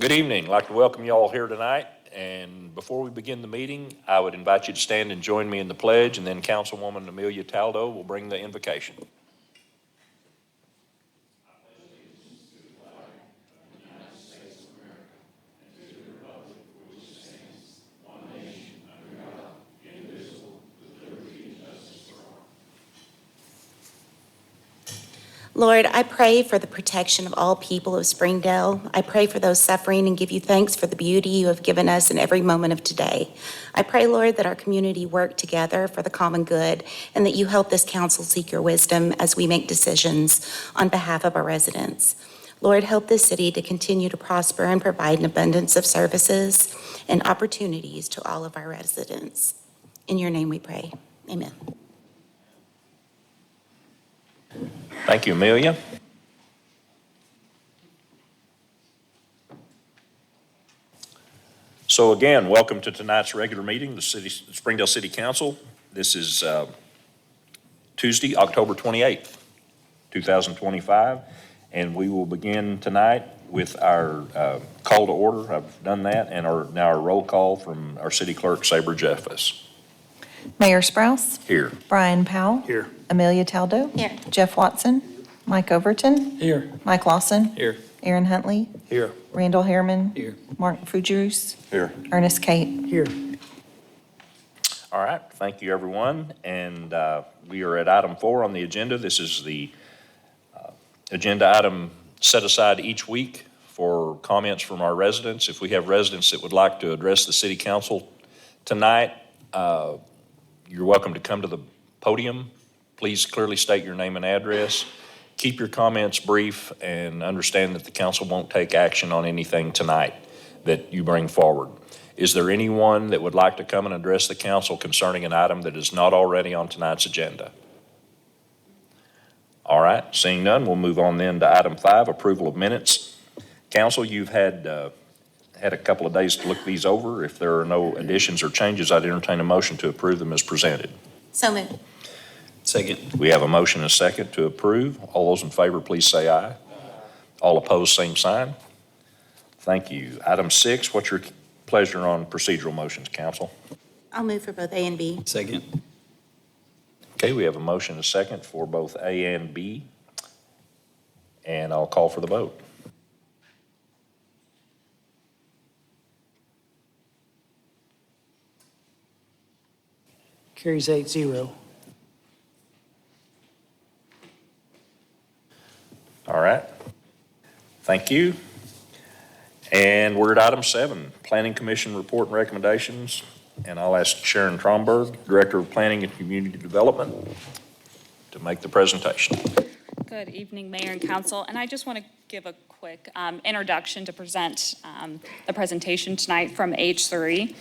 Good evening. I'd like to welcome you all here tonight. And before we begin the meeting, I would invite you to stand and join me in the pledge, and then Councilwoman Amelia Taldo will bring the invocation. Lord, I pray for the protection of all people of Springdale. I pray for those suffering and give you thanks for the beauty you have given us in every moment of today. I pray, Lord, that our community work together for the common good and that you help this council seek your wisdom as we make decisions on behalf of our residents. Lord, help this city to continue to prosper and provide an abundance of services and opportunities to all of our residents. In your name we pray. Amen. Thank you, Amelia. So again, welcome to tonight's regular meeting, the Springdale City Council. This is Tuesday, October 28th, 2025, and we will begin tonight with our call to order. I've done that, and now our roll call from our city clerk, Saber Jeffus. Mayor Sprouse. Here. Brian Powell. Here. Amelia Taldo. Here. Jeff Watson. Mike Overton. Here. Mike Lawson. Here. Aaron Huntley. Here. Randall Harriman. Here. Mark Fujirus. Here. Ernest Kate. Here. All right, thank you, everyone. And we are at item 4 on the agenda. This is the agenda item set aside each week for comments from our residents. If we have residents that would like to address the city council tonight, you're welcome to come to the podium. Please clearly state your name and address. Keep your comments brief and understand that the council won't take action on anything tonight that you bring forward. Is there anyone that would like to come and address the council concerning an item that is not already on tonight's agenda? All right, seeing none, we'll move on then to item 5, approval of minutes. Council, you've had a couple of days to look these over. If there are no additions or changes, I'd entertain a motion to approve them as presented. So moved. Second. We have a motion and a second to approve. All those in favor, please say aye. All opposed, same sign. Thank you. Item 6, what's your pleasure on procedural motions, council? I'll move for both A and B. Second. Okay, we have a motion and a second for both A and B, and I'll call for the vote. Carries 8-0. All right. Thank you. And we're at item 7, Planning Commission report and recommendations. And I'll ask Sharon Tromberg, Director of Planning and Community Development, to make the presentation. Good evening, Mayor and Council. And I just want to give a quick introduction to present the presentation tonight from H3.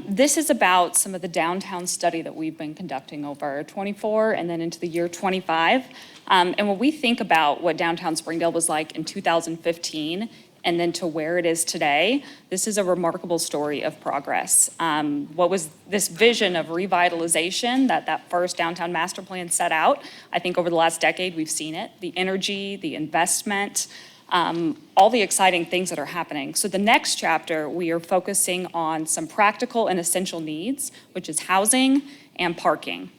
This is about some of the downtown study that we've been conducting over 24 and then into the year 25. And when we think about what downtown Springdale was like in 2015 and then to where it is today, this is a remarkable story of progress. What was this vision of revitalization that first downtown master plan set out? I think over the last decade, we've seen it, the energy, the investment, all the exciting things that are happening. So the next chapter, we are focusing on some practical and essential needs, which is housing and parking.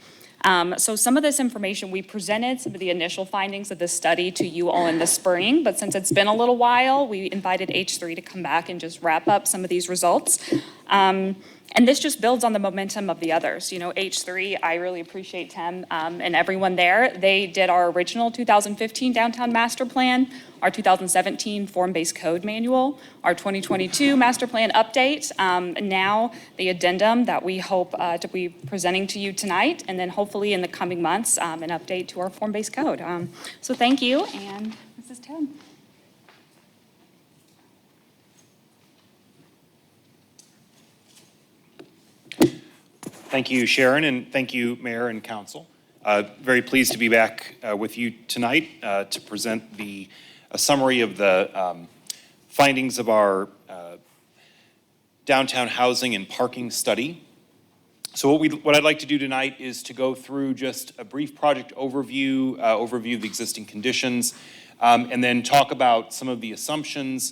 So some of this information, we presented some of the initial findings of this study to you all in the spring, but since it's been a little while, we invited H3 to come back and just wrap up some of these results. And this just builds on the momentum of the others. You know, H3, I really appreciate Tim and everyone there. They did our original 2015 downtown master plan, our 2017 form-based code manual, our 2022 master plan update, and now the addendum that we hope to be presenting to you tonight, and then hopefully in the coming months, an update to our form-based code. So thank you, and this is Tim. Thank you, Sharon, and thank you, Mayor and Council. Very pleased to be back with you tonight to present a summary of the findings of our downtown housing and parking study. So what I'd like to do tonight is to go through just a brief project overview of the existing conditions, and then talk about some of the assumptions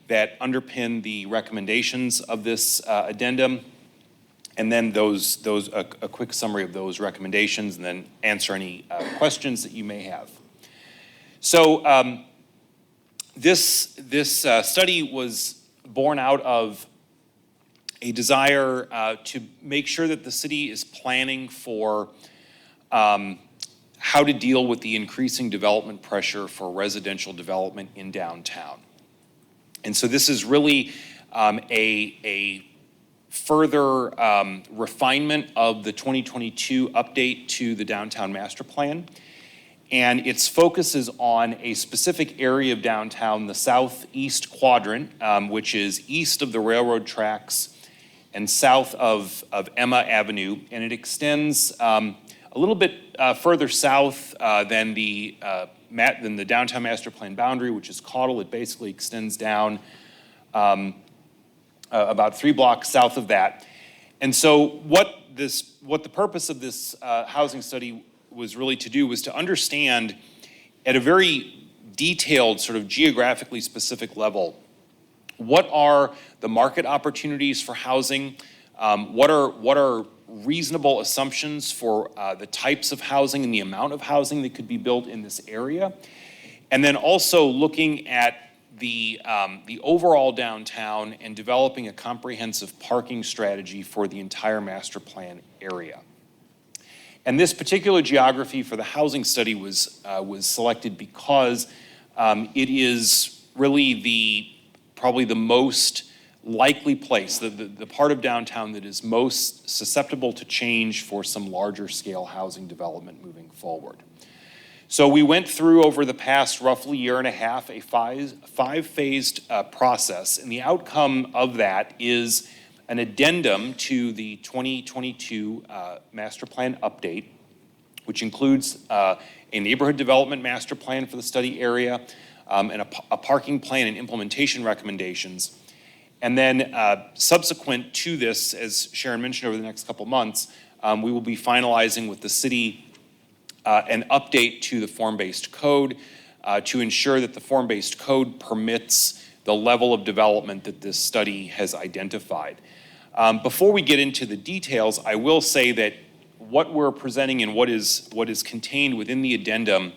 that underpin the recommendations of this addendum, and then a quick summary of those recommendations, and then answer any questions that you may have. So this study was born out of a desire to make sure that the city is planning for how to deal with the increasing development pressure for residential development in downtown. And so this is really a further refinement of the 2022 update to the downtown master plan. And its focus is on a specific area of downtown, the southeast quadrant, which is east of the railroad tracks and south of Emma Avenue. And it extends a little bit further south than the downtown master plan boundary, which is Caudle. It basically extends down about 3 blocks south of that. And so what the purpose of this housing study was really to do was to understand at a very detailed, sort of geographically specific level, what are the market opportunities for housing? What are reasonable assumptions for the types of housing and the amount of housing that could be built in this area? And then also looking at the overall downtown and developing a comprehensive parking strategy for the entire master plan area. And this particular geography for the housing study was selected because it is really probably the most likely place, the part of downtown that is most susceptible to change for some larger scale housing development moving forward. So we went through over the past roughly year and a half a five-phased process, and the outcome of that is an addendum to the 2022 master plan update, which includes a neighborhood development master plan for the study area, and a parking plan and implementation recommendations. And then subsequent to this, as Sharon mentioned, over the next couple months, we will be finalizing with the city an update to the form-based code to ensure that the form-based code permits the level of development that this study has identified. Before we get into the details, I will say that what we're presenting and what is contained within the addendum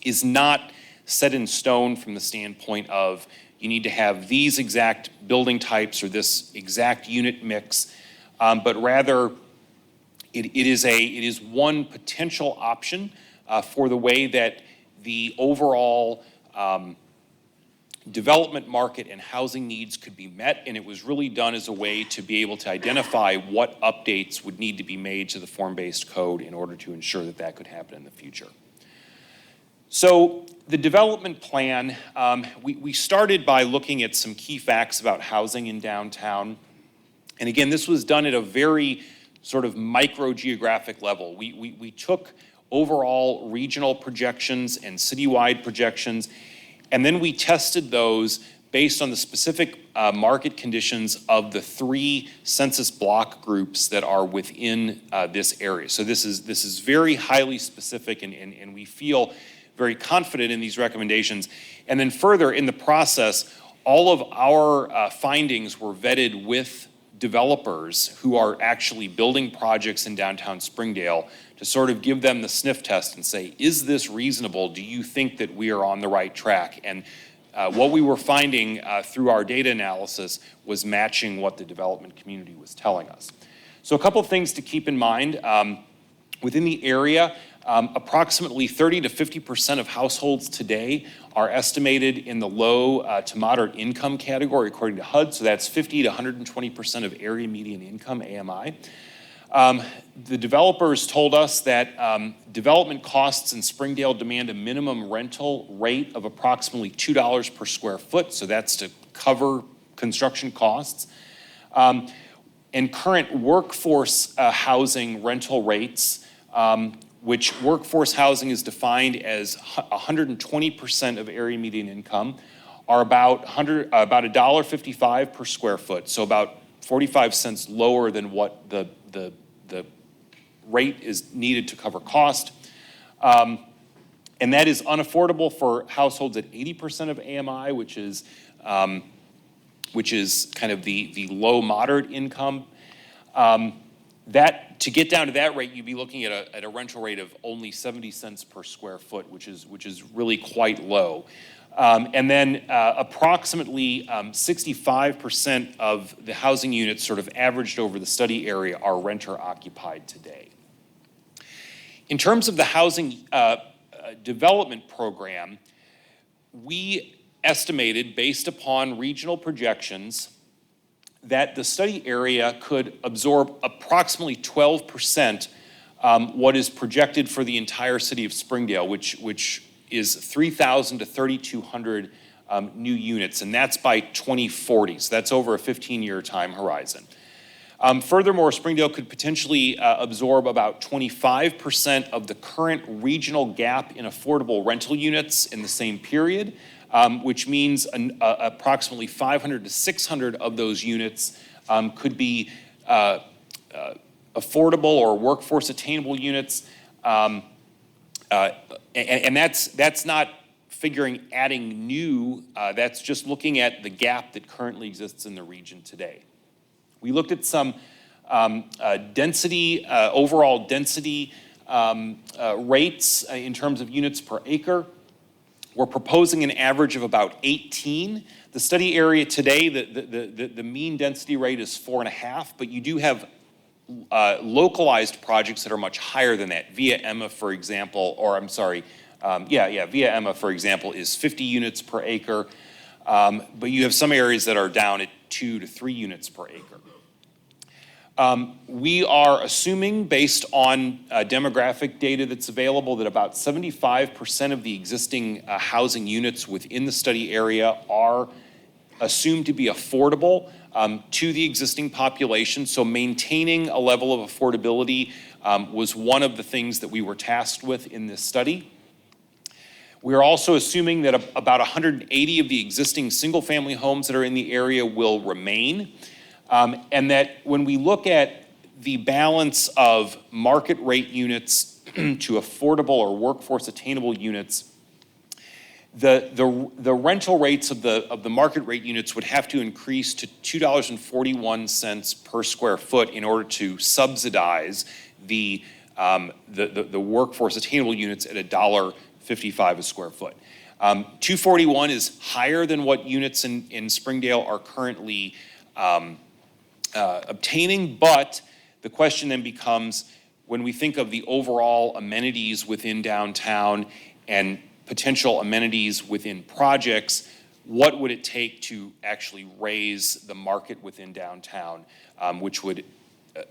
is not set in stone from the standpoint of you need to have these exact building types or this exact unit mix, but rather it is one potential option for the way that the overall development market and housing needs could be met, and it was really done as a way to be able to identify what updates would need to be made to the form-based code in order to ensure that that could happen in the future. So the development plan, we started by looking at some key facts about housing in downtown. And again, this was done at a very sort of micro-geographic level. We took overall regional projections and citywide projections, and then we tested those based on the specific market conditions of the 3 census block groups that are within this area. So this is very highly specific, and we feel very confident in these recommendations. And then further in the process, all of our findings were vetted with developers who are actually building projects in downtown Springdale to sort of give them the sniff test and say, is this reasonable? Do you think that we are on the right track? And what we were finding through our data analysis was matching what the development community was telling us. So a couple of things to keep in mind. Within the area, approximately 30 to 50% of households today are estimated in the low to moderate income category according to HUD, so that's 50 to 120% of area median income, AMI. The developers told us that development costs in Springdale demand a minimum rental rate of approximately $2 per square foot, so that's to cover construction costs. And current workforce housing rental rates, which workforce housing is defined as 120% of area median income, are about $1.55 per square foot, so about 45 cents lower than what the rate is needed to cover cost. And that is unaffordable for households at 80% of AMI, which is which is kind of the low moderate income. To get down to that rate, you'd be looking at a rental rate of only 70 cents per square foot, which is really quite low. And then approximately 65% of the housing units sort of averaged over the study area are renter occupied today. In terms of the housing development program, we estimated, based upon regional projections, that the study area could absorb approximately 12% what is projected for the entire city of Springdale, which is 3,000 to 3,200 new units, and that's by 2040. So that's over a 15-year time horizon. Furthermore, Springdale could potentially absorb about 25% of the current regional gap in affordable rental units in the same period, which means approximately 500 to 600 of those units could be affordable or workforce attainable units. And that's not figuring adding new, that's just looking at the gap that currently exists in the region today. We looked at some density, overall density rates in terms of units per acre. We're proposing an average of about 18. The study area today, the mean density rate is 4.5, but you do have localized projects that are much higher than that. Via Emma, for example, or I'm sorry, Via Emma, for example, is 50 units per acre, but you have some areas that are down at 2 to 3 units per acre. We are assuming, based on demographic data that's available, that about 75% of the existing housing units within the study area are assumed to be affordable to the existing population. So maintaining a level of affordability was one of the things that we were tasked with in this study. We're also assuming that about 180 of the existing single-family homes that are in the area will remain. And that when we look at the balance of market rate units to affordable or workforce attainable units, the rental rates of the market rate units would have to increase to $2.41 per square foot in order to subsidize the workforce attainable units at $1.55 a square foot. 241 is higher than what units in Springdale are currently obtaining, but the question then becomes, when we think of the overall amenities within downtown and potential amenities within projects, what would it take to actually raise the market within downtown, which would,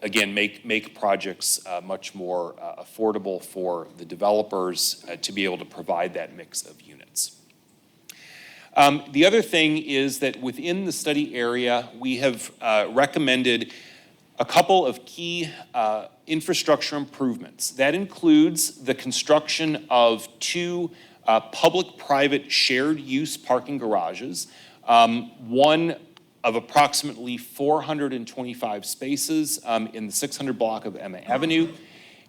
again, make projects much more affordable for the developers to be able to provide that mix of units. The other thing is that within the study area, we have recommended a couple of key infrastructure improvements. That includes the construction of 2 public-private shared-use parking garages, one of approximately 425 spaces in the 600 block of Emma Avenue,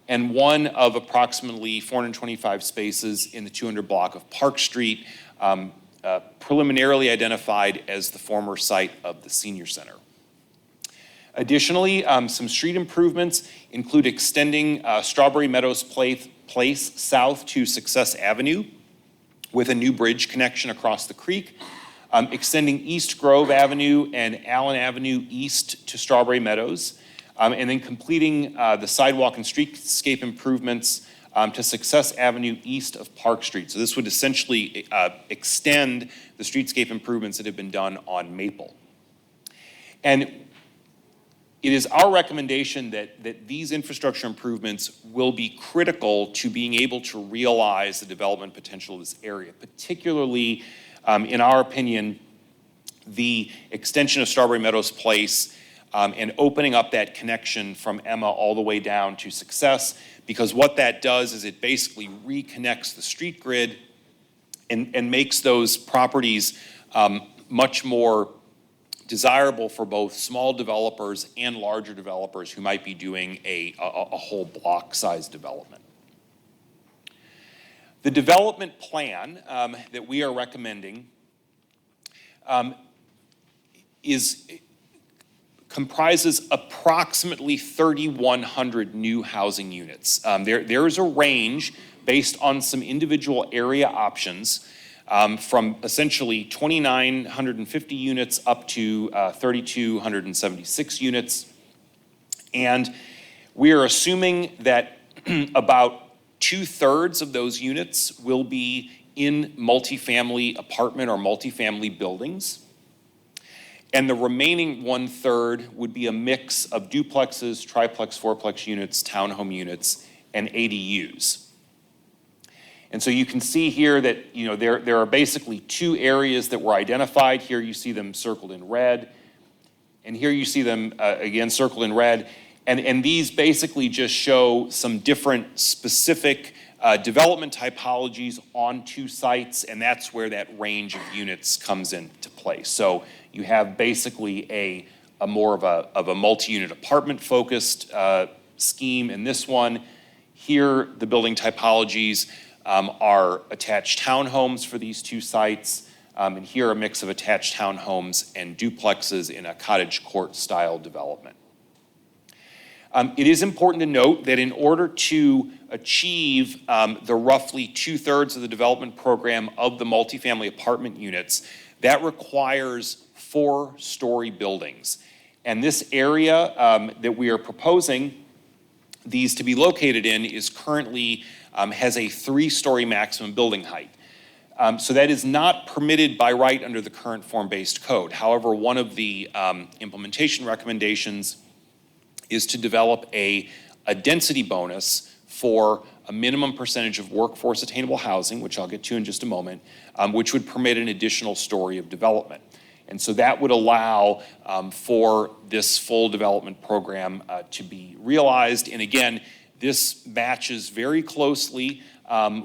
and one of approximately 425 spaces in the 200 block of Park Street, preliminarily identified as the former site of the senior center. Additionally, some street improvements include extending Strawberry Meadows Place south to Success Avenue with a new bridge connection across the creek, extending East Grove Avenue and Allen Avenue east to Strawberry Meadows, and then completing the sidewalk and streetscape improvements to Success Avenue east of Park Street. So this would essentially extend the streetscape improvements that have been done on Maple. And it is our recommendation that these infrastructure improvements will be critical to being able to realize the development potential of this area, particularly, in our opinion, the extension of Strawberry Meadows Place and opening up that connection from Emma all the way down to Success, because what that does is it basically reconnects the street grid and makes those properties much more desirable for both small developers and larger developers who might be doing a whole block size development. The development plan that we are recommending comprises approximately 3,100 new housing units. There is a range based on some individual area options from essentially 2,950 units up to 3,276 units. And we are assuming that about 2/3 of those units will be in multifamily apartment or multifamily buildings. And the remaining 1/3 would be a mix of duplexes, triplex, fourplex units, townhome units, and ADUs. And so you can see here that, there are basically two areas that were identified. Here you see them circled in red, and here you see them, again, circled in red. And these basically just show some different specific development typologies on two sites, and that's where that range of units comes into place. So you have basically a more of a multi-unit apartment-focused scheme in this one. Here, the building typologies are attached townhomes for these two sites, and here a mix of attached townhomes and duplexes in a cottage court-style development. It is important to note that in order to achieve the roughly 2/3 of the development program of the multifamily apartment units, that requires 4-story buildings. And this area that we are proposing these to be located in is currently has a 3-story maximum building height. So that is not permitted by right under the current form-based code. However, one of the implementation recommendations is to develop a density bonus for a minimum percentage of workforce attainable housing, which I'll get to in just a moment, which would permit an additional story of development. And so that would allow for this full development program to be realized. And again, this matches very closely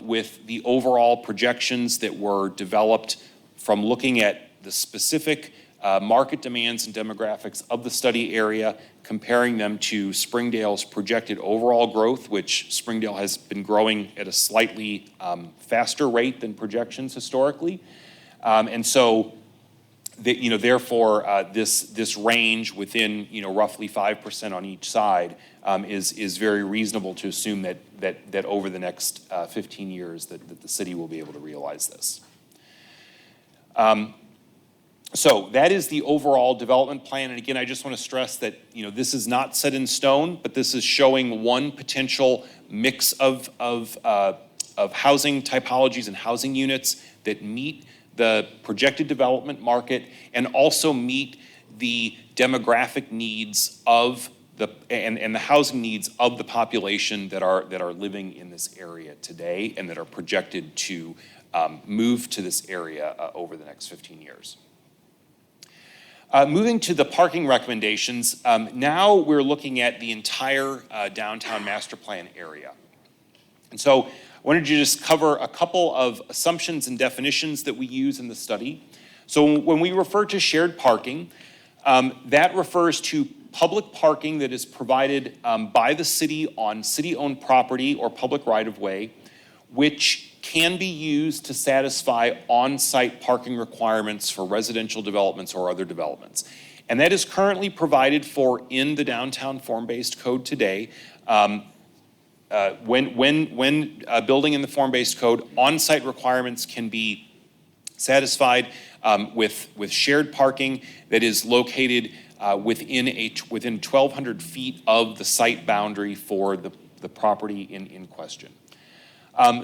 with the overall projections that were developed from looking at the specific market demands and demographics of the study area, comparing them to Springdale's projected overall growth, which Springdale has been growing at a slightly faster rate than projections historically. And so, therefore, this range within, roughly 5% on each side is very reasonable to assume that over the next 15 years that the city will be able to realize this. So that is the overall development plan. And again, I just want to stress that, this is not set in stone, but this is showing one potential mix of housing typologies and housing units that meet the projected development market and also meet the demographic needs of and the housing needs of the population that are living in this area today and that are projected to move to this area over the next 15 years. Moving to the parking recommendations, now we're looking at the entire downtown master plan area. And so I wanted to just cover a couple of assumptions and definitions that we use in the study. So when we refer to shared parking, that refers to public parking that is provided by the city on city-owned property or public right-of-way, which can be used to satisfy on-site parking requirements for residential developments or other developments. And that is currently provided for in the downtown form-based code today. When building in the form-based code, on-site requirements can be satisfied with shared parking that is located within 1,200 feet of the site boundary for the property in question.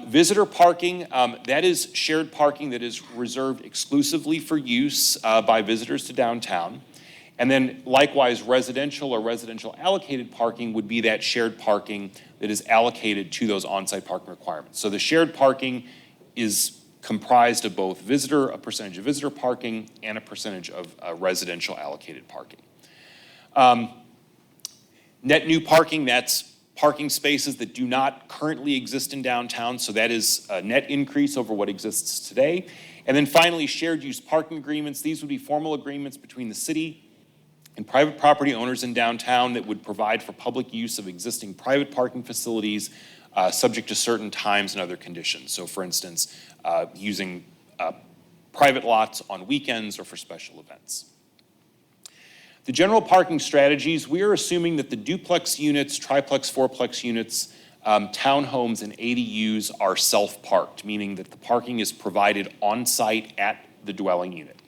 Visitor parking, that is shared parking that is reserved exclusively for use by visitors to downtown. And then likewise, residential or residential allocated parking would be that shared parking that is allocated to those on-site parking requirements. So the shared parking is comprised of both a percentage of visitor parking and a percentage of residential allocated parking. Net new parking, that's parking spaces that do not currently exist in downtown, so that is a net increase over what exists today. And then finally, shared use parking agreements. These would be formal agreements between the city and private property owners in downtown that would provide for public use of existing private parking facilities subject to certain times and other conditions. So for instance, using private lots on weekends or for special events. The general parking strategies, we are assuming that the duplex units, triplex, fourplex units, townhomes, and ADUs are self-parked, meaning that the parking is provided on-site at the dwelling unit.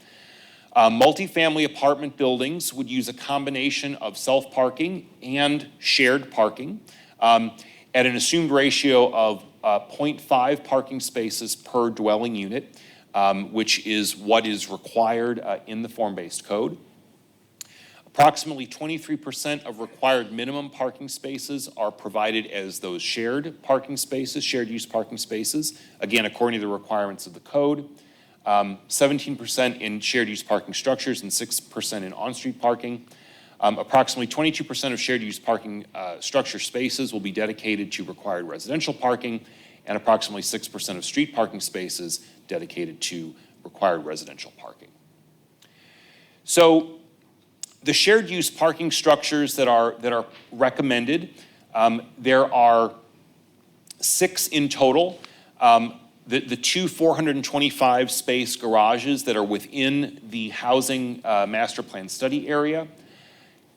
Multifamily apartment buildings would use a combination of self-parking and shared parking at an assumed ratio of 0.5 parking spaces per dwelling unit, which is what is required in the form-based code. Approximately 23% of required minimum parking spaces are provided as those shared parking spaces, shared use parking spaces, again, according to the requirements of the code. 17% in shared use parking structures and 6% in on-street parking. Approximately 22% of shared use parking structure spaces will be dedicated to required residential parking, and approximately 6% of street parking spaces dedicated to required residential parking. So the shared use parking structures that are recommended, there are 6 in total. The 2 425 space garages that are within the housing master plan study area,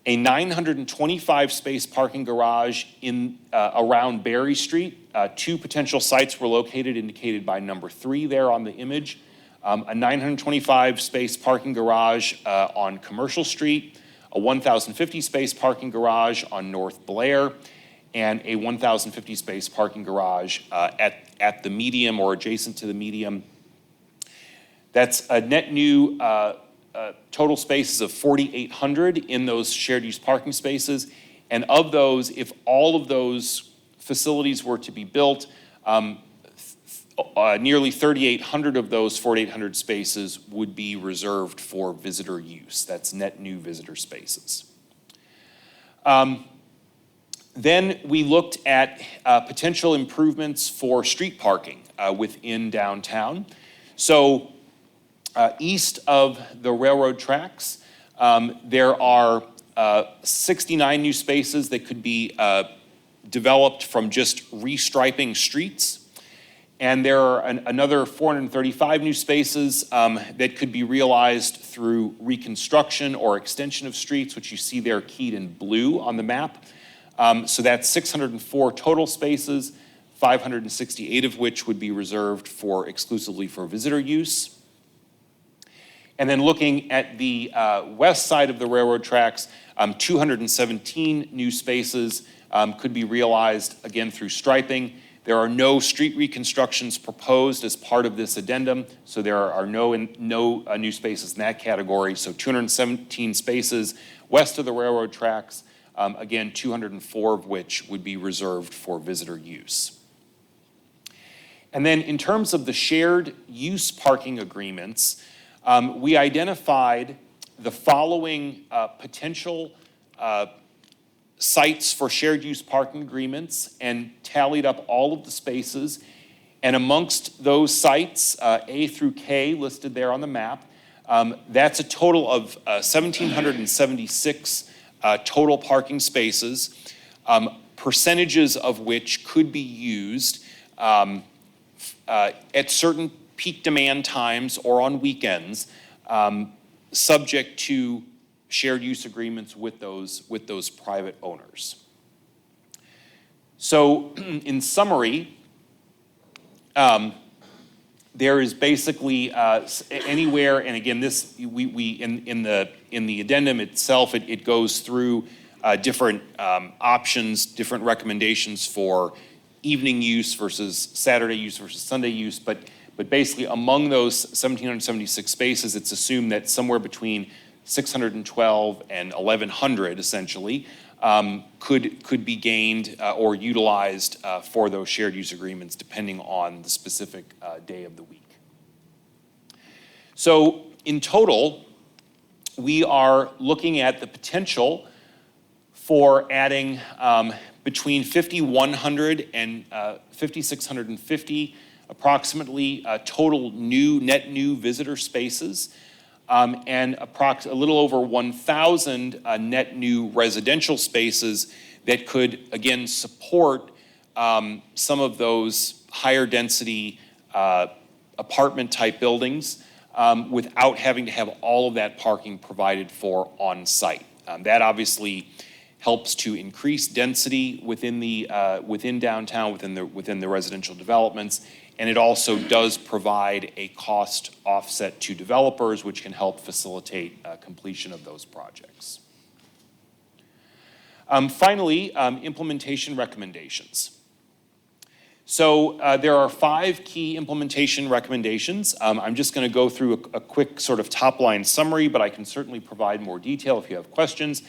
a 925 space parking garage in around Berry Street. 2 potential sites were located, indicated by number 3 there on the image. A 925 space parking garage on Commercial Street, a 1,050 space parking garage on North Blair, and a 1,050 space parking garage at the medium or adjacent to the medium. That's a net new total spaces of 4,800 in those shared use parking spaces. And of those, if all of those facilities were to be built, nearly 3,800 of those 4,800 spaces would be reserved for visitor use. That's net new visitor spaces. Then we looked at potential improvements for street parking within downtown. So east of the railroad tracks, there are 69 new spaces that could be developed from just restriping streets. And there are another 435 new spaces that could be realized through reconstruction or extension of streets, which you see there keyed in blue on the map. So that's 604 total spaces, 568 of which would be reserved exclusively for visitor use. And then looking at the west side of the railroad tracks, 217 new spaces could be realized, again, through striping. There are no street reconstructions proposed as part of this addendum, so there are no new spaces in that category. So 217 spaces west of the railroad tracks, again, 204 of which would be reserved for visitor use. And then in terms of the shared use parking agreements, we identified the following potential sites for shared use parking agreements and tallied up all of the spaces. And amongst those sites, A through K listed there on the map, that's a total of 1,776 total parking spaces, percentages of which could be used at certain peak demand times or on weekends, subject to shared use agreements with those private owners. So in summary, there is basically anywhere, and again, this in the addendum itself, it goes through different options, different recommendations for evening use versus Saturday use versus Sunday use, but basically among those 1,776 spaces, it's assumed that somewhere between 612 and 1,100 essentially could be gained or utilized for those shared use agreements depending on the specific day of the week. So in total, we are looking at the potential for adding between 5,100 and 5,650 approximately total net new visitor spaces, and a little over 1,000 net new residential spaces that could, again, support some of those higher density apartment type buildings without having to have all of that parking provided for on site. That obviously helps to increase density within downtown, within the residential developments, and it also does provide a cost offset to developers, which can help facilitate completion of those projects. Finally, implementation recommendations. So there are 5 key implementation recommendations. I'm just going to go through a quick sort of top-line summary, but I can certainly provide more detail if you have questions.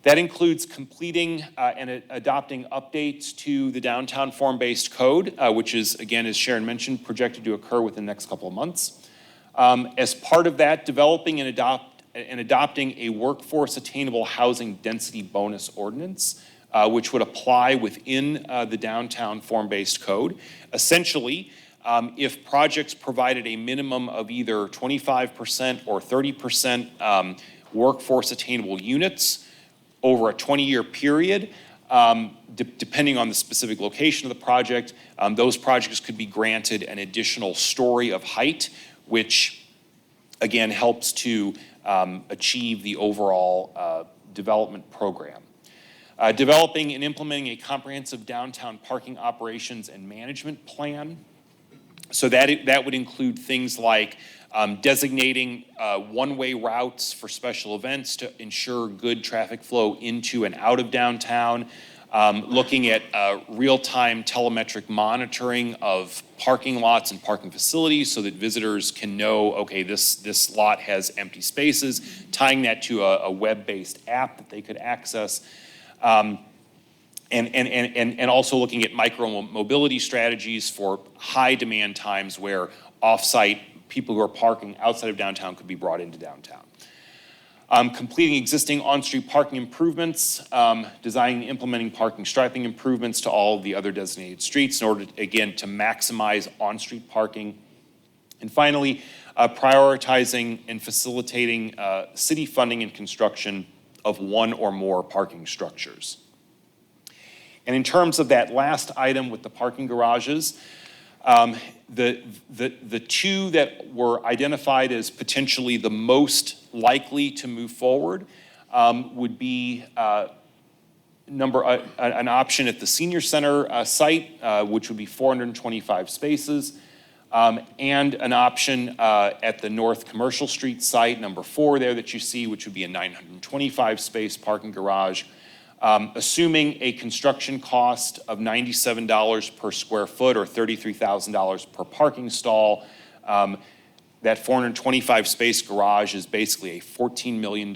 That includes completing and adopting updates to the downtown form-based code, which is, again, as Sharon mentioned, projected to occur within the next couple of months. As part of that, developing and adopting a workforce attainable housing density bonus ordinance, which would apply within the downtown form-based code. Essentially, if projects provided a minimum of either 25% or 30% workforce attainable units over a 20-year period, depending on the specific location of the project, those projects could be granted an additional story of height, which again helps to achieve the overall development program. Developing and implementing a comprehensive downtown parking operations and management plan. So that would include things like designating one-way routes for special events to ensure good traffic flow into and out of downtown, looking at real-time telemetric monitoring of parking lots and parking facilities so that visitors can know, okay, this lot has empty spaces, tying that to a web-based app that they could access. And also looking at micro-mobility strategies for high-demand times where off-site people who are parking outside of downtown could be brought into downtown. Completing existing on-street parking improvements, designing and implementing parking striping improvements to all of the other designated streets in order, again, to maximize on-street parking. And finally, prioritizing and facilitating city funding and construction of one or more parking structures. And in terms of that last item with the parking garages, the 2 that were identified as potentially the most likely to move forward would be an option at the senior center site, which would be 425 spaces, and an option at the North Commercial Street site, number 4 there that you see, which would be a 925 space parking garage. Assuming a construction cost of $97 per square foot or $33,000 per parking stall, that 425 space garage is basically a $14 million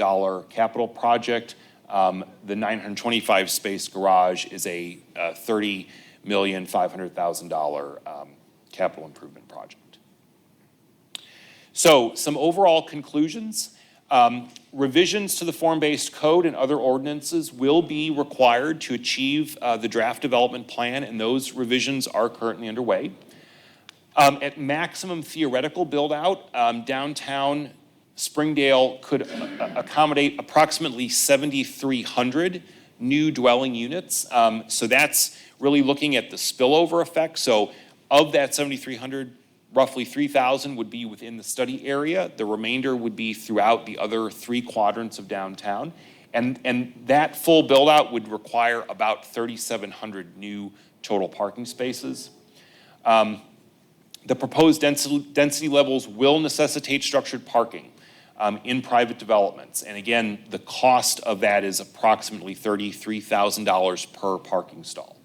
capital project. The 925 space garage is a $30,500,000 capital improvement project. So some overall conclusions. Revisions to the form-based code and other ordinances will be required to achieve the draft development plan, and those revisions are currently underway. At maximum theoretical build-out, downtown Springdale could accommodate approximately 7,300 new dwelling units. So that's really looking at the spillover effect. So of that 7,300, roughly 3,000 would be within the study area. The remainder would be throughout the other 3 quadrants of downtown. And that full build out would require about 3,700 new total parking spaces. The proposed density levels will necessitate structured parking in private developments. And again, the cost of that is approximately $33,000 per parking stall.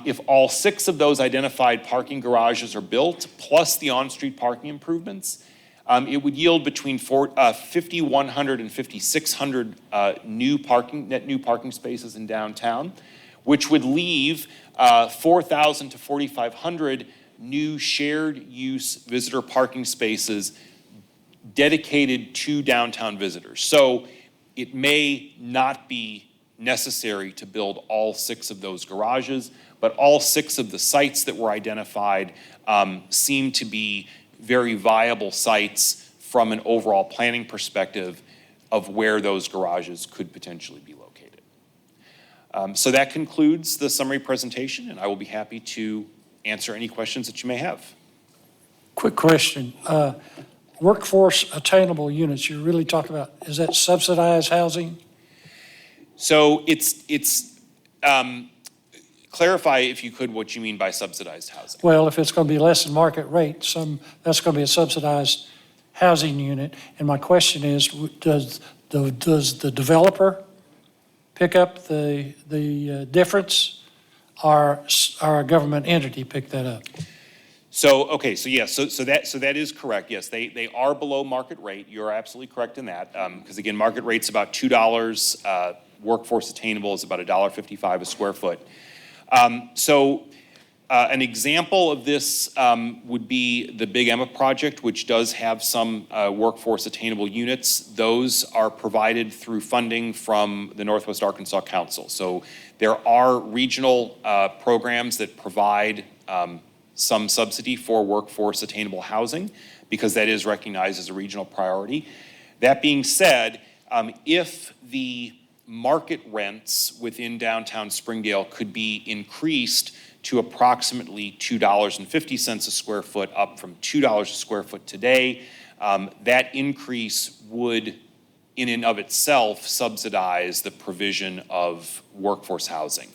If all 6 of those identified parking garages are built, plus the on-street parking improvements, it would yield between 5,100 and 5,600 net new parking spaces in downtown, which would leave 4,000 to 4,500 new shared use visitor parking spaces dedicated to downtown visitors. So it may not be necessary to build all 6 of those garages, but all 6 of the sites that were identified seem to be very viable sites from an overall planning perspective of where those garages could potentially be located. So that concludes the summary presentation, and I will be happy to answer any questions that you may have. Quick question. workforce attainable units, you're really talking about, is that subsidized housing? So clarify, if you could, what you mean by subsidized housing. Well, if it's going to be less than market rate, that's going to be a subsidized housing unit. And my question is, does the developer pick up the difference, or a government entity pick that up? So, okay, so yes, so that is correct, yes, they are below market rate, you're absolutely correct in that, because again, market rate's about $2, workforce attainable is about $1.55 a square foot. An example of this would be the Big Emma project, which does have some workforce attainable units. Those are provided through funding from the Northwest Arkansas Council. So there are regional programs that provide some subsidy for workforce attainable housing, because that is recognized as a regional priority. That being said, if the market rents within downtown Springdale could be increased to approximately $2.50 a square foot, up from $2 a square foot today, that increase would in and of itself subsidize the provision of workforce housing.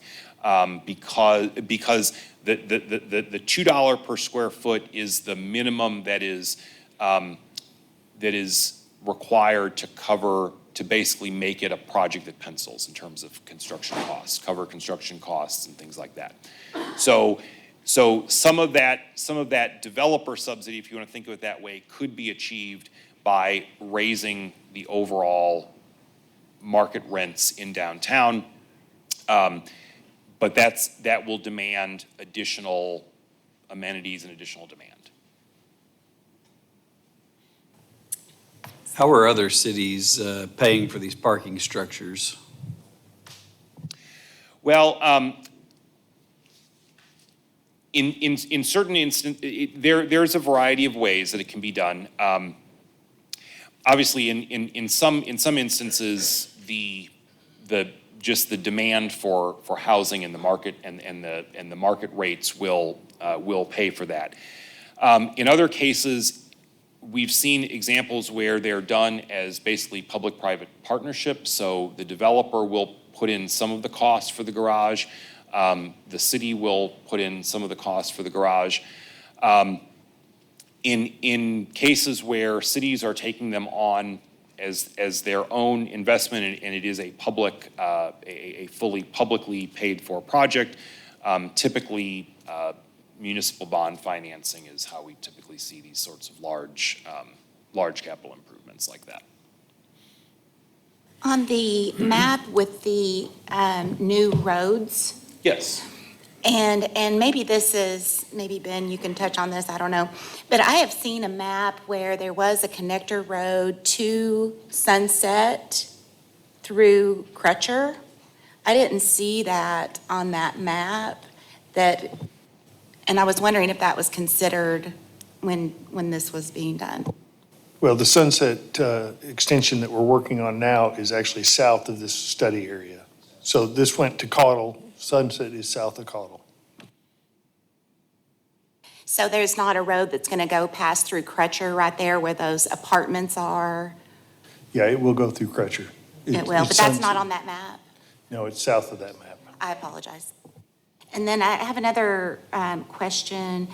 Because the $2 per square foot is the minimum that is required to cover, to basically make it a project that pencils in terms of construction costs, cover construction costs and things like that. So some of that developer subsidy, if you want to think of it that way, could be achieved by raising the overall market rents in downtown. But that will demand additional amenities and additional demand. How are other cities paying for these parking structures? Well, in certain instances, there's a variety of ways that it can be done. Obviously, in some instances, just the demand for housing in the market and the market rates will pay for that. In other cases, we've seen examples where they're done as basically public-private partnerships. So the developer will put in some of the costs for the garage. The city will put in some of the costs for the garage. In cases where cities are taking them on as their own investment, and it is a fully publicly paid for project, typically municipal bond financing is how we typically see these sorts of large capital improvements like that. On the map with the new roads, Yes. and maybe Ben, you can touch on this, I don't know. But I have seen a map where there was a connector road to Sunset through Crutcher. I didn't see that on that map, and I was wondering if that was considered when this was being done. Well, the Sunset extension that we're working on now is actually south of this study area. So this went to Caudle. Sunset is south of Caudle. So there's not a road that's going to go past through Crutcher right there where those apartments are? Yeah, it will go through Crutcher. It will, but that's not on that map? No, it's south of that map. I apologize. And then I have another question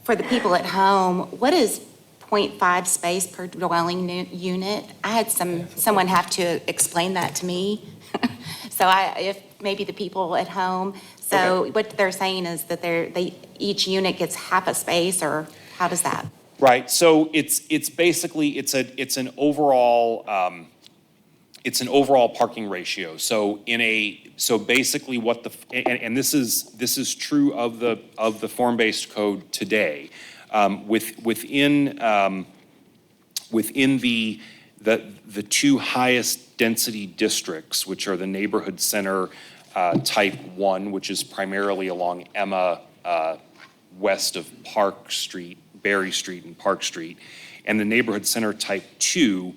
for the people at home. What is 0.5 space per dwelling unit? I had someone have to explain that to me. So if maybe the people at home, so Okay. what they're saying is that each unit gets half a space, or how does that? Right. So it's basically it's an overall parking ratio. So basically what and this is true of the form-based code today. Within the two highest density districts, which are the neighborhood center type 1, which is primarily along Emma west of Park Street, Berry Street and Park Street, and the neighborhood center type 2,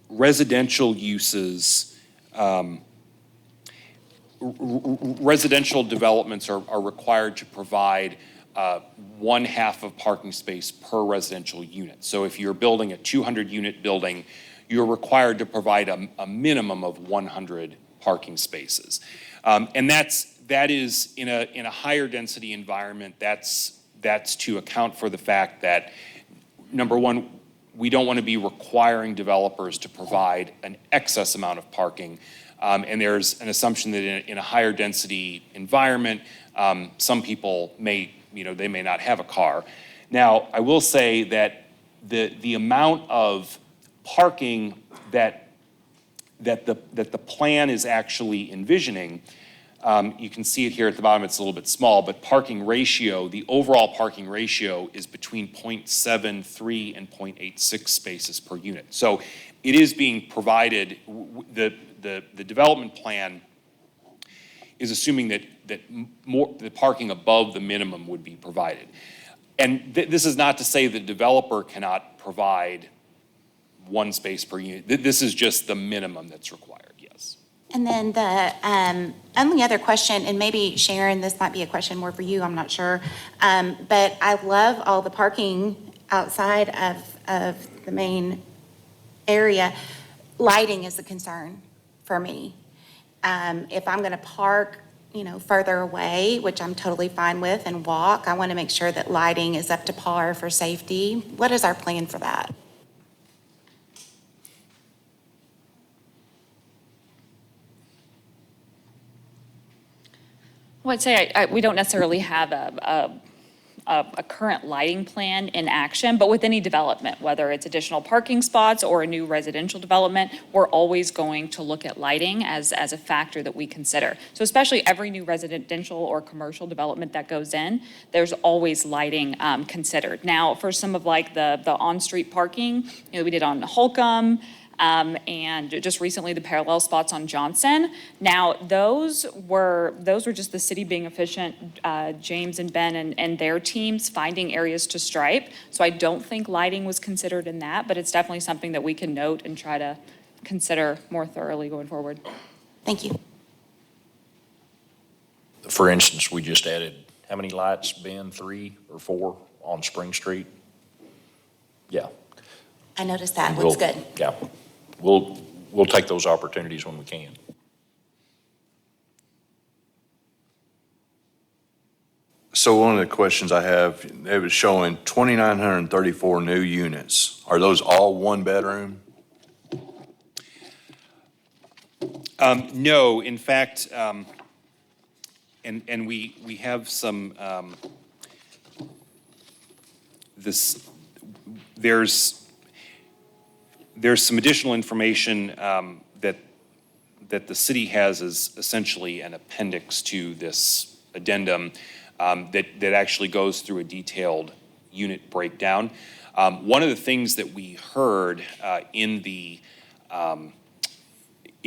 residential uses, residential developments are required to provide one half of parking space per residential unit. So if you're building a 200-unit building, you're required to provide a minimum of 100 parking spaces. And that is in a higher density environment, that's to account for the fact that, number one, we don't want to be requiring developers to provide an excess amount of parking. And there's an assumption that in a higher density environment, some people may not have a car. Now, I will say that the amount of parking that the plan is actually envisioning, you can see it here at the bottom, it's a little bit small, but parking ratio, the overall parking ratio is between 0.73 and 0.86 spaces per unit. So it is being provided, the development plan is assuming that the parking above the minimum would be provided. And this is not to say the developer cannot provide one space per unit. This is just the minimum that's required, yes. And then the only other question, and maybe Sharon, this might be a question more for you, I'm not sure. But I love all the parking outside of the main area. Lighting is a concern for me. If I'm gonna park, further away, which I'm totally fine with, and walk, I wanna make sure that lighting is up to par for safety. What is our plan for that? Well, I'd say we don't necessarily have a current lighting plan in action, but with any development, whether it's additional parking spots or a new residential development, we're always going to look at lighting as a factor that we consider. So especially every new residential or commercial development that goes in, there's always lighting considered. Now, for some of like the on-street parking, we did on Holcomb, and just recently the parallel spots on Johnson. Now, those were just the city being efficient, James and Ben and their teams finding areas to stripe. So I don't think lighting was considered in that, but it's definitely something that we can note and try to consider more thoroughly going forward. Thank you. For instance, we just added, how many lights, Ben, 3 or 4 on Spring Street? Yeah. I noticed that, looks good. Yeah. We'll take those opportunities when we can. So one of the questions I have, it was showing 2,934 new units. Are those all one bedroom? No, in fact, and we have some, there's some additional information that the city has as essentially an appendix to this addendum that actually goes through a detailed unit breakdown. One of the things that we heard in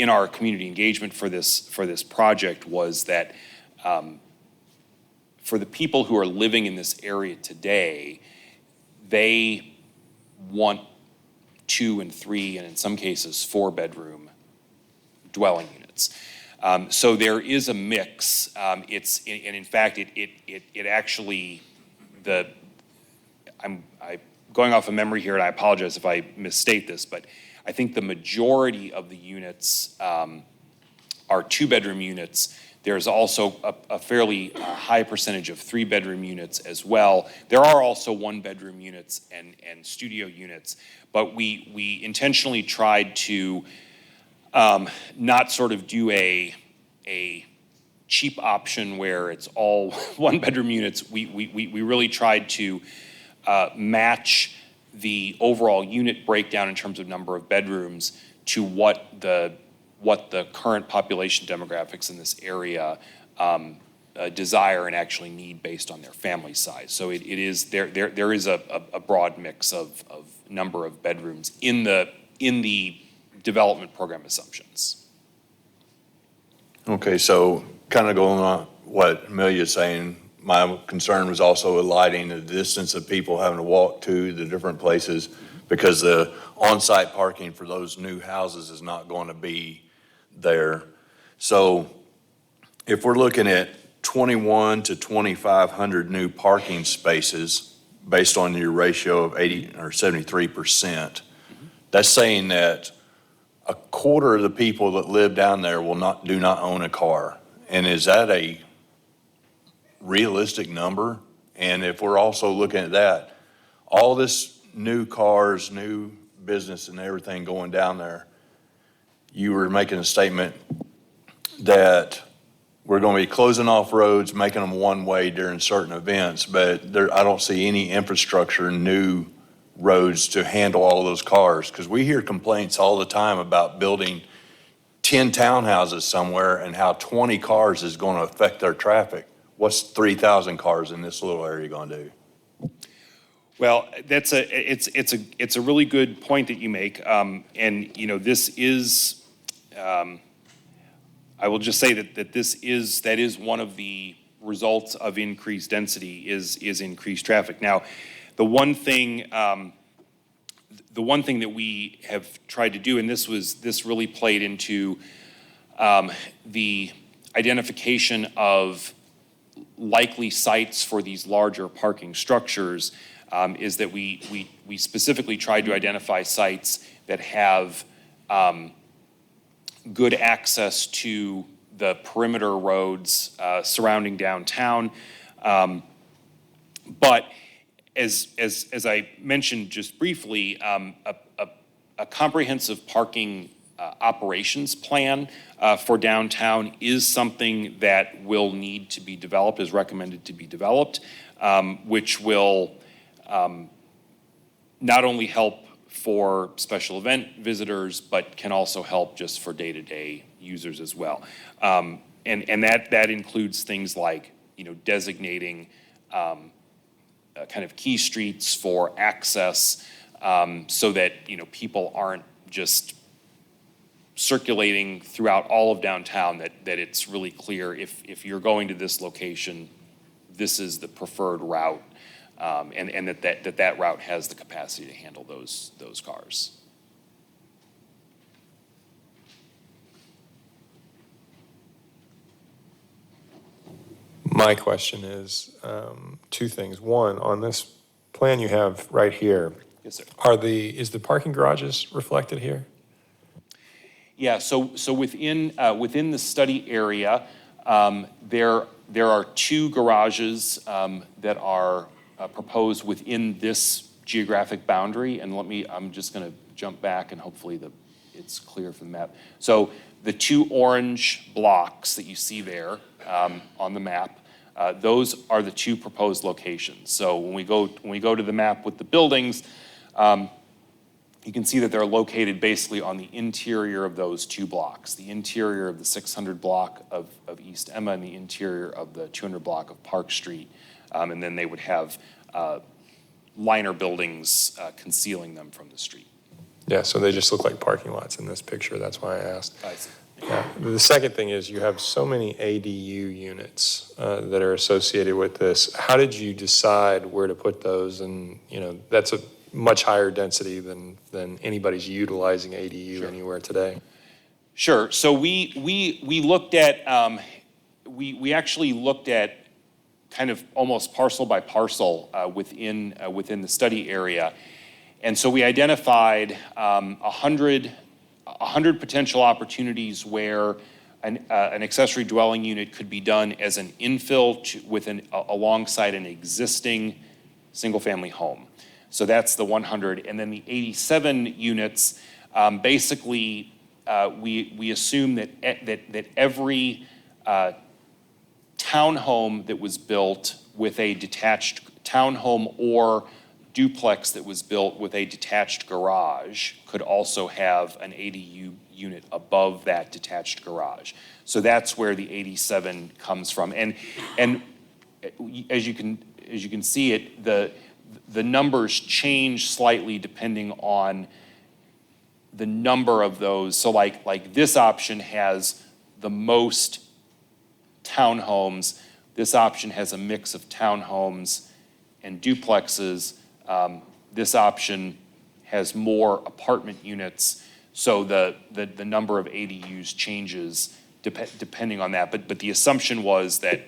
our community engagement for this project was that for the people who are living in this area today, they want 2 and 3, and in some cases 4-bedroom dwelling units. So there is a mix. And in fact, it actually, I'm going off of memory here, and I apologize if I misstate this, but I think the majority of the units are 2-bedroom units. There's also a fairly high percentage of 3-bedroom units as well. There are also 1-bedroom units and studio units, but we intentionally tried to not sort of do a cheap option where it's all 1-bedroom units. We really tried to match the overall unit breakdown in terms of number of bedrooms to what the current population demographics in this area desire and actually need based on their family size. So it is there is a broad mix of number of bedrooms in the development program assumptions. Okay, so kind of going on what Amelia's saying, my concern was also lighting, the distance of people having to walk to the different places, because the on-site parking for those new houses is not going to be there. So if we're looking at 21 to 2,500 new parking spaces based on your ratio of 80 or 73%. That's saying that a quarter of the people that live down there do not own a car. And is that a realistic number? And if we're also looking at that, all this new cars, new business and everything going down there, you were making a statement that we're going to be closing off roads, making them one-way during certain events, but I don't see any infrastructure, new roads to handle all those cars. Because we hear complaints all the time about building 10 townhouses somewhere and how 20 cars is going to affect their traffic. What's 3,000 cars in this little area going to do? Well, it's a really good point that you make. And, you know, this is, I will just say that that is one of the results of increased density is increased traffic. Now, the one thing that we have tried to do, and this really played into the identification of likely sites for these larger parking structures, is that we specifically tried to identify sites that have good access to the perimeter roads surrounding downtown. But as I mentioned just briefly, a comprehensive parking operations plan for downtown is something that will need to be developed, is recommended to be developed, which will not only help for special event visitors, but can also help just for day-to-day users as well. And that includes things like, you know, designating kind of key streets for access, so that, you know, people aren't just circulating throughout all of downtown, that it's really clear if you're going to this location, this is the preferred route, and that route has the capacity to handle those cars. My question is two things. One, on this plan you have right here, Yes, sir. is the parking garages reflected here? Yeah, so within the study area, there are two garages that are proposed within this geographic boundary. And I'm just going to jump back and hopefully it's clear from the map. So the two orange blocks that you see there on the map, those are the two proposed locations. So when we go to the map with the buildings, you can see that they're located basically on the interior of those two blocks, the interior of the 600 block of East Emma and the interior of the 200 block of Park Street. And then they would have liner buildings concealing them from the street. Yeah, so they just look like parking lots in this picture. That's why I asked. I see. Yeah. The second thing is you have so many ADU units that are associated with this. How did you decide where to put those? And, you know, that's a much higher density than anybody's utilizing ADU anywhere today. Sure. So we looked at we actually looked at kind of almost parcel by parcel within the study area, and so we identified 100 potential opportunities where an accessory dwelling unit could be done as an infill alongside an existing single-family home. So that's the 100, and then the 87 units. Basically, we assume that every townhome that was built with a detached townhome or duplex that was built with a detached garage could also have an ADU unit above that detached garage. So that's where the 87 comes from, and as you can see it, the numbers change slightly depending on the number of those. So like this option has the most townhomes. This option has a mix of townhomes and duplexes. This option has more apartment units. So the number of ADUs changes depending on that. But the assumption was that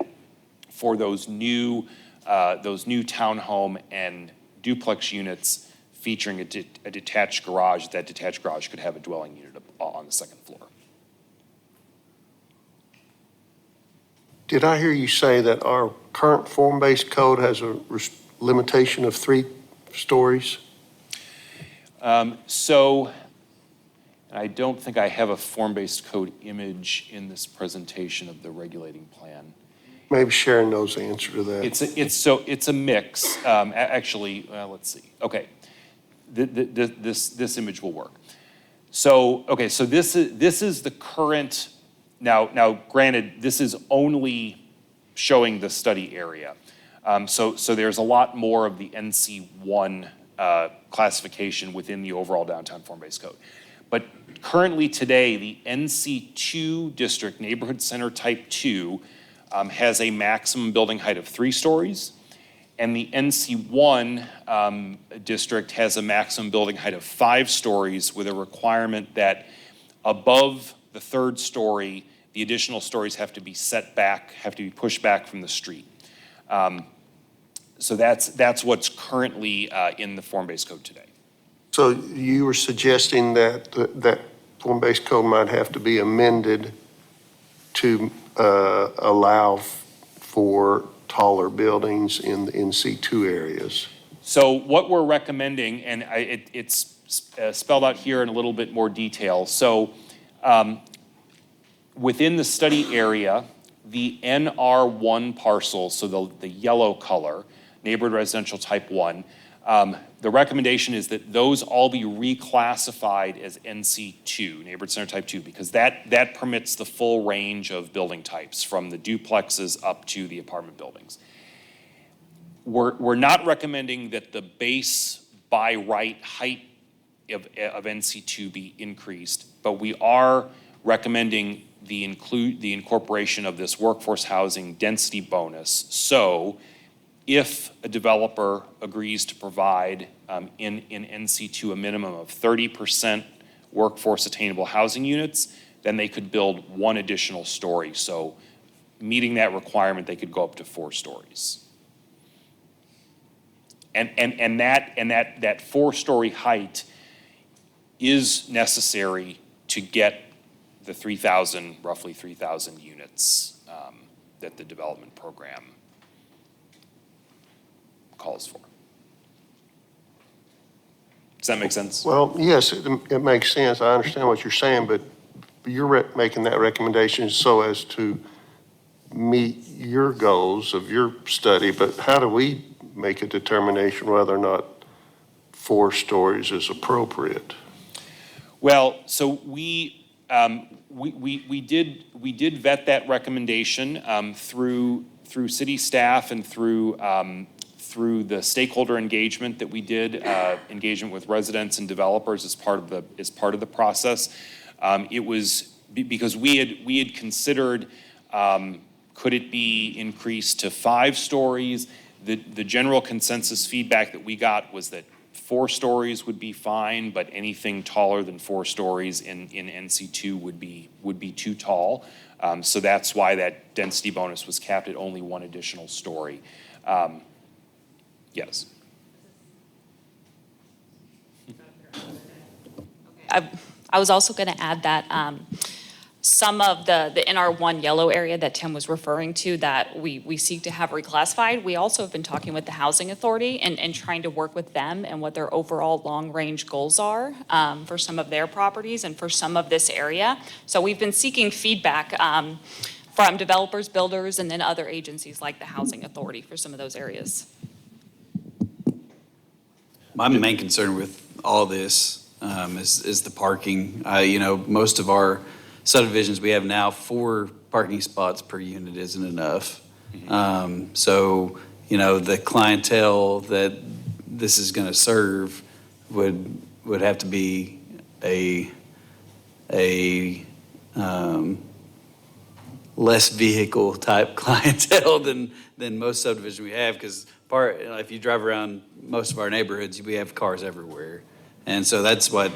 for those new townhome and duplex units featuring a detached garage. That detached garage could have a dwelling unit on the second floor. Did I hear you say that our current form-based code has a limitation of 3 stories? So I don't think I have a form-based code image in this presentation of the regulating plan. Maybe Sharon knows the answer to that. It's a mix. Actually, let's see. Okay. This image will work. So, okay, so this is the current, now granted, this is only showing the study area. So there's a lot more of the NC1 classification within the overall downtown form-based code. But currently today, the NC2 district, neighborhood center type 2, has a maximum building height of 3 stories. And the NC1 district has a maximum building height of 5 stories with a requirement that above the 3rd story, the additional stories have to be set back, have to be pushed back from the street. So that's what's currently in the form-based code today. So you were suggesting that that form-based code might have to be amended to allow for taller buildings in the NC2 areas? So what we're recommending, and it's spelled out here in a little bit more detail. So within the study area, the NR1 parcel, so the yellow color, neighborhood residential type 1, the recommendation is that those all be reclassified as NC2, neighborhood center type 2, because that permits the full range of building types from the duplexes up to the apartment buildings. We're not recommending that the base by right height of NC2 be increased, but we are recommending the incorporation of this workforce housing density bonus. So if a developer agrees to provide in NC2 a minimum of 30% workforce attainable housing units, then they could build 1 additional story. So meeting that requirement, they could go up to 4 stories. And that 4-story height is necessary to get the roughly 3,000 units that the development program calls for. Does that make sense? Well, yes, it makes sense. I understand what you're saying, but you're making that recommendation so as to meet your goals of your study. But how do we make a determination whether or not 4 stories is appropriate? Well, so we did vet that recommendation through city staff and through the stakeholder engagement that we did, engagement with residents and developers as part of the process. It was because we had considered, could it be increased to 5 stories? The general consensus feedback that we got was that 4 stories would be fine, but anything taller than 4 stories in NC2 would be too tall. So that's why that density bonus was capped at only 1 additional story. Yes. I was also going to add that some of the NR1 yellow area that Tim was referring to that we seek to have reclassified, we also have been talking with the Housing Authority and trying to work with them and what their overall long-range goals are for some of their properties and for some of this area. So we've been seeking feedback from developers, builders, and then other agencies like the Housing Authority for some of those areas. My main concern with all this is the parking. Most of our subdivisions we have now, 4 parking spots per unit isn't enough. So, the clientele that this is going to serve would have to be a less vehicle type clientele than most subdivisions we have, because if you drive around most of our neighborhoods, we have cars everywhere. And so that's what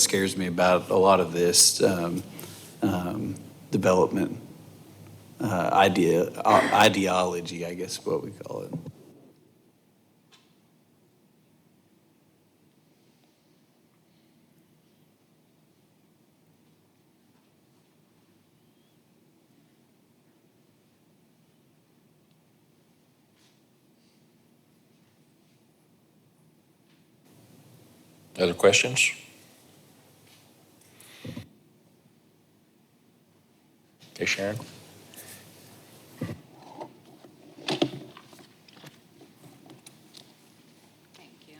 scares me about a lot of this development. ideology, I guess is what we call it. Other questions? Okay, Sharon? Thank you.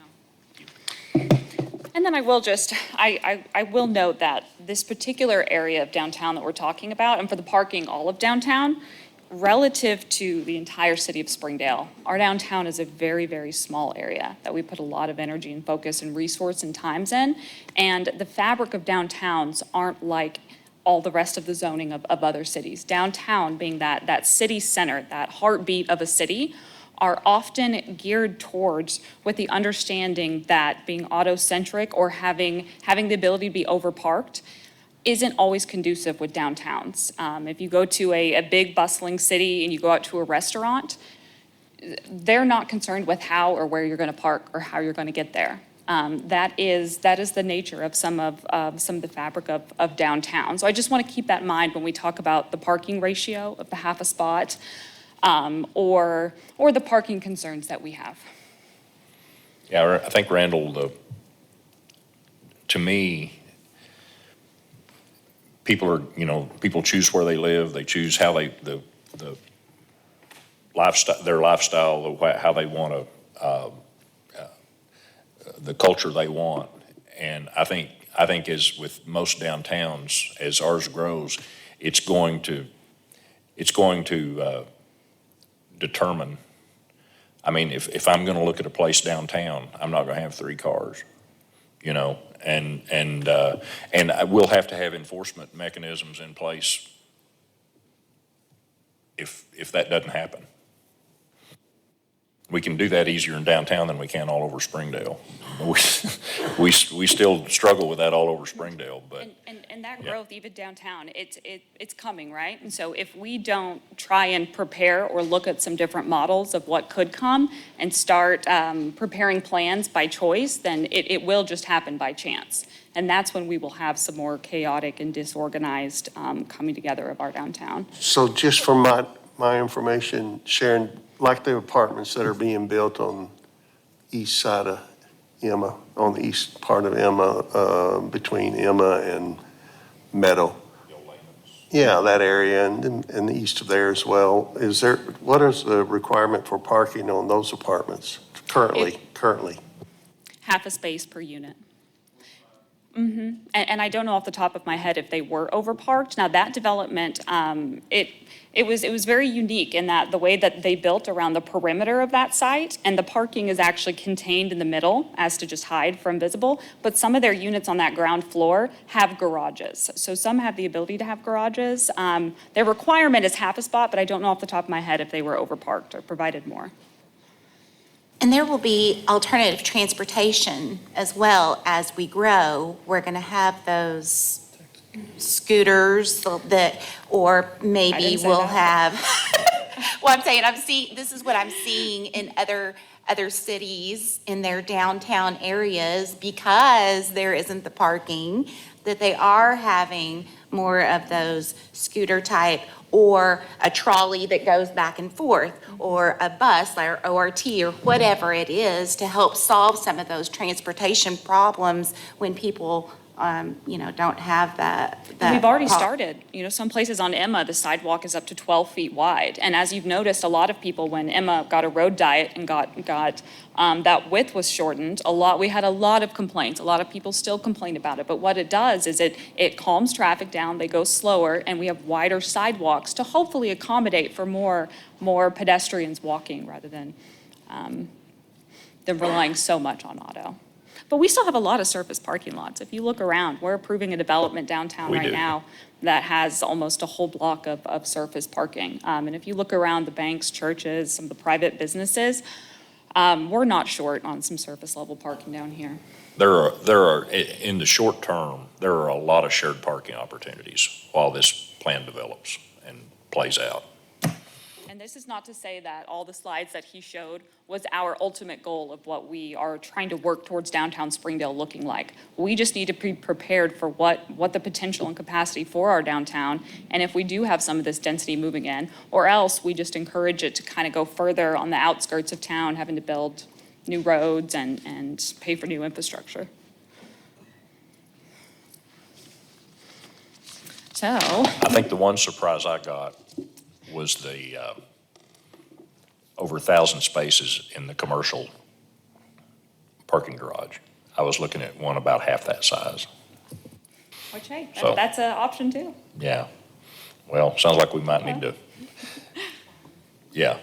And then I will just, I will note that this particular area of downtown that we're talking about, and for the parking, all of downtown, relative to the entire city of Springdale, our downtown is a very, very small area that we put a lot of energy and focus and resource and times in. And the fabric of downtowns aren't like all the rest of the zoning of other cities. Downtown being that city center, that heartbeat of a city, are often geared towards with the understanding that being auto-centric or having the ability to be overparked isn't always conducive with downtowns. If you go to a big bustling city and you go out to a restaurant, they're not concerned with how or where you're gonna park or how you're gonna get there. That is the nature of some of the fabric of downtown. So I just want to keep that in mind when we talk about the parking ratio of the half a spot, or the parking concerns that we have. Yeah, I think Randall, to me, people choose where they live, they choose how the lifestyle, their lifestyle, how they want to, the culture they want. And I think as with most downtowns, as ours grows, it's going to determine. I mean, if I'm going to look at a place downtown, I'm not going to have 3 cars, and I will have to have enforcement mechanisms in place if that doesn't happen. We can do that easier in downtown than we can all over Springdale. We still struggle with that all over Springdale, but. And that Yeah. growth, even downtown, it's coming, right? And so if we don't try and prepare or look at some different models of what could come and start preparing plans by choice, then it will just happen by chance. And that's when we will have some more chaotic and disorganized coming together of our downtown. So just from my information, Sharon, like the apartments that are being built on east side of Emma, on the east part of Emma, between Emma and Meadow. Yeah, that area and the east of there as well. What is the requirement for parking on those apartments currently? Half a space per unit. And I don't know off the top of my head if they were overparked. Now, that development, it was very unique in that the way that they built around the perimeter of that site, and the parking is actually contained in the middle as to just hide from visible, but some of their units on that ground floor have garages. So some have the ability to have garages. Their requirement is half a spot, but I don't know off the top of my head if they were overparked or provided more. And there will be alternative transportation as well as we grow. We're going to have those scooters that, or I maybe didn't say we'll that. have, well, I'm seeing, this is what I'm seeing in other cities in their downtown areas, because there isn't the parking, that they are having more of those scooter type, or a trolley that goes back and forth, or a bus or ORT or whatever it is, to help solve some of those transportation problems when people, don't have that. We've already started. Some places on Emma, the sidewalk is up to 12 feet wide. And as you've noticed, a lot of people, when Emma got a road diet and got that width was shortened, we had a lot of complaints. A lot of people still complain about it. But what it does is it calms traffic down, they go slower, and we have wider sidewalks to hopefully accommodate for more pedestrians walking rather than relying so much on auto. But we still have a lot of surface parking lots. If you look around, we're approving a development downtown We right do. now that has almost a whole block of surface parking. And if you look around the banks, churches, some of the private businesses, we're not short on some surface level parking down here. There are, in the short term, there are a lot of shared parking opportunities while this plan develops and plays out. And this is not to say that all the slides that he showed was our ultimate goal of what we are trying to work towards downtown Springdale looking like. We just need to be prepared for what the potential and capacity for our downtown, and if we do have some of this density moving in, or else we just encourage it to kind of go further on the outskirts of town, having to build new roads and pay for new infrastructure. So, I think the one surprise I got was the over 1,000 spaces in the commercial parking garage. I was looking at one about half that size. which, hey, So- that's an option too. Yeah. Well, sounds like we might need to, yeah,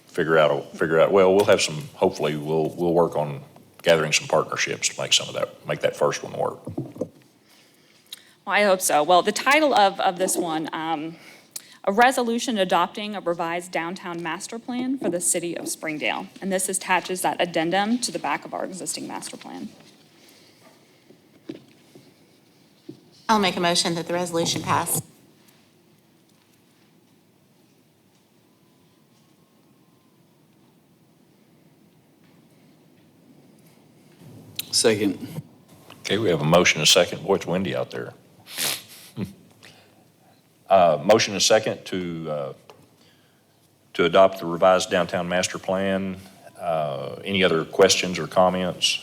figure out, well, we'll have some, hopefully, we'll work on gathering some partnerships to make some of that, make that first one work. Well, I hope so. Well, the title of this one, a resolution adopting a revised downtown master plan for the city of Springdale. And this attaches that addendum to the back of our existing master plan. I'll make a motion that the resolution pass. Second. Okay, we have a motion and a second. Boy, it's windy out there. Motion and a second to adopt the revised downtown master plan. Any other questions or comments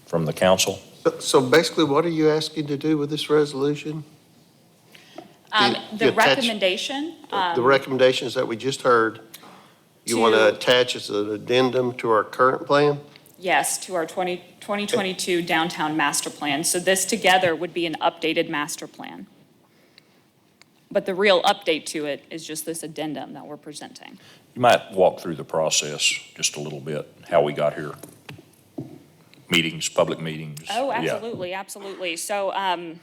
from the council? So basically, what are you asking to do with this resolution? The You attach- recommendation, The recommendations that we just heard, you want to attach as an addendum to our current plan? yes, to our 2022 downtown master plan. So this together would be an updated master plan. But the real update to it is just this addendum that we're presenting. You might walk through the process just a little bit, how we got here. Meetings, public meetings. Oh, Yeah. absolutely, absolutely. So and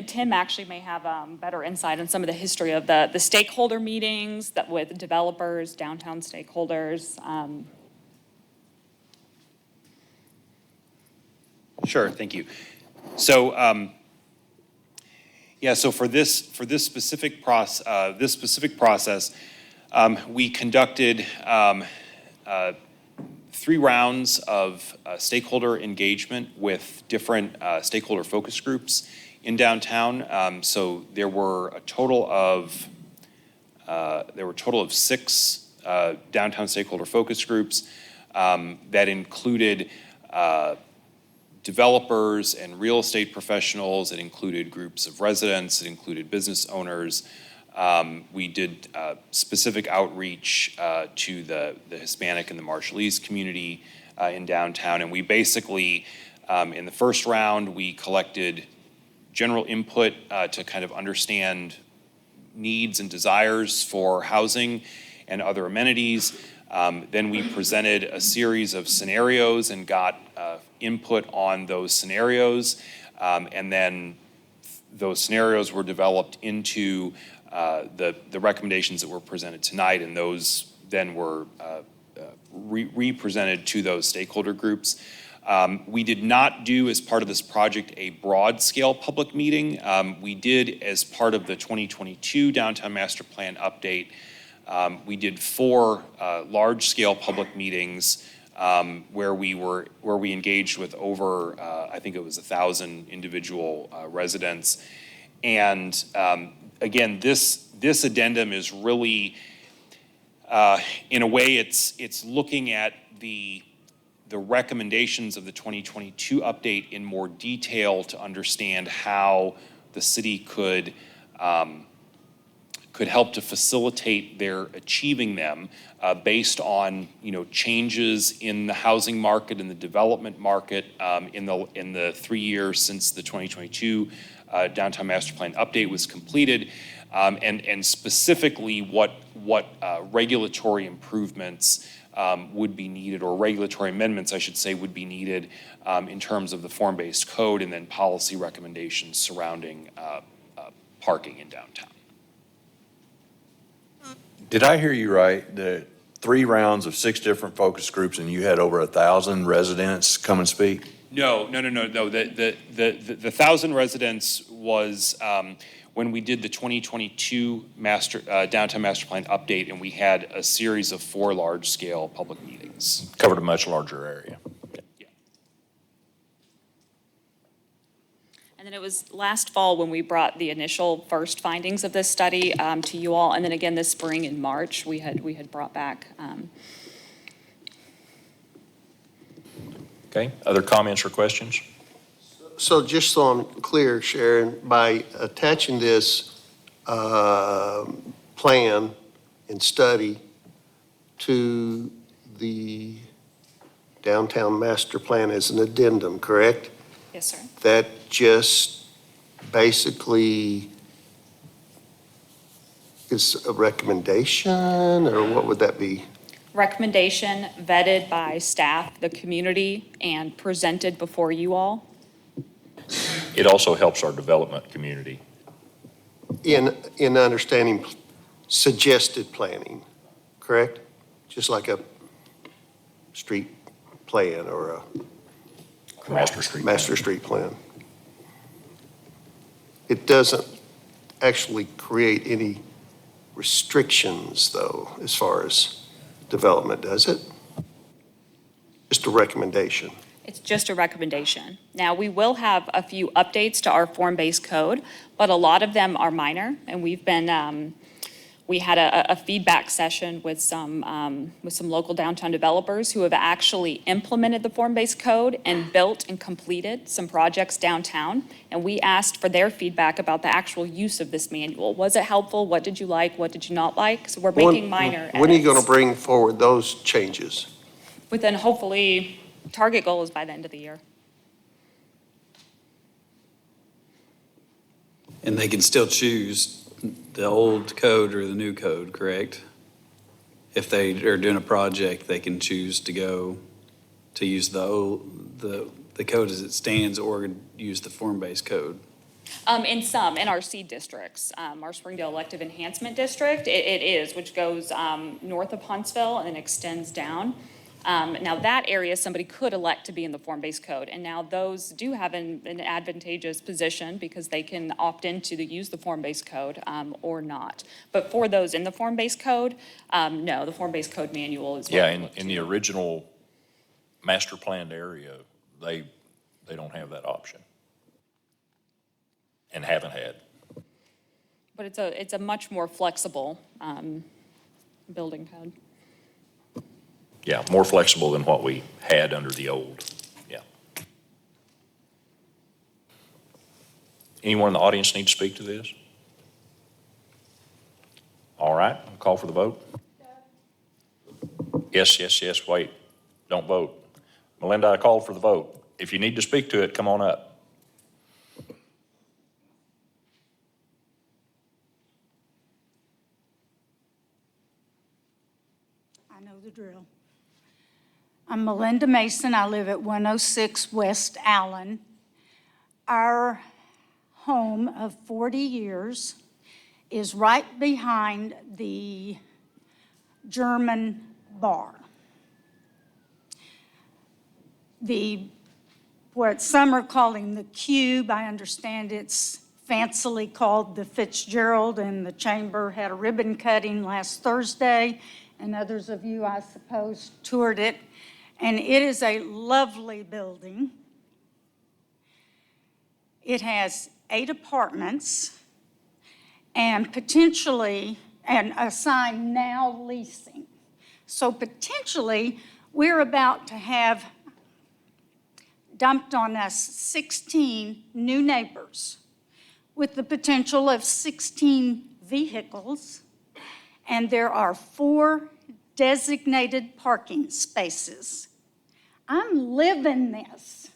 Tim actually may have better insight on some of the history of the stakeholder meetings that with developers, downtown stakeholders. Sure, thank you. So, so for this specific process, we conducted 3 rounds of stakeholder engagement with different stakeholder focus groups in downtown. So there were a total of 6 downtown stakeholder focus groups that included developers and real estate professionals. It included groups of residents. It included business owners. We did specific outreach to the Hispanic and the Marshallese community in downtown. And we basically, in the first round, we collected general input to kind of understand needs and desires for housing and other amenities. Then we presented a series of scenarios and got input on those scenarios. And then those scenarios were developed into the recommendations that were presented tonight, and those then were re-presented to those stakeholder groups. We did not do, as part of this project, a broad-scale public meeting. We did, as part of the 2022 Downtown Master Plan update, we did 4 large-scale public meetings where we engaged with over, I think it was 1,000 individual residents. And again, this addendum is really, in a way, it's looking at the recommendations of the 2022 update in more detail to understand how the city could help to facilitate their achieving them based on, changes in the housing market and the development market in the 3 years since the 2022 Downtown Master Plan update was completed, and specifically what regulatory improvements would be needed, or regulatory amendments, I should say, would be needed in terms of the form-based code and then policy recommendations surrounding parking in downtown. Did I hear you right, that 3 rounds of 6 different focus groups and you had over 1,000 residents come and speak? No. The 1,000 residents was when we did the 2022 downtown master plan update, and we had a series of 4 large-scale public meetings. Covered a much larger area. And then it was last fall when we brought the initial first findings of this study to you all. And then again this spring in March, we had brought back. Okay, other comments or questions? So just so I'm clear, Sharon, by attaching this plan and study to the downtown master plan as an addendum, correct? Yes, sir. That just basically is a recommendation, or what would that be? Recommendation vetted by staff, the community, and presented before you all. It also helps our development community. In understanding suggested planning, correct? Just like a street plan or a Master Street. master street plan. It doesn't actually create any restrictions, though, as far as development, does it? Just a recommendation. It's just a recommendation. Now, we will have a few updates to our form-based code, but a lot of them are minor, and we had a feedback session with some local downtown developers who have actually implemented the form-based code and built and completed some projects downtown. And we asked for their feedback about the actual use of this manual. Was it helpful? What did you like? What did you not like? So we're making minor edits. When are you going to bring forward those changes? Within, hopefully, target goal is by the end of the year. And they can still choose the old code or the new code, correct? If they are doing a project, they can choose to use the code as it stands or use the form-based code. In our seed districts, our Springdale Elective Enhancement District, it is, which goes north of Huntsville and then extends down. Now, that area, somebody could elect to be in the form-based code, and now those do have an advantageous position because they can opt into use the form-based code or not. But for those in the form-based code, no, the form-based code manual is. Yeah, in the original master planned area, they don't have that option. And haven't had. But it's a much more flexible building code. Yeah, more flexible than what we had under the old, yeah. Anyone in the audience need to speak to this? All right, I'll call for the vote. Yes, wait, don't vote. Melinda, I called for the vote. If you need to speak to it, come on up. I know the drill. I'm Melinda Mason. I live at 106 West Allen. Our home of 40 years is right behind the German bar. What some are calling the Cube, I understand it's fancily called the Fitzgerald, and the chamber had a ribbon cutting last Thursday, and others of you, I suppose, toured it. And it is a lovely building. It has 8 apartments and a sign now leasing. So potentially, we're about to have dumped on us 16 new neighbors with the potential of 16 vehicles, and there are 4 designated parking spaces. I'm living this.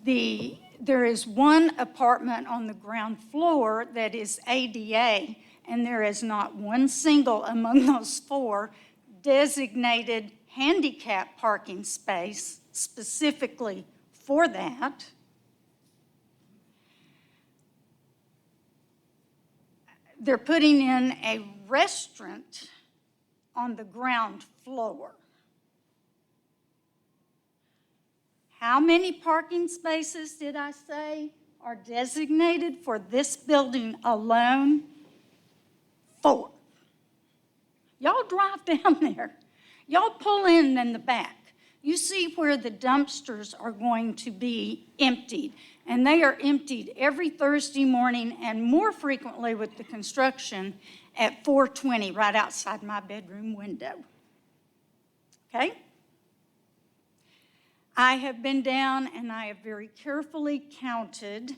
There is 1 apartment on the ground floor that is ADA, and there is not one single among those 4 designated handicap parking space specifically for that. They're putting in a restaurant on the ground floor. How many parking spaces, did I say, are designated for this building alone? 4. Y'all drive down there. Y'all pull in the back. You see where the dumpsters are going to be emptied. And they are emptied every Thursday morning and more frequently with the construction at 4:20 right outside my bedroom window. Okay? I have been down and I have very carefully counted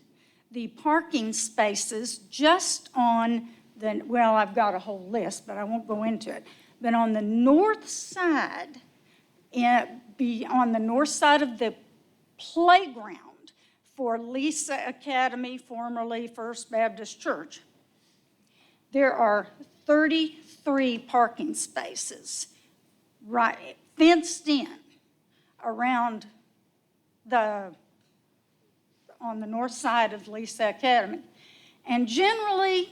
the parking spaces just on the, well, I've got a whole list, but I won't go into it. But on the north side, on the north side of the playground for Lisa Academy, formerly First Baptist Church, there are 33 parking spaces right fenced in around on the north side of Lisa Academy. And generally,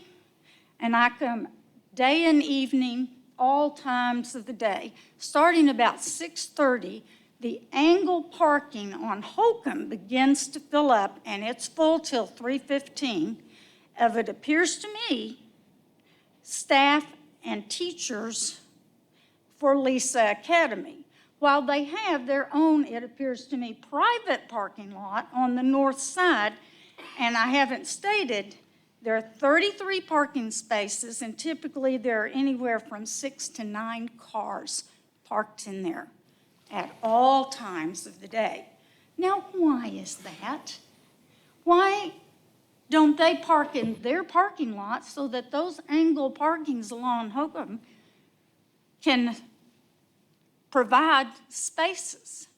and I come day and evening, all times of the day, starting about 6:30, the angle parking on Holcomb begins to fill up, and it's full till 3:15. Of it appears to me, staff and teachers for Lisa Academy, while they have their own, it appears to me, private parking lot on the north side, and I haven't stated, there are 33 parking spaces, and typically there are anywhere from 6 to 9 cars parked in there at all times of the day. Now, why is that? Why don't they park in their parking lot so that those angle parkings along Holcomb can provide spaces?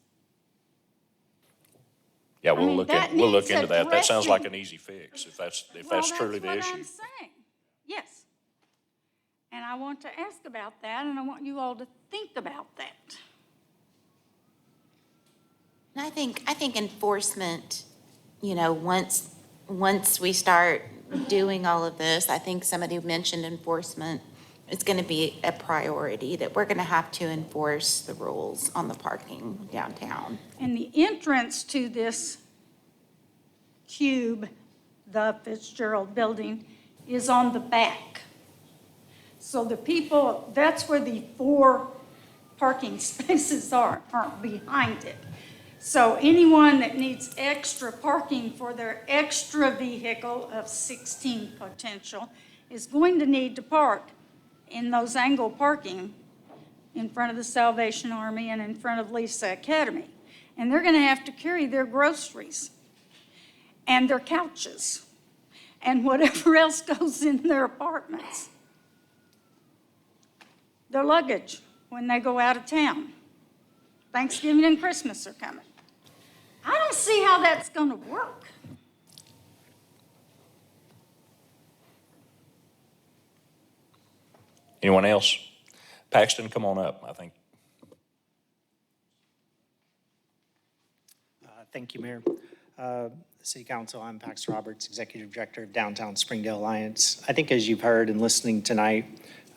Yeah, mean, we'll look that into needs that. That sounds like addressing. an easy fix, if that's Well, truly the that's what issue. I'm saying. Yes. And I want to ask about that, and I want you all to think about that. And I think enforcement, once we start doing all of this, I think somebody mentioned enforcement. It's going to be a priority that we're going to have to enforce the rules on the parking downtown. And the entrance to this cube, the Fitzgerald Building, is on the back. So the people, that's where the 4 parking spaces aren't behind it. So anyone that needs extra parking for their extra vehicle of 16 potential is going to need to park in those angle parking in front of the Salvation Army and in front of Lisa Academy. And they're going to have to carry their groceries and their couches and whatever else goes in their apartments. Their luggage when they go out of town. Thanksgiving and Christmas are coming. I don't see how that's going to work. Anyone else? Paxton, come on up, I think. Thank you, Mayor. City Council, I'm Pax Roberts, Executive Director of Downtown Springdale Alliance. I think as you've heard and listening tonight,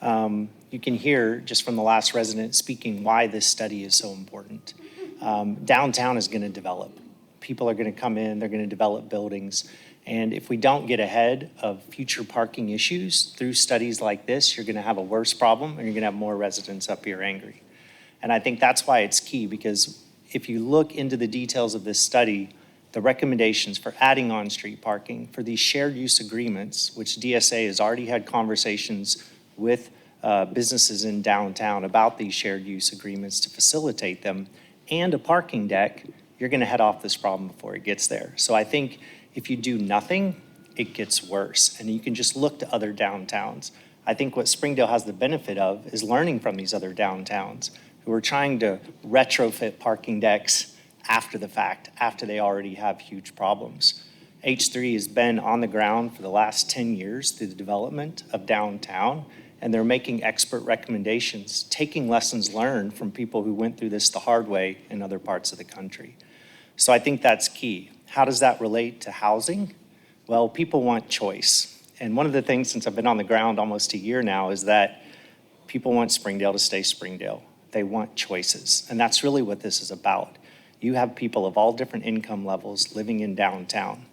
you can hear just from the last resident speaking why this study is so important. Downtown is going to develop. People are going to come in, they're going to develop buildings. And if we don't get ahead of future parking issues through studies like this, you're going to have a worse problem and you're going to have more residents up here angry. And I think that's why it's key, because if you look into the details of this study, the recommendations for adding on-street parking, for these shared use agreements, which DSA has already had conversations with businesses in downtown about these shared use agreements to facilitate them, and a parking deck, you're going to head off this problem before it gets there. So I think if you do nothing, it gets worse. And you can just look to other downtowns. I think what Springdale has the benefit of is learning from these other downtowns who are trying to retrofit parking decks after the fact, after they already have huge problems. H3 has been on the ground for the last 10 years through the development of downtown, and they're making expert recommendations, taking lessons learned from people who went through this the hard way in other parts of the country. So I think that's key. How does that relate to housing? Well, people want choice. And one of the things, since I've been on the ground almost a year now, is that People want Springdale to stay Springdale. They want choices, and that's really what this is about. You have people of all different income levels living in downtown.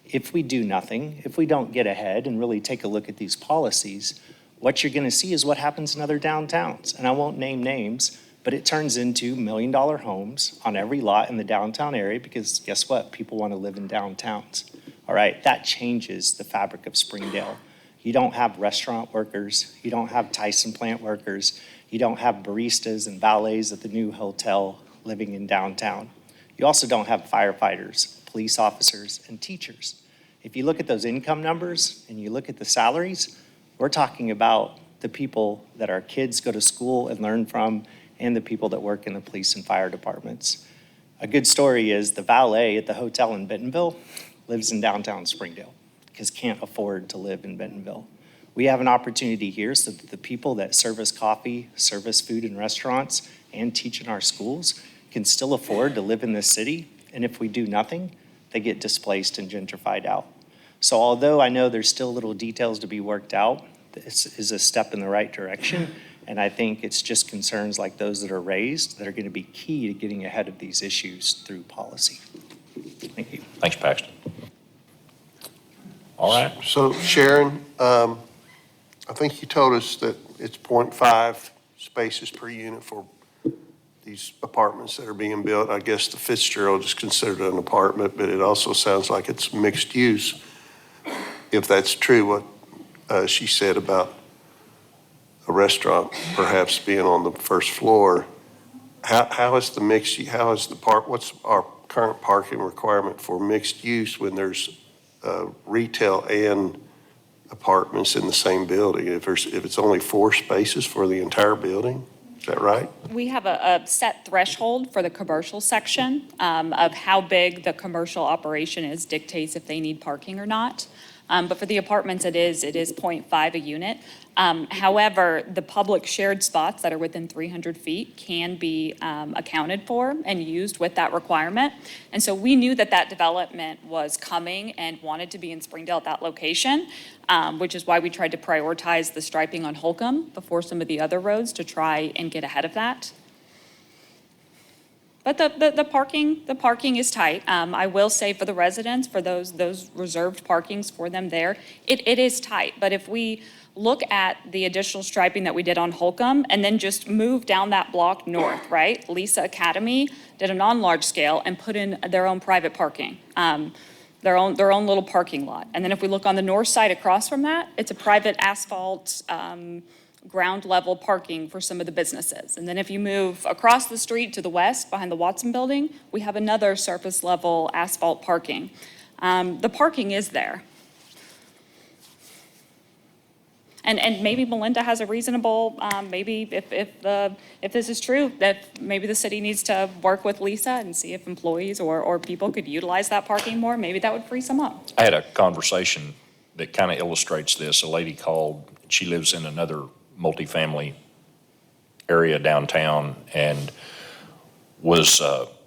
If we do nothing, if we don't get ahead and really take a look at these policies, what you're going to see is what happens in other downtowns. And I won't name names, but it turns into million-dollar homes on every lot in the downtown area because guess what? People want to live in downtowns. All right, that changes the fabric of Springdale. You don't have restaurant workers. You don't have Tyson plant workers. You don't have baristas and valets at the new hotel living in downtown. You also don't have firefighters, police officers, and teachers. If you look at those income numbers and you look at the salaries, we're talking about the people that our kids go to school and learn from and the people that work in the police and fire departments. A good story is the valet at the hotel in Bentonville lives in downtown Springdale because can't afford to live in Bentonville. We have an opportunity here so that the people that service coffee, service food in restaurants, and teach in our schools can still afford to live in this city. And if we do nothing, they get displaced and gentrified out. So although I know there's still little details to be worked out, this is a step in the right direction. And I think it's just concerns like those that are raised that are going to be key to getting ahead of these issues through policy. Thank you. Thanks, Paxton. All right. So Sharon, I think you told us that it's 0.5 spaces per unit for these apartments that are being built. I guess the Fitzgerald is considered an apartment, but it also sounds like it's mixed use. If that's true, what she said about a restaurant perhaps being on the first floor, how is the mixed, what's our current parking requirement for mixed use when there's retail and apartments in the same building? If it's only 4 spaces for the entire building, is that right? We have a set threshold for the commercial section of how big the commercial operation is dictates if they need parking or not. But for the apartments, it is 0.5 a unit. However, the public shared spots that are within 300 feet can be accounted for and used with that requirement. And so we knew that that development was coming and wanted to be in Springdale at that location, which is why we tried to prioritize the striping on Holcomb before some of the other roads to try and get ahead of that. But the parking is tight. I will say for the residents, for those reserved parkings for them there, it is tight. But if we look at the additional striping that we did on Holcomb and then just move down that block north, right? Lisa Academy did a non-large scale and put in their own private parking, their own little parking lot. And then if we look on the north side across from that, it's a private asphalt, ground level parking for some of the businesses. And then if you move across the street to the west behind the Watson building, we have another surface level asphalt parking. The parking is there. And maybe Melinda has a reasonable, maybe if this is true, that maybe the city needs to work with Lisa and see if employees or people could utilize that parking more. Maybe that would free some up. I had a conversation that kind of illustrates this. A lady called, she lives in another multifamily area downtown and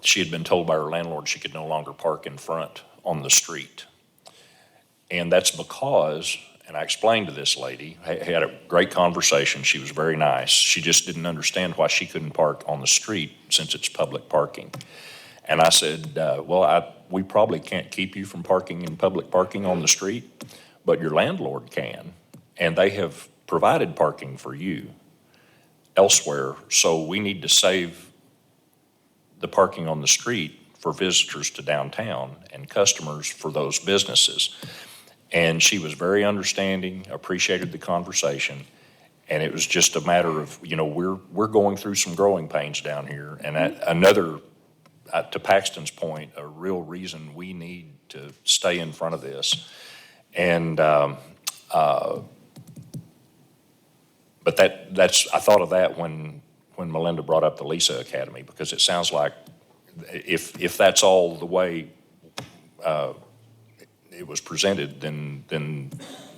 she had been told by her landlord she could no longer park in front on the street. And that's because, and I explained to this lady, I had a great conversation. She was very nice. She just didn't understand why she couldn't park on the street since it's public parking. And I said, we probably can't keep you from parking in public parking on the street, but your landlord can. And they have provided parking for you elsewhere, so we need to save the parking on the street for visitors to downtown and customers for those businesses. And she was very understanding, appreciated the conversation, and it was just a matter of, we're going through some growing pains down here, and another, to Paxton's point, a real reason we need to stay in front of this. And but I thought of that when Melinda brought up the Lisa Academy, because it sounds like if that's all the way it was presented, then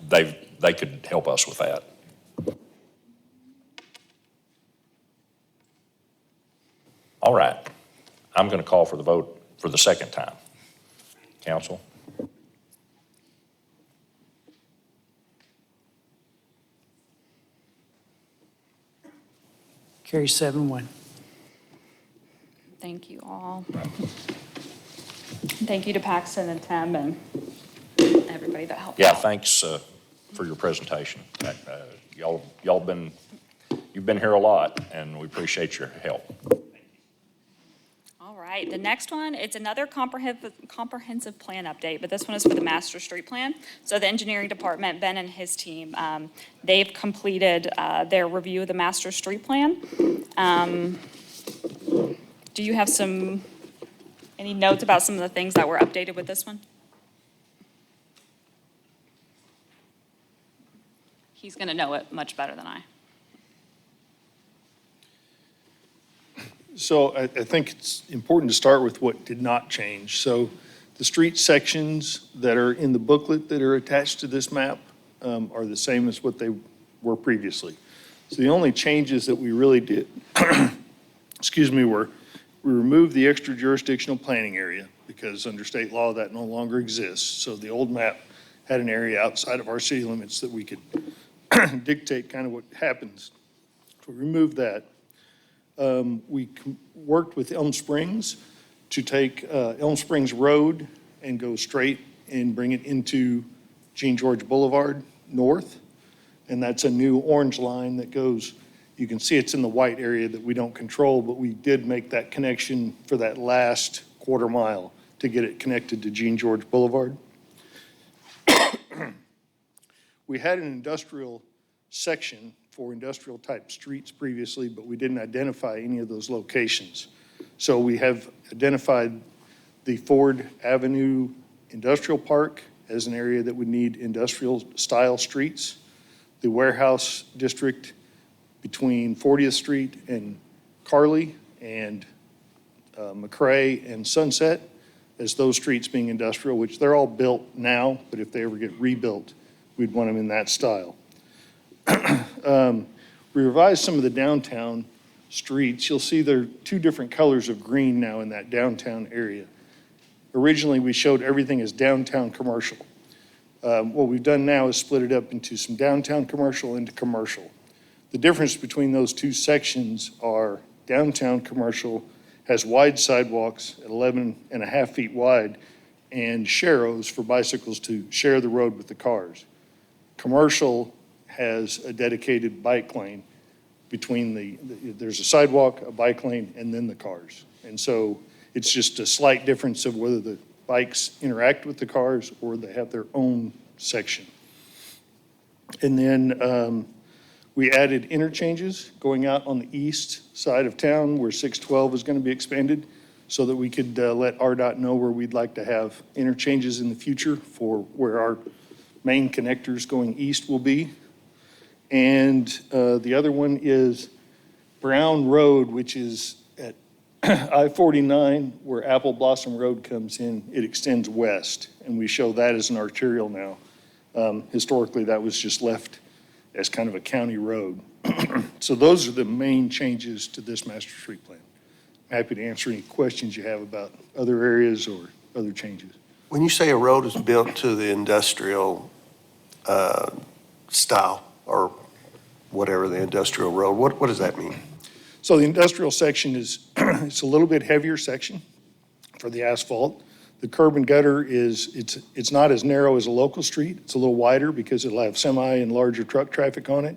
they could help us with that. All right, I'm going to call for the vote for the second time. Council? Carries 7-1. Thank you all. Thank you to Paxton and Tim and everybody that helped Yeah, out. thanks for your presentation. You've been here a lot, and we appreciate your help. All right, the next one, it's another comprehensive plan update, but this one is for the master street plan. So the engineering department, Ben and his team, they've completed their review of the master street plan. Do you have any notes about some of the things that were updated with this one? He's going to know it much better than I. So I think it's important to start with what did not change. So the street sections that are in the booklet that are attached to this map are the same as what they were previously. So the only changes that we really did, were we removed the extra jurisdictional planning area because under state law that no longer exists. So the old map had an area outside of our city limits that we could dictate kind of what happens. So we removed that. We worked with Elm Springs to take Elm Springs Road and go straight and bring it into Jean George Boulevard north. And that's a new orange line that goes, you can see it's in the white area that we don't control, but we did make that connection for that last quarter mile to get it connected to Jean George Boulevard. We had an industrial section for industrial type streets previously, but we didn't identify any of those locations. So we have identified the Ford Avenue Industrial Park as an area that would need industrial style streets. The warehouse district between 40th Street and Carly and McRae and Sunset as those streets being industrial, which they're all built now, but if they ever get rebuilt, we'd want them in that style. We revised some of the downtown streets. You'll see there are two different colors of green now in that downtown area. Originally, we showed everything as downtown commercial. What we've done now is split it up into some downtown commercial into commercial. The difference between those two sections are downtown commercial has wide sidewalks at 11.5 feet wide and sharrows for bicycles to share the road with the cars. Commercial has a dedicated bike lane between there's a sidewalk, a bike lane, and then the cars. And so it's just a slight difference of whether the bikes interact with the cars or they have their own section. And then we added interchanges going out on the east side of town where 612 is going to be expanded so that we could let RDOT know where we'd like to have interchanges in the future for where our main connectors going east will be. And the other one is Brown Road, which is at I-49 where Apple Blossom Road comes in. It extends west, and we show that as an arterial now. Historically, that was just left as kind of a county road. So those are the main changes to this master street plan. Happy to answer any questions you have about other areas or other changes. When you say a road is built to the industrial style or whatever, the industrial road, what does that mean? So the industrial section is, it's a little bit heavier section for the asphalt. The curb and gutter it's not as narrow as a local street. It's a little wider because it'll have semi and larger truck traffic on it.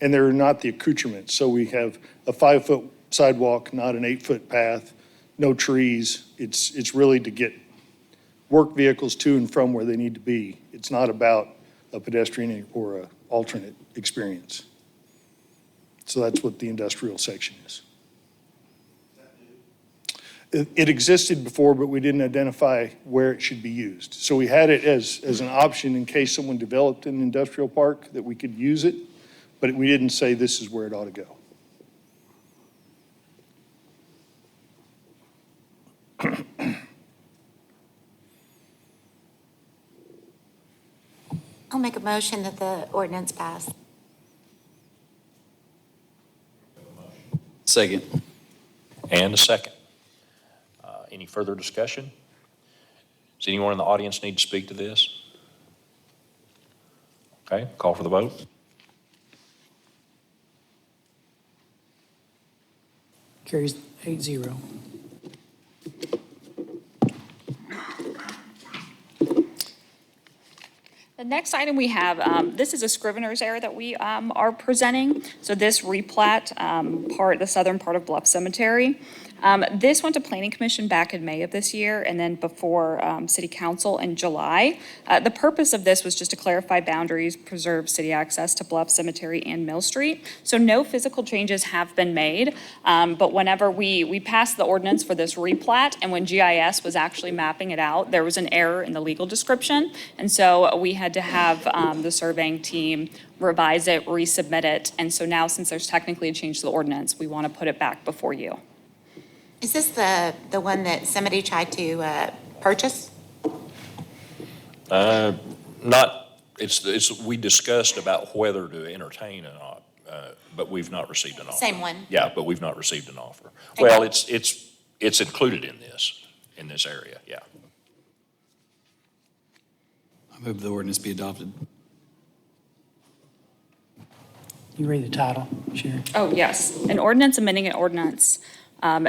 And they're not the accoutrements. So we have a 5-foot sidewalk, not an 8-foot path, no trees. It's really to get work vehicles to and from where they need to be. It's not about a pedestrian or an alternate experience. So that's what the industrial section is. It existed before, but we didn't identify where it should be used. So we had it as an option in case someone developed an industrial park that we could use it, but we didn't say this is where it ought to go. I'll make a motion that the ordinance pass. Second. And a second. Any further discussion? Does anyone in the audience need to speak to this? Okay, call for the vote. Carries 8-0. The next item we have, this is a Scrivener's error that we are presenting. So this replat, the southern part of Bluff Cemetery. This went to Planning Commission back in May of this year, and then before City Council in July. The purpose of this was just to clarify boundaries, preserve city access to Bluff Cemetery and Mill Street. So no physical changes have been made, but whenever we passed the ordinance for this replat, and when GIS was actually mapping it out, there was an error in the legal description. And so we had to have the surveying team revise it, resubmit it. And so now, since there's technically a change to the ordinance, we want to put it back before you. Is this the one that somebody tried to purchase? We discussed about whether to entertain or not, but we've not received an offer. Same one? Yeah, but we've not received an offer. Okay. Well, it's included in this area, yeah. I move the ordinance be adopted. You read the title, Sharon? Oh, yes. An ordinance amending an ordinance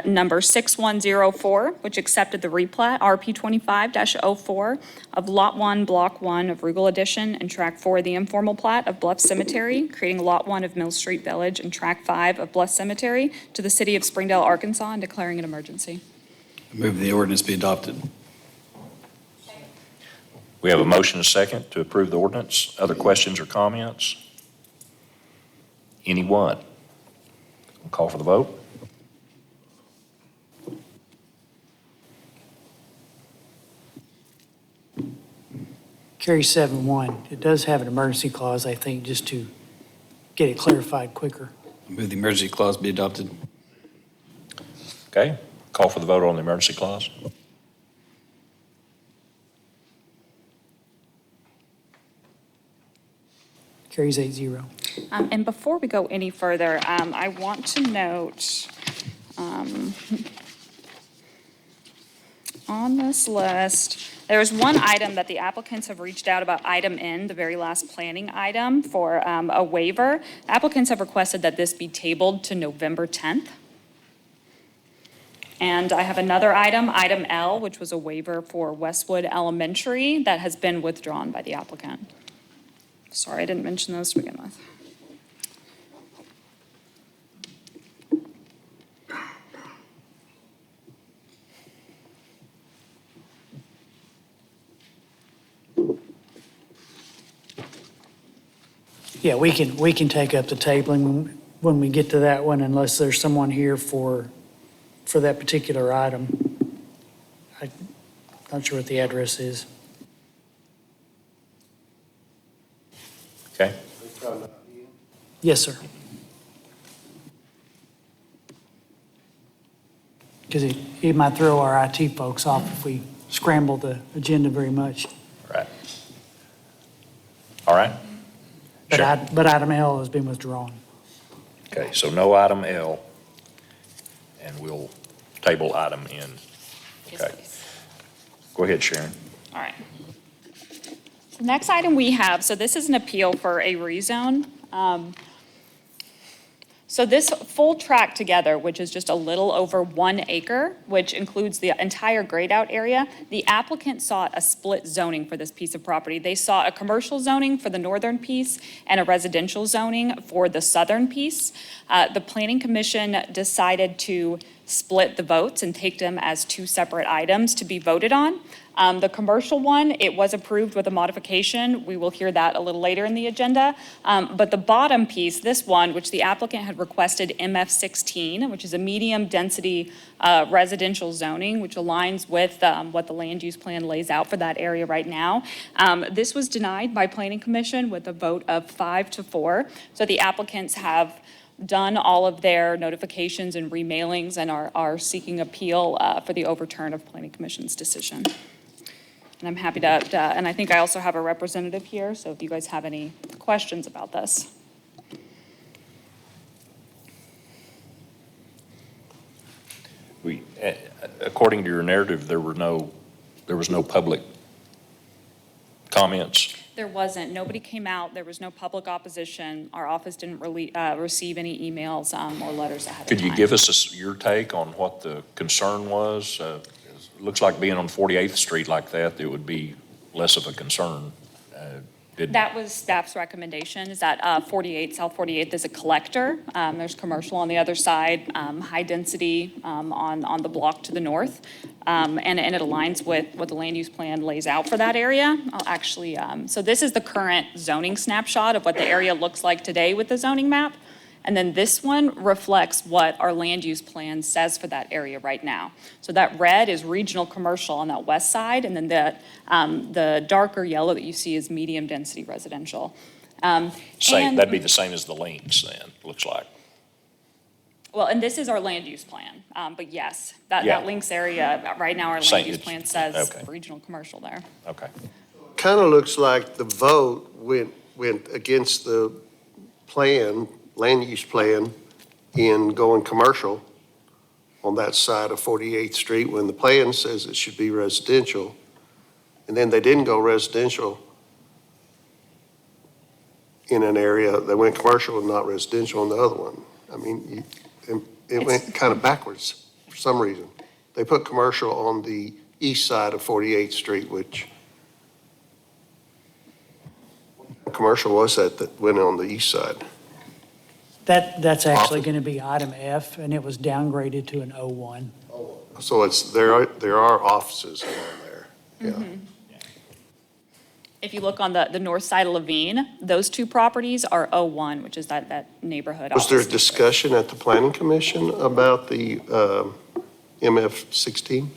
number 6104, which accepted the replat, RP 25-04, of Lot 1, Block 1 of Rugal Addition and Tract 4 of the informal plat of Bluff Cemetery, creating Lot 1 of Mill Street Village and Tract 5 of Bluff Cemetery to the city of Springdale, Arkansas, and declaring an emergency. I move the ordinance be adopted. We have a motion and a second to approve the ordinance. Other questions or comments? Anyone? I'll call for the vote. Carries 7-1. It does have an emergency clause, I think, just to get it clarified quicker. I move the emergency clause be adopted. Okay, call for the vote on the emergency clause. Carries 8-0. And before we go any further, I want to note on this list, there's one item that the applicants have reached out about, item N, the very last planning item for a waiver. Applicants have requested that this be tabled to November 10th. And I have another item, item L, which was a waiver for Westwood Elementary that has been withdrawn by the applicant. Sorry, I didn't mention those to begin with. Yeah, we can take up the tabling when we get to that one, unless there's someone here for that particular item. I'm not sure what the address is. Okay, Yes, sir. Because it might throw our IT folks off if we scramble the agenda very much. right. All right. But Sure. but item L has been withdrawn. Okay, so no item L, and we'll table item N. Okay. Go ahead, Sharon. All right. The next item we have, so this is an appeal for a rezone. So this full tract together, which is just a little over 1 acre, which includes the entire grayed out area, the applicant sought a split zoning for this piece of property. They sought a commercial zoning for the northern piece and a residential zoning for the southern piece. The Planning Commission decided to split the votes and take them as 2 separate items to be voted on. The commercial one, it was approved with a modification. We will hear that a little later in the agenda. But the bottom piece, this one, which the applicant had requested MF16, which is a medium-density residential zoning, which aligns with what the land use plan lays out for that area right now. This was denied by Planning Commission with a vote of 5-4. So the applicants have done all of their notifications and remailings and are seeking appeal for the overturn of Planning Commission's decision. And I'm happy to, and I think I also have a representative here, so if you guys have any questions about this. According to your narrative, there was no public comments. There wasn't, nobody came out, there was no public opposition. Our office didn't receive any emails or letters ahead of time. Could you give us your take on what the concern was? It looks like being on 48th Street like that, it would be less of a concern. That was staff's recommendation, is that South 48th is a collector. There's commercial on the other side, high density on the block to the north. And it aligns with what the land use plan lays out for that area. I'll actually, so this is the current zoning snapshot of what the area looks like today with the zoning map. And then this one reflects what our land use plan says for that area right now. So that red is regional commercial on that west side, and then the darker yellow that you see is medium density residential. Same, that'd be the same as the links then, looks like. Well, and this is our land use plan, but yes, Yeah. that links area, right now our Same, land use it's- plan says okay. regional commercial there. Okay. Kind of looks like the vote went against the plan, land use plan, in going commercial on that side of 48th Street when the plan says it should be residential. And then they didn't go residential in an area, they went commercial and not residential on the other one. I mean, it went kind of backwards for some reason. They put commercial on the east side of 48th Street, which commercial was that went on the east side? That's actually going to be item F, and it was downgraded to an O1. So there are offices along there, yeah. Mm-hmm. If you look on the north side of Levine, those two properties are O1, which is that neighborhood Was there a office district. discussion at the planning commission about the MF-16?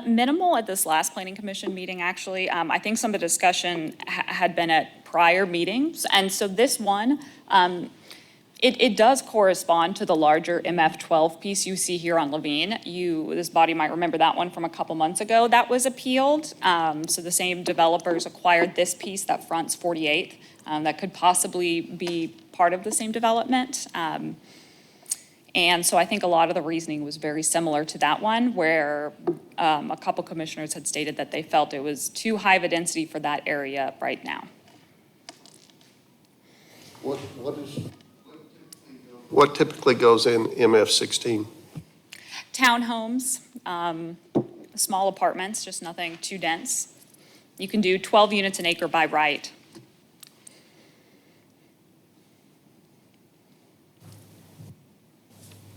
Minimal at this last planning commission meeting, actually. I think some of the discussion had been at prior meetings. And so this one, it does correspond to the larger MF-12 piece you see here on Levine. This body might remember that one from a couple months ago. That was appealed. So the same developers acquired this piece that fronts 48th that could possibly be part of the same development. And so I think a lot of the reasoning was very similar to that one, where a couple commissioners had stated that they felt it was too high of a density for that area right now. What typically goes in MF-16? Townhomes, small apartments, just nothing too dense. You can do 12 units an acre by right.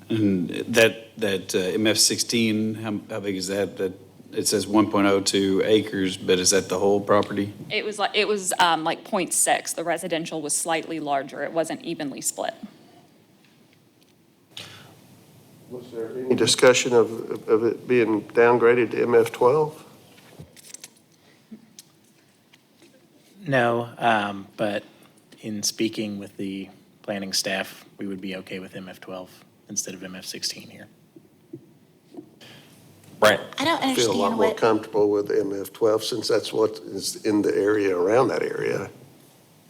And that MF-16, how big is that? That, it says 1.02 acres, but is that the whole property? It was like 0.6. The residential was slightly larger. It wasn't evenly split. Was there any discussion of it being downgraded to MF-12? No, but in speaking with the planning staff, we would be okay with MF-12 instead of MF-16 here. Brent? I don't I feel a lot understand more what, comfortable with MF-12 since that's what is in the area around that area.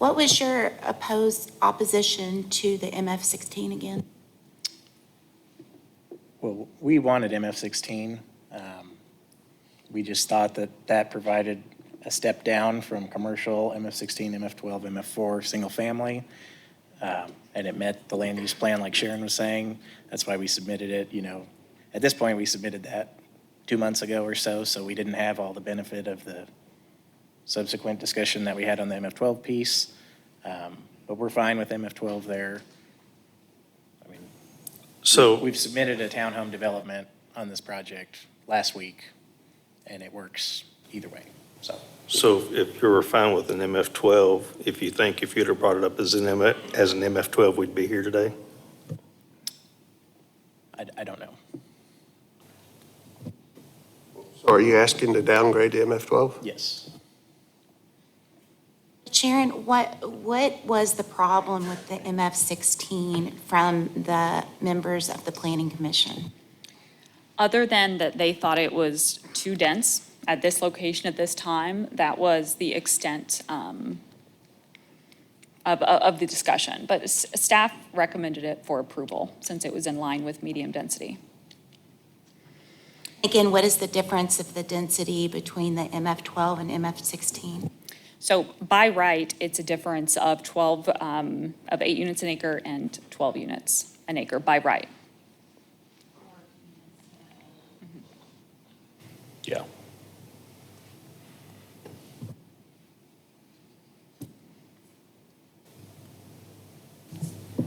what was your opposition to the MF-16 again? Well, we wanted MF-16. We just thought that provided a step down from commercial, MF-16, MF-12, MF-4, single family. And it met the land use plan, like Sharon was saying. That's why we submitted it, At this point, we submitted that 2 months ago or so we didn't have all the benefit of the subsequent discussion that we had on the MF-12 piece. But we're fine with MF-12 there. I mean, So, we've submitted a townhome development on this project last week, and it works either way, so. so if you were fine with an MF-12, if you'd have brought it up as an MF-12, we'd be here today? I don't know. So are you asking to downgrade to MF-12? Yes. Sharon, what was the problem with the MF-16 from the members of the Planning Commission? Other than that they thought it was too dense at this location at this time, that was the extent of the discussion. But staff recommended it for approval since it was in line with medium density. Again, what is the difference of the density between the MF-12 and MF-16? So by right, it's a difference of 8 units an acre and 12 units an acre by right. Yeah.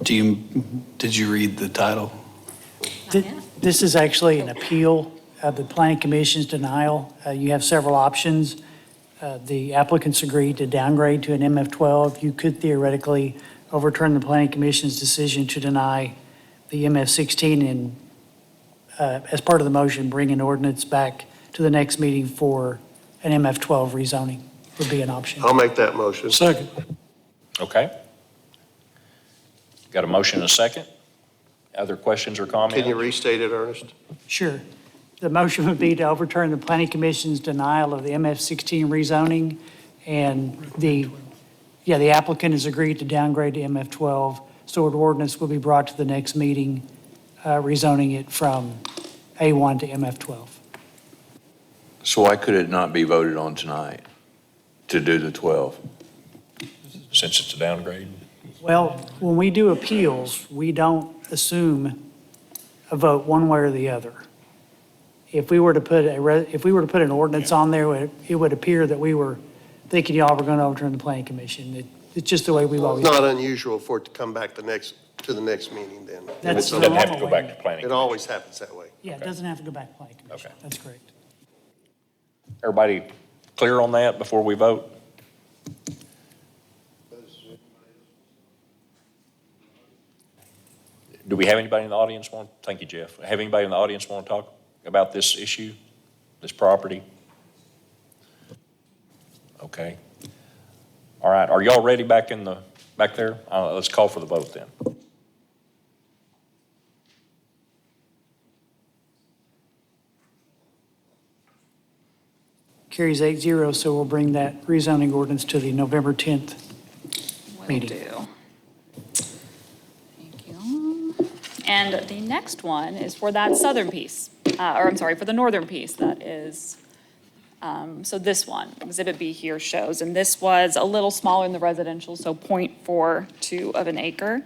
Did you read the title? This is actually an appeal of the planning commission's denial. You have several options. The applicants agreed to downgrade to an MF12. You could theoretically overturn the planning commission's decision to deny the MF16 and, as part of the motion, bring an ordinance back to the next meeting for an MF12 rezoning would be an option. I'll make that motion. Second. Okay. Got a motion and a second? Other questions or comments? Can you restate it, Ernest? Sure. The motion would be to overturn the planning commission's denial of the MF16 rezoning, and the applicant has agreed to downgrade to MF12, so an ordinance will be brought to the next meeting, rezoning it from A1 to MF12. So why could it not be voted on tonight to do the 12? Since it's a downgrade? Well, when we do appeals, we don't assume a vote one way or the other. If we were to put an ordinance on there, it would appear that we were thinking y'all were going to overturn the planning commission. It's just the way we've always. It's not unusual for it to come back to the next meeting then. That's It doesn't have to normal go back way. to planning. It always happens that way. Yeah, it doesn't have to go back to planning commission. Okay. That's correct. Everybody clear on that before we vote? Do we have anybody in the audience thank you, Jeff. Have anybody in the audience want to talk about this issue, this property? Okay. All right, are y'all ready back there? Let's call for the vote then. Carries 8-0, so we'll bring that rezoning ordinance to the November 10th Will meeting. do. Thank you. And the next one is for that southern piece, for the northern piece that is, so this one, Exhibit B here shows, and this was a little smaller in the residential, so 0.42 of an acre.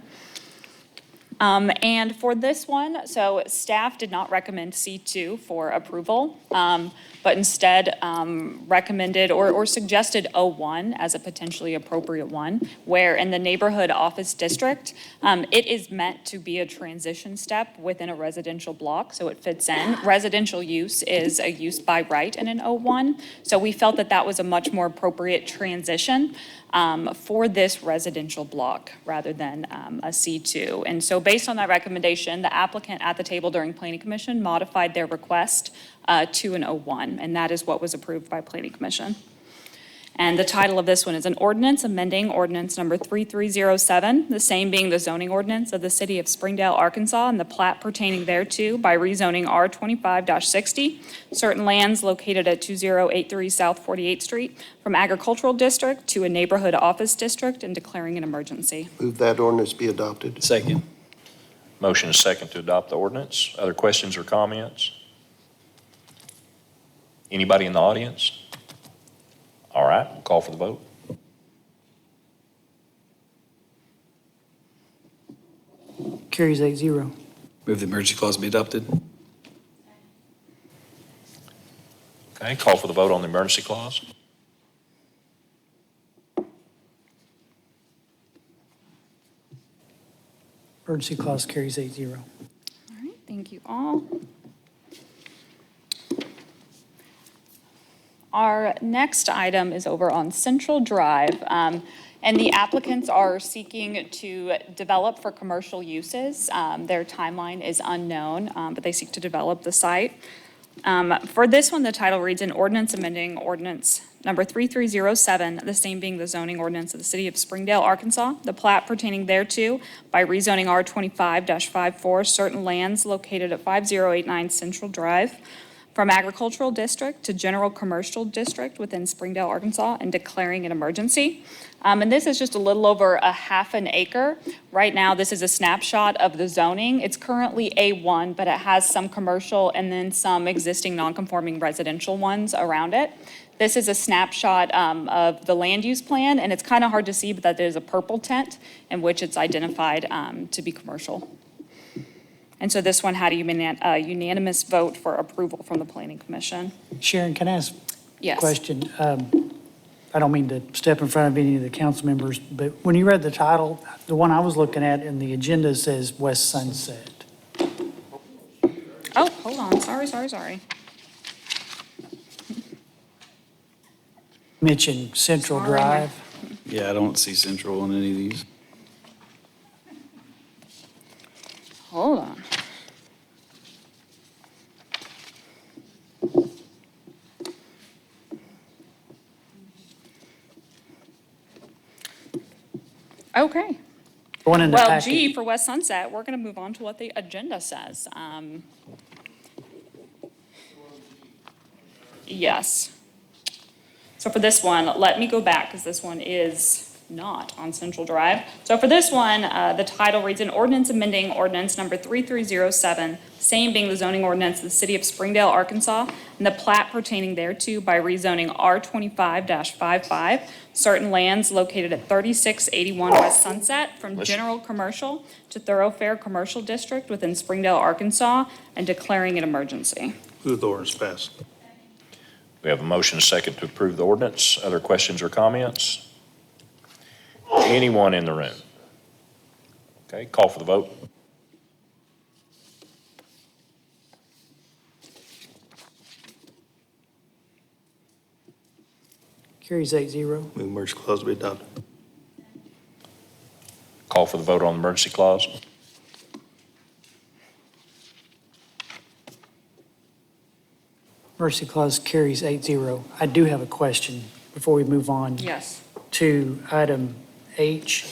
And for this one, so staff did not recommend C2 for approval, but instead recommended or suggested O1 as a potentially appropriate one, where in the neighborhood office district, it is meant to be a transition step within a residential block, so it fits in. Residential use is a use by right in an O1, so we felt that that was a much more appropriate transition for this residential block rather than a C2. And so based on that recommendation, the applicant at the table during Planning Commission modified their request to an O1, and that is what was approved by Planning Commission. And the title of this one is an ordinance amending ordinance number 3307, the same being the zoning ordinance of the city of Springdale, Arkansas, and the plat pertaining thereto by rezoning R25-60, certain lands located at 2083 South 48th Street from agricultural district to a neighborhood office district and declaring an emergency. Move that ordinance be adopted. Second. Motion is second to adopt the ordinance. Other questions or comments? Anybody in the audience? All right, we'll call for the vote. Carries 8-0. Move the emergency clause be adopted. Okay, call for the vote on the emergency clause. Emergency clause carries 8-0. All right, thank you all. Our next item is over on Central Drive, and the applicants are seeking to develop for commercial uses. Their timeline is unknown, but they seek to develop the site. For this one, the title reads an ordinance amending ordinance number 3307, the same being the zoning ordinance of the city of Springdale, Arkansas, the plat pertaining thereto by rezoning R25-54, certain lands located at 5089 Central Drive from agricultural district to general commercial district within Springdale, Arkansas, and declaring an emergency. And this is just a little over a half an acre. Right now, this is a snapshot of the zoning. It's currently A1, but it has some commercial and then some existing non-conforming residential ones around it. This is a snapshot of the land use plan, and it's kind of hard to see, but that there's a purple tent in which it's identified to be commercial. And so this one had a unanimous vote for approval from the Planning Commission. Sharon, can I ask a Yes. question? I don't mean to step in front of any of the council members, but when you read the title, the one I was looking at in the agenda says West Sunset. Oh, hold on, sorry. Mentioned Central Sorry. Drive. Yeah, I don't see Central on any of these. Hold on. Okay. The one in the Well, packet. G for West Sunset, we're going to move on to what the agenda says. Yes. So for this one, let me go back because this one is not on Central Drive. So for this one, the title reads an ordinance amending ordinance number 3307, same being the zoning ordinance of the city of Springdale, Arkansas, and the plat pertaining thereto by rezoning R25-55, certain lands located at 3681 West Sunset from general commercial to thoroughfare commercial district within Springdale, Arkansas, and declaring an emergency. Move the ordinance passed. We have a motion and a second to approve the ordinance. Other questions or comments? Anyone in the room? Okay, call for the vote. Carries 8-0. Move emergency clause to be adopted. Call for the vote on the emergency clause. Mercy clause carries 8-0. I do have a question before we move on Yes. to item H.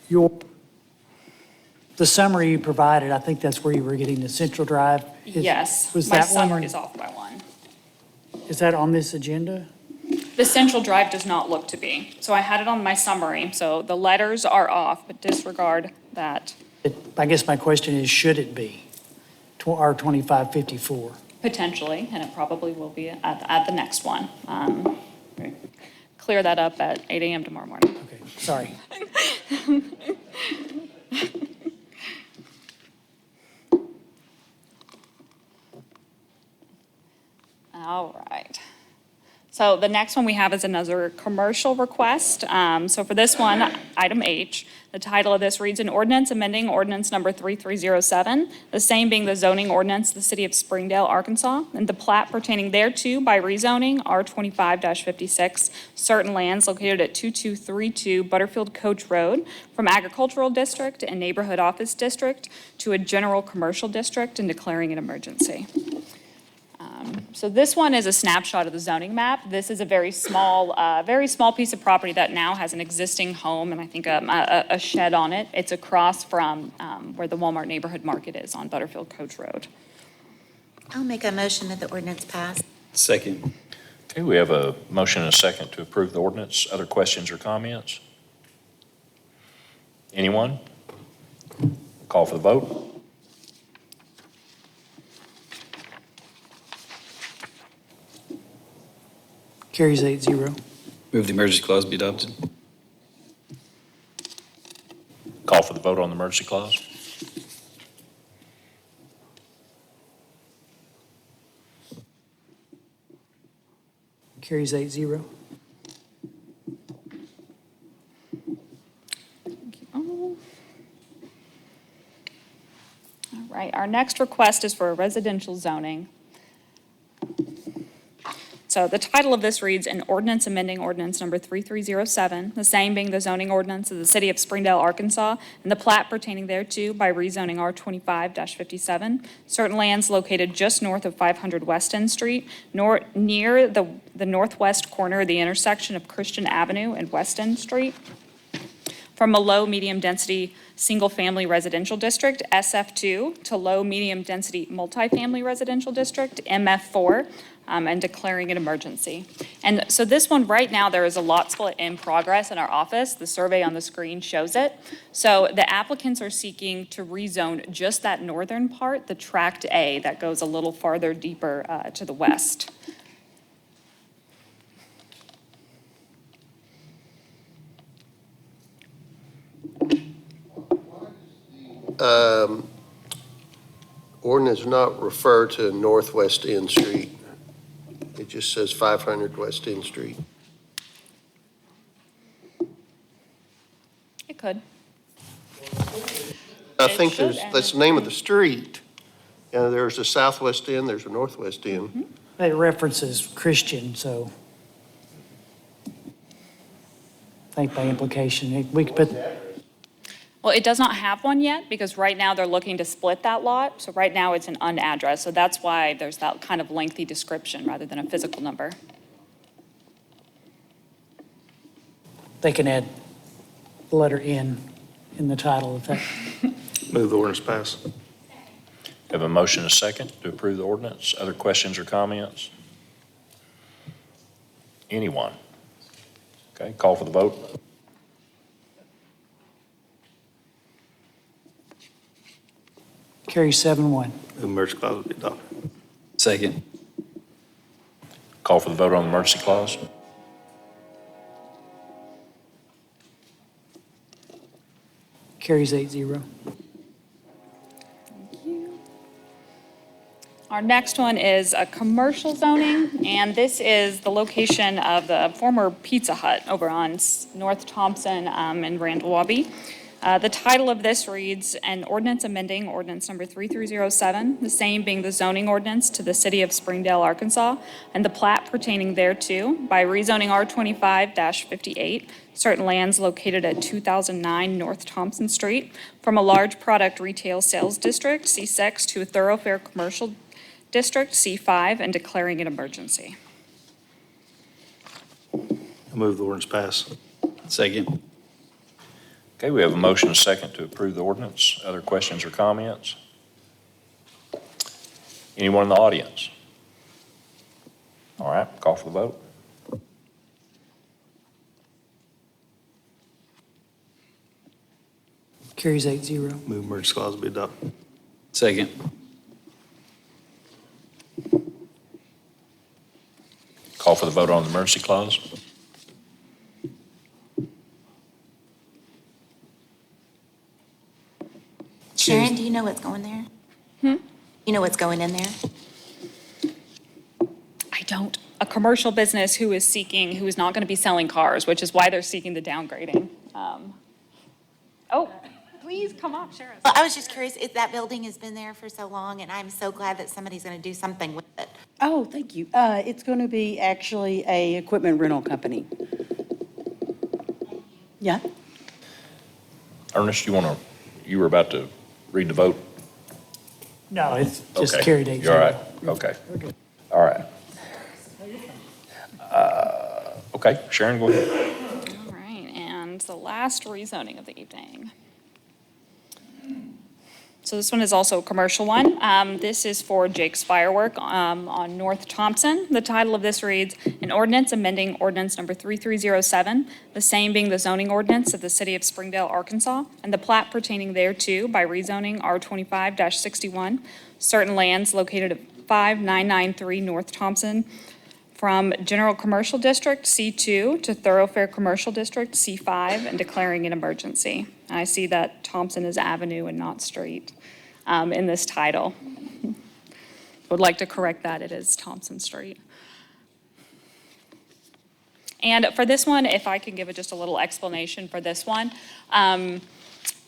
The summary you provided, I think that's where you were getting the Central Drive. Yes, Was my that summary one, is off by one. is that on this agenda? The Central Drive does not look to be. So I had it on my summary, so the letters are off, but disregard that. I guess my question is, should it be R2554? Potentially, and it probably will be at the next one. Clear that up at 8 a.m. tomorrow morning. Okay, sorry. All right. So the next one we have is another commercial request. So for this one, item H, the title of this reads an ordinance amending ordinance number 3307, the same being the zoning ordinance of the city of Springdale, Arkansas, and the plat pertaining thereto by rezoning R25-56, certain lands located at 2232 Butterfield Coach Road from agricultural district and neighborhood office district to a general commercial district and declaring an emergency. So this one is a snapshot of the zoning map. This is a very small piece of property that now has an existing home and I think a shed on it. It's across from where the Walmart Neighborhood Market is on Butterfield Coach Road. I'll make a motion that the ordinance pass. Second. Okay, we have a motion and a second to approve the ordinance. Other questions or comments? Anyone? Call for the vote. Carries 8-0. Move the emergency clause be adopted. Call for the vote on the emergency clause. Carries 8-0. All right, our next request is for a residential zoning. So the title of this reads, an ordinance amending ordinance number 3307, the same being the zoning ordinance of the city of Springdale, Arkansas, and the plat pertaining thereto by rezoning R25-57, certain lands located just north of 500 West End Street, near the northwest corner of the intersection of Christian Avenue and West End Street, from a low, medium-density, single-family residential district, SF2, to low, medium-density, multifamily residential district, MF4, and declaring an emergency. And so this one, right now, there is a lot split in progress in our office. The survey on the screen shows it. So the applicants are seeking to rezone just that northern part, the Tract A, that goes a little farther deeper to the west. Ordinance not refer to Northwest End Street. It just says 500 West End Street. It could. I It think should, that's the name of the street. There's a Southwest End, there's a Northwest End. It references Christian, so I think by implication, we could put, Well, it does not have one yet, because right now they're looking to split that lot. So right now it's an unaddressed, so that's why there's that kind of lengthy description rather than a physical number. they can add the letter N in the title if that. Move the ordinance pass. Have a motion and a second to approve the ordinance. Other questions or comments? Anyone? Okay, call for the vote. Carries 7-1. Move emergency clause be adopted. Second. Call for the vote on the emergency clause. Carries 8-0. Our next one is a commercial zoning, and this is the location of the former Pizza Hut over on North Thompson in Randall Wabi. The title of this reads, "An ordinance amending ordinance number 3307, the same being the zoning ordinance to the city of Springdale, Arkansas, and the plat pertaining thereto by rezoning R25-58, certain lands located at 2009 North Thompson Street, from a large product retail sales district, C6, to a thoroughfare commercial district, C5, and declaring an emergency." I move the ordinance pass. Second. Okay, we have a motion and a second to approve the ordinance. Other questions or comments? Anyone in the audience? All right, call for the vote. Carries 8-0. Move emergency clause be adopted. Second. Call for the vote on the emergency clause. Sharon, do you know what's going there? You know what's going in there? I don't. A commercial business who is not going to be selling cars, which is why they're seeking the downgrading. Oh, please come up, share us. Well, I was just curious, that building has been there for so long, and I'm so glad that somebody's going to do something with it. Oh, thank you. It's going to be actually a equipment rental company. Yeah? Ernest, you were about to read the vote? No, it's just Okay. carried 8-0. You're all right, okay. All right. Okay, Sharon, go ahead. All right, and the last rezoning of the evening. So this one is also a commercial one. This is for Jake's Firework on North Thompson. The title of this reads, "An ordinance amending ordinance number 3307, the same being the zoning ordinance of the city of Springdale, Arkansas, and the plat pertaining thereto by rezoning R25-61, certain lands located at 5993 North Thompson, from General Commercial District, C2, to Thoroughfare Commercial District, C5, and declaring an emergency." I see that Thompson is Avenue and not Street in this title. Would like to correct that, it is Thompson Street. And for this one, if I can give just a little explanation for this one,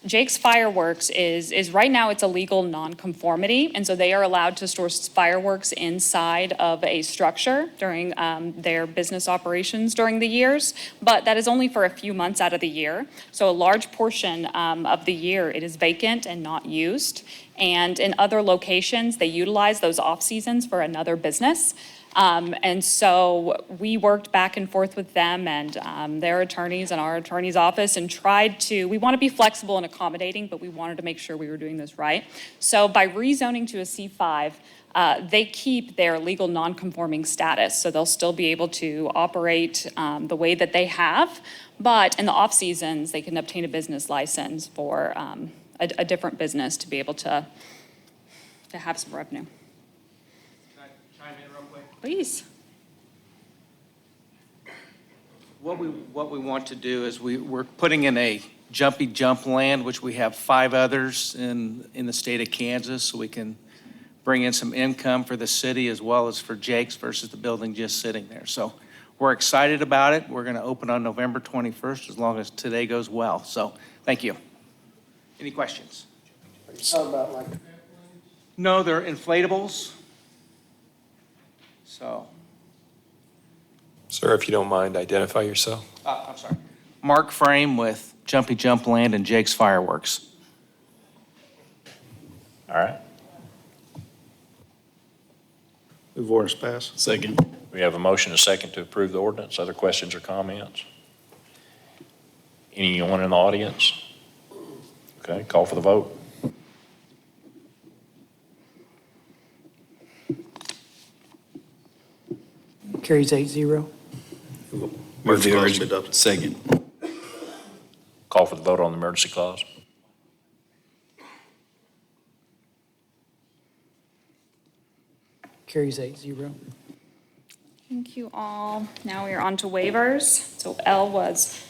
Jake's Fireworks is right now it's a legal nonconformity, and so they are allowed to store fireworks inside of a structure during their business operations during the years, but that is only for a few months out of the year. So a large portion of the year it is vacant and not used, and in other locations they utilize those off seasons for another business. And so we worked back and forth with them and their attorneys and our attorney's office and we want to be flexible and accommodating, but we wanted to make sure we were doing this right. So by rezoning to a C5, they keep their legal non-conforming status, so they'll still be able to operate the way that they have, but in the off-seasons, they can obtain a business license for a different business to be able to have some revenue. Can I chime in real quick? Please. What we want to do is we're putting in a jumpy jump land, which we have 5 others in the state of Kansas, so we can bring in some income for the city as well as for Jake's versus the building just sitting there. So we're excited about it. We're going to open on November 21st as long as today goes well. So thank you. Any questions? No, they're inflatables. So, Sir, if you don't mind, identify yourself. I'm sorry. Mark Frame with Jumpy Jump Land and Jake's Fireworks. All right. Move ordinance pass. Second. We have a motion and a second to approve the ordinance. Other questions or comments? Anyone in the audience? Okay, call for the vote. Carries 8-0. Move the Clause be original. adopted. Second. Call for the vote on the emergency clause. Carries 8-0. Thank you all. Now we are on to waivers. So L was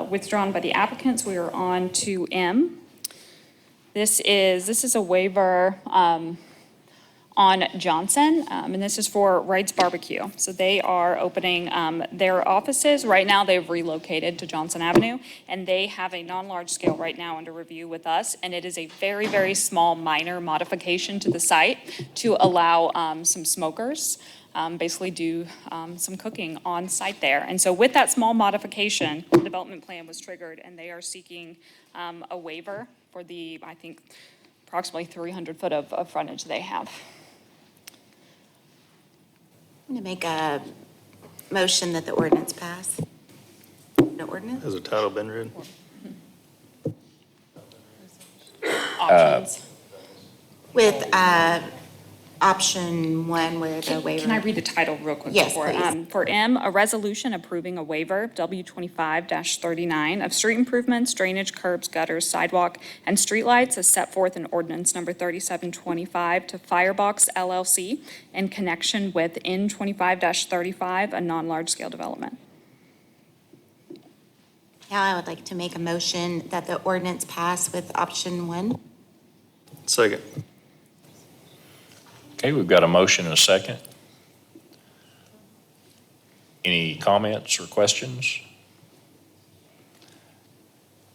withdrawn by the applicants. We are on to M. This is a waiver on Johnson, and this is for Wright's Barbecue. So they are opening their offices. Right now, they've relocated to Johnson Avenue, and they have a non-large scale right now under review with us, and it is a very, very small minor modification to the site to allow some smokers basically do some cooking on site there. And so with that small modification, the development plan was triggered, and they are seeking a waiver for the, I think, approximately 300 foot of frontage they have. I'm going to make a motion that the ordinance pass. No ordinance? Has the title been read? Options. With option 1 where the waiver. Can I read the title real quick? Yes, before? please. For M, a resolution approving a waiver, W25-39, of street improvements, drainage, curbs, gutters, sidewalk, and streetlights as set forth in ordinance number 3725 to Firebox LLC in connection with N25-35, a non-large scale development. Now I would like to make a motion that the ordinance pass with option 1. Second. Okay, we've got a motion and a second. Any comments or questions?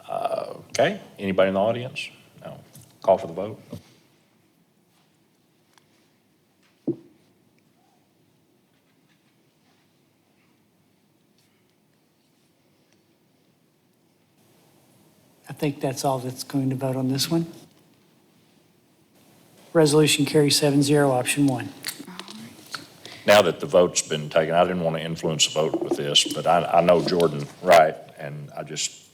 Okay, anybody in the audience? No. Call for the vote. I think that's all that's going to vote on this one. Resolution carries 7-0, option 1. Now that the vote's been taken, I didn't want to influence the vote with this, but I know Jordan right, and I just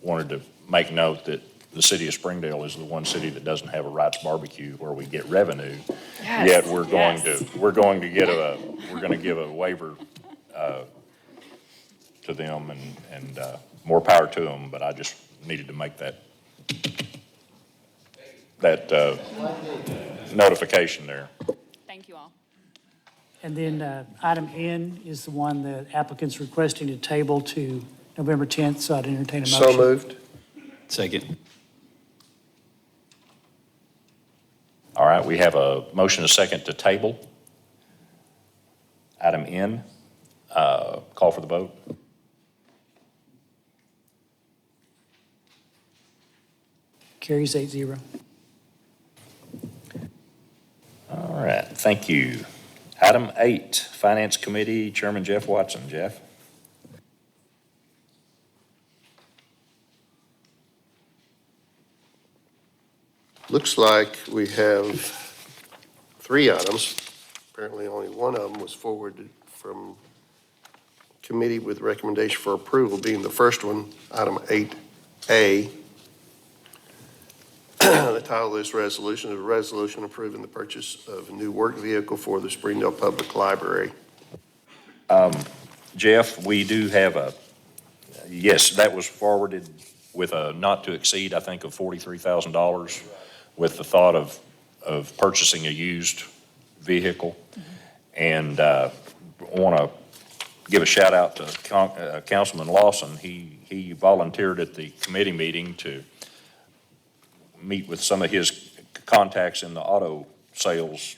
wanted to make note that the city of Springdale is the one city that doesn't have a Wright's Barbecue where we get revenue. Yes, Yet we're going yes. to give a waiver to them and more power to them, but I just needed to make that notification there. Thank you all. And then item N is the one that applicant's requesting to table to November 10th, so I'd entertain a motion. So moved. Second. All right, we have a motion and a second to table. Item N, call for the vote. Carries 8-0. All right, thank you. Item 8, Finance Committee, Chairman Jeff Watson. Jeff? Looks like we have 3 items. apparently only one of them was forwarded from committee with recommendation for approval, being the first one, item 8A. The title of this resolution is a resolution approving the purchase of a new work vehicle for the Springdale Public Library. Jeff, we do have yes, that was forwarded with a not to exceed, I think, of $43,000 with the thought of purchasing a used vehicle. And want to give a shout out to Councilman Lawson. He volunteered at the committee meeting to meet with some of his contacts in the auto sales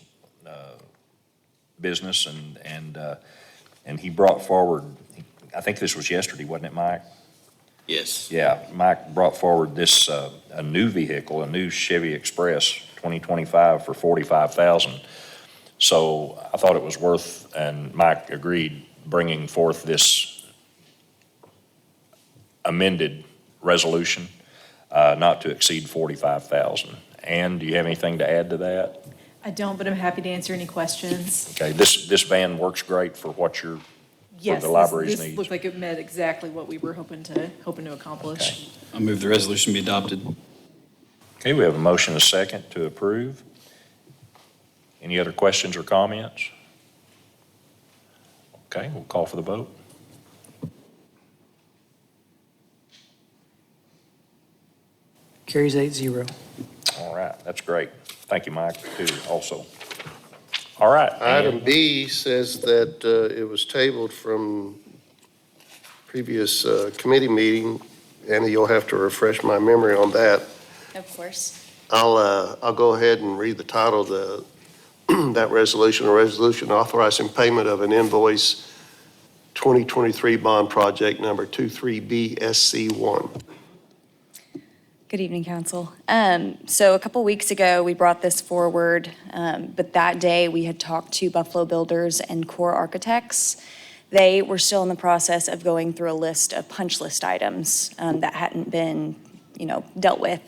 business, and he brought forward, I think this was yesterday, wasn't it, Mike? Yes. Yeah, Mike brought forward this, a new vehicle, a new Chevy Express 2025 for $45,000. So I thought it was worth, and Mike agreed, bringing forth this amended resolution, not to exceed $45,000. Ann, do you have anything to add to that? I don't, but I'm happy to answer any questions. Okay, this van works great for what for Yes, the library's this needs. looked like it met exactly what we were hoping to accomplish. I move the resolution be adopted. Okay, we have a motion and a second to approve. Any other questions or comments? Okay, we'll call for the vote. Carries 8-0. All right, that's great. Thank you, Mike, too, also. All right. Item B says that it was tabled from previous committee meeting. Annie, you'll have to refresh my memory on that. Of course. I'll go ahead and read the title of that resolution, a resolution authorizing payment of an invoice 2023 bond project number 23BSC1. Good evening, Council. So a couple weeks ago, we brought this forward, but that day we had talked to Buffalo Builders and Core Architects. They were still in the process of going through a list of punch list items that hadn't been, dealt with.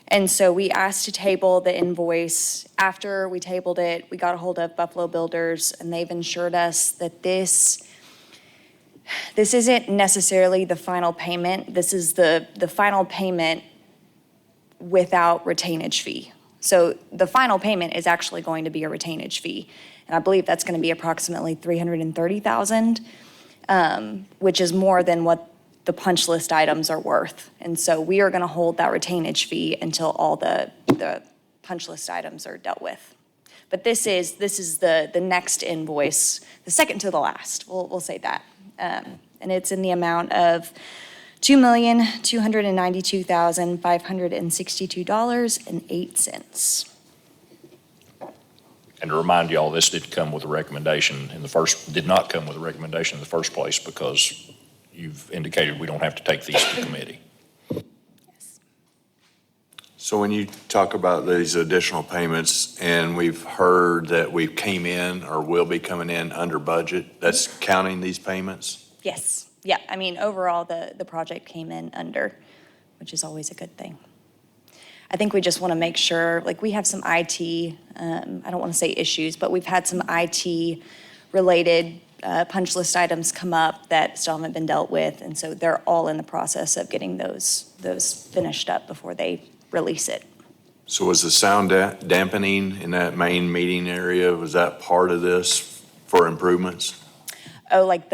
And so we asked to table the invoice. After we tabled it, we got a hold of Buffalo Builders, and they've assured us that this isn't necessarily the final payment. This is the final payment without retainage fee. So the final payment is actually going to be a retainage fee. And I believe that's going to be approximately $330,000, which is more than what the punch list items are worth. And so we are going to hold that retainage fee until all the punch list items are dealt with. But this is the next invoice, the second to the last, we'll say that. And it's in the amount of $2,292,562.08. And to remind you all, this did come with a recommendation did not come with a recommendation in the first place because you've indicated we don't have to take these to committee. So when you talk about these additional payments, and we've heard that we came in or will be coming in under budget, that's counting these payments? Yes, yeah, I mean, overall, the project came in under, which is always a good thing. I think we just want to make sure, like, we have some IT, I don't want to say issues, but we've had some IT-related punch list items come up that still haven't been dealt with, and so they're all in the process of getting those finished up before they release it. So was the sound dampening in that main meeting area, was that part of this for improvements? Oh, like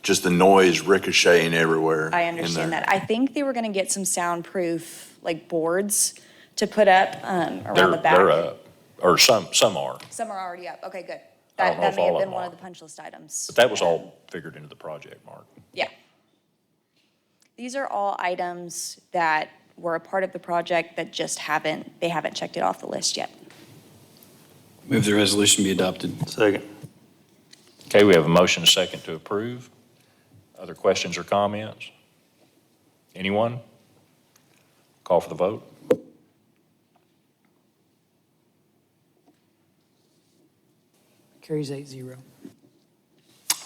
Just the noise ricocheting everywhere. I understand that. I think they were going to get some soundproof, like, boards to put up around the back. They're up, or some are. Some are already up. Okay, good. I don't know That if may have all of been them one are. of the punch list items. But that was all figured into the project, Mark. Yeah. These are all items that were a part of the project that just haven't checked it off the list yet. Move the resolution be adopted. Second. Okay, we have a motion and a second to approve. Other questions or comments? Anyone? Call for the vote. Carries 8-0.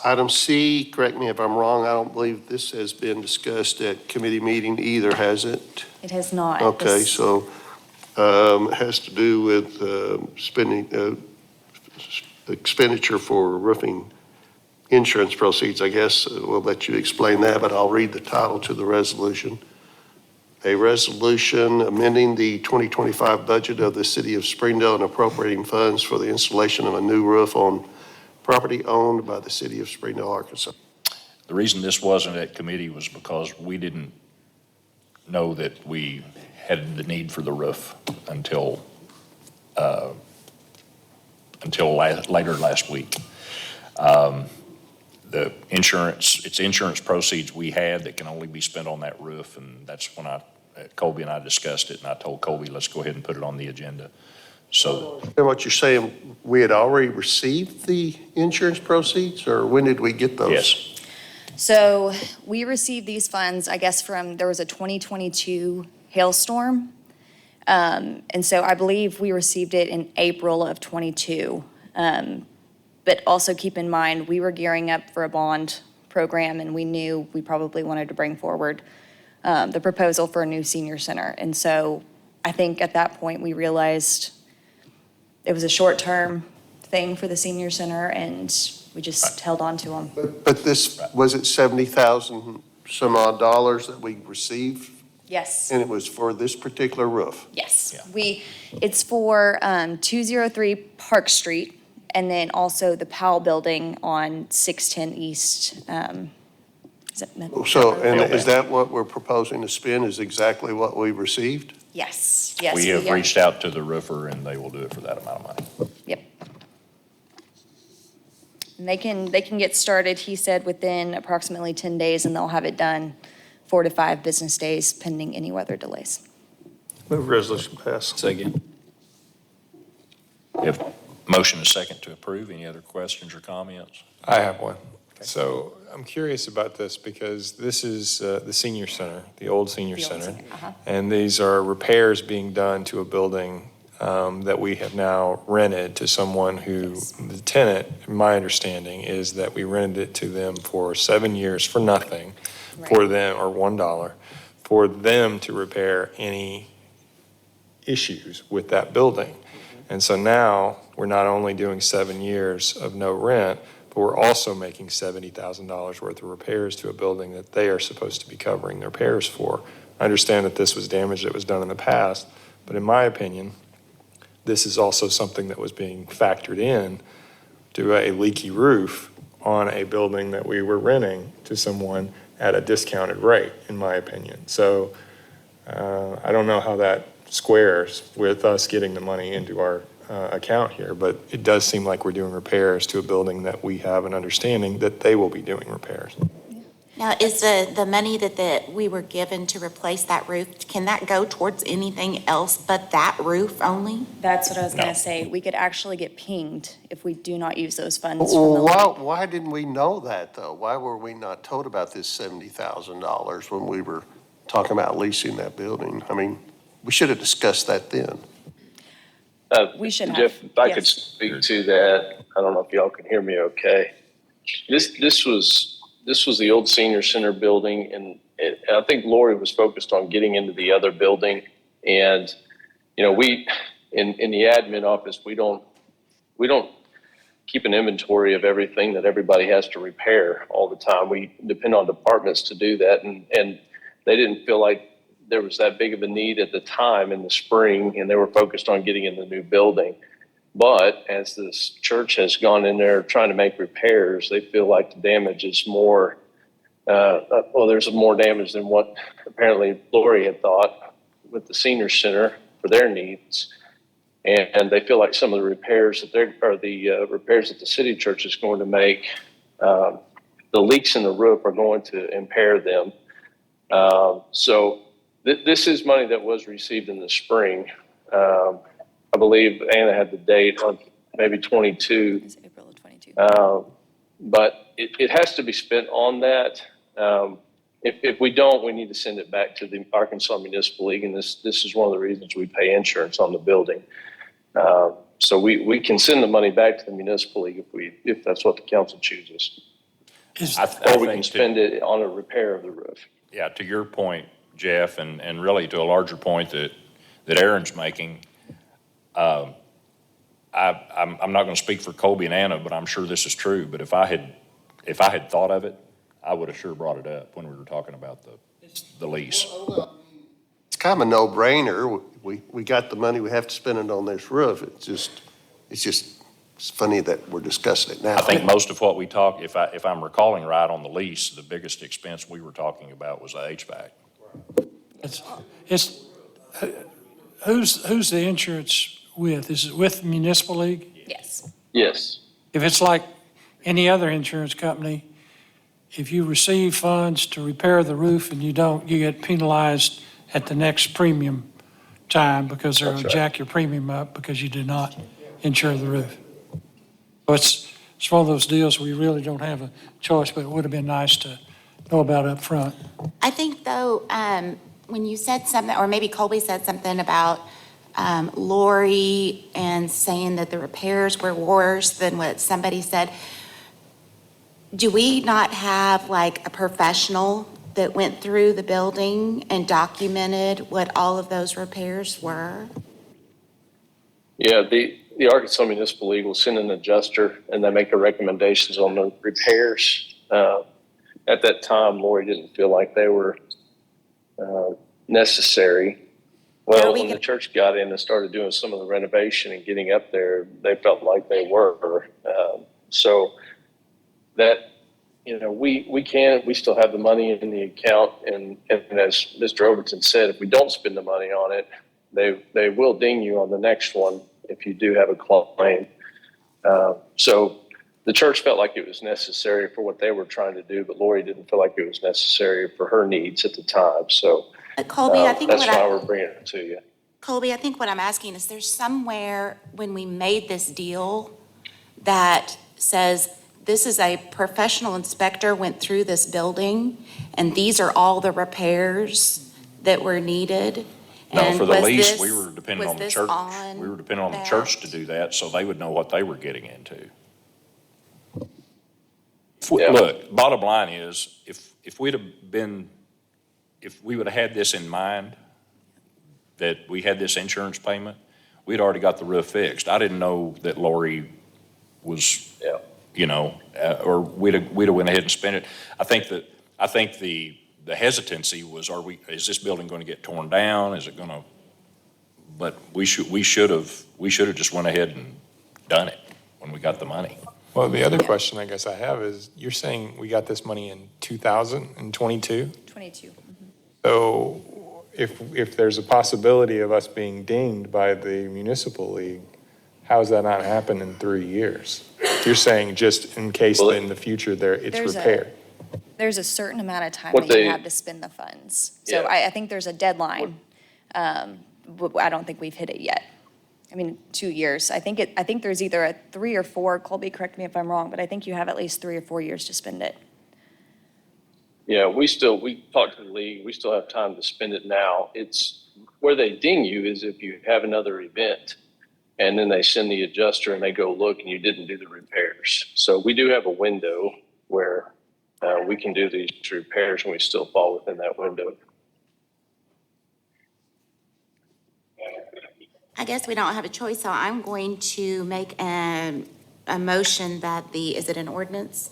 Item C, correct me if I'm wrong, I don't believe this has been discussed at committee meeting either, has it? It has not. Okay, This- so it has to do with spending, expenditure for roofing insurance proceeds, I guess. We'll let you explain that, but I'll read the title to the resolution. A resolution amending the 2025 budget of the City of Springdale and appropriating funds for the installation of a new roof on property owned by the City of Springdale, Arkansas. The reason this wasn't at committee was because we didn't know that we had the need for the roof until later last week. The insurance, it's insurance proceeds we had that can only be spent on that roof, and that's when Colby and I discussed it, and I told Colby, let's go ahead and put it on the agenda. So. And what you're saying, we had already received the insurance proceeds, or when did we get those? Yes. So we received these funds, I guess, there was a 2022 hailstorm. And so I believe we received it in April of '22. But also keep in mind, we were gearing up for a bond program, and we knew we probably wanted to bring forward the proposal for a new senior center. And so I think at that point, we realized it was a short-term thing for the senior center, and we just held on to them. But this, was it 70,000 some odd dollars that we received? Yes. And it was for this particular roof? Yes. It's for 203 Park Street, and then also the Powell Building on 610 East. Is it Metro? So, and is that what we're proposing to spend, is exactly what we received? Yes, yes. We have reached out to the roofer, and they will do it for that amount of money. Yep. And they can get started, he said, within approximately 10 days, and they'll have it done 4 to 5 business days pending any weather delays. Move resolution pass. Second. We have motion and second to approve. Any other questions or comments? I have one. So I'm curious about this because this is the senior center, the old senior center. And these are repairs being done to a building that we have now rented to someone who, the tenant, my understanding is that we rented it to them for 7 years for nothing, for them, or $1, for them to repair any issues with that building. And so now, we're not only doing 7 years of no rent, but we're also making $70,000 worth of repairs to a building that they are supposed to be covering the repairs for. I understand that this was damage that was done in the past, but in my opinion, this is also something that was being factored in to a leaky roof on a building that we were renting to someone at a discounted rate, in my opinion. So I don't know how that squares with us getting the money into our account here, but it does seem like we're doing repairs to a building that we have an understanding that they will be doing repairs. Now, is the money that we were given to replace that roof, can that go towards anything else but that roof only? That's what I was gonna say. We could actually get pinged if we do not use those funds from the Well, league. why didn't we know that, though? Why were we not told about this $70,000 when we were talking about leasing that building? I mean, we should have discussed that then. We should have. Jeff, if I could Yes. speak to that, I don't know if y'all can hear me okay. This was the old senior center building, and I think Lori was focused on getting into the other building. And, you know, we, in the admin office, we don't keep an inventory of everything that everybody has to repair all the time. We depend on departments to do that, and they didn't feel like there was that big of a need at the time in the spring, and they were focused on getting in the new building. But as this church has gone in there trying to make repairs, they feel like the damage is more, there's more damage than what apparently Lori had thought with the senior center for their needs. And they feel like some of the repairs that repairs that the city church is going to make, the leaks in the roof are going to impair them. So this is money that was received in the spring. I believe Anna had the date on maybe 22. It's April of 22. But it has to be spent on that. If we don't, we need to send it back to the Arkansas Municipal League, and this is one of the reasons we pay insurance on the building. So we can send the money back to the Municipal League if that's what the council chooses. Or we can spend it on a repair of the roof. Yeah, to your point, Jeff, and really to a larger point that Aaron's making, I'm not going to speak for Colby and Anna, but I'm sure this is true, but if I had thought of it, I would have sure brought it up when we were talking about the lease. It's kind of a no-brainer. We got the money, we have to spend it on this roof. It's funny that we're discussing it now. I think most of what we talk, if I'm recalling right on the lease, the biggest expense we were talking about was the HVAC. Who's the insurance with? Is it with Municipal League? Yes. Yes. If it's like any other insurance company, if you receive funds to repair the roof and you don't, you get penalized at the next premium time because they're going to jack your premium up because you did not insure the roof. So it's one of those deals where you really don't have a choice, but it would have been nice to know about up front. I think though, when you said something, or maybe Colby said something about Lori and saying that the repairs were worse than what somebody said, do we not have like a professional that went through the building and documented what all of those repairs were? Yeah, the Arkansas Municipal League will send an adjuster and they make the recommendations on the repairs. At that time, Lori didn't feel like they were necessary. Well, when the church got in and started doing some of the renovation and getting up there, they felt like they were. So that, we still have the money in the account. And as Mr. Overton said, if we don't spend the money on it, they will ding you on the next one if you do have a claim. So the church felt like it was necessary for what they were trying to do, but Lori didn't feel like it was necessary for her needs at the time. So Colby, I think that's why we're bringing it to you. Colby, I think what I'm asking is there's somewhere when we made this deal that says this is a professional inspector went through this building and these are all the repairs that were needed. No, And for the was lease, this- we were depending was on the this church. on We were depending on the that? church to do that, so they would know what they were getting into. Look, bottom line is, if we would have had this in mind, that we had this insurance payment, we'd already got the roof fixed. I didn't know that Lori was, or we'd have went ahead and spent it. I think the hesitancy was, is this building going to get torn down? Is it going to, but we should have just went ahead and done it when we got the money. Well, the other question I guess I have is, you're saying we got this money in 2022? 22. So if there's a possibility of us being dinged by the municipal league, how has that not happened in 3 years? You're saying just in case in the future it's repaired? There's a certain amount of time What that you they- have to spend the funds. So Yeah. I think there's a deadline. But I don't think we've hit it yet. 2 years. I think there's either a 3 or 4, Colby, correct me if I'm wrong, but I think you have at least 3 or 4 years to spend it. Yeah, we talked to the league, we still have time to spend it now. It's where they ding you is if you have another event and then they send the adjuster and they go look and you didn't do the repairs. So we do have a window where we can do these repairs and we still fall within that window. I guess we don't have a choice, so I'm going to make a motion that is it an ordinance?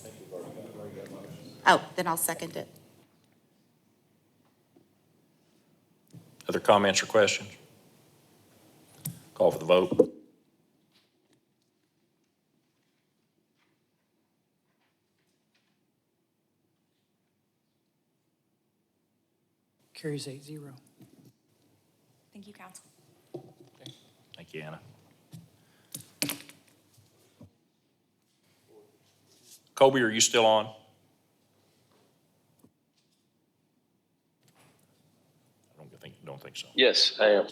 Oh, then I'll second it. Other comments or questions? Call for the vote. Carries 8-0. Thank you, council. Thank you, Anna. Colby, are you still on? Don't think so. Yes, I am.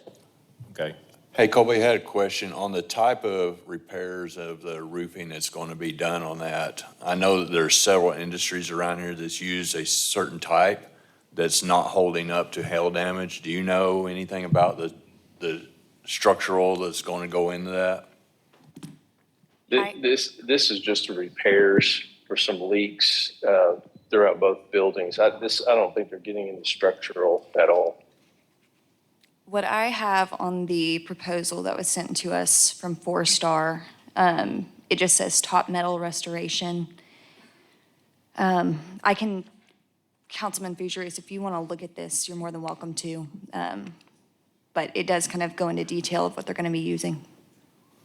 Okay. Hey, Colby, I had a question on the type of repairs of the roofing that's going to be done on that. I know that there's several industries around here that's use a certain type that's not holding up to hail damage. Do you know anything about the structural that's going to go into that? This is just the repairs for some leaks throughout both buildings. I don't think they're getting into structural at all. What I have on the proposal that was sent to us from Four Star, it just says top metal restoration. I can, Councilman Fugers, if you want to look at this, you're more than welcome to. But it does kind of go into detail of what they're going to be using.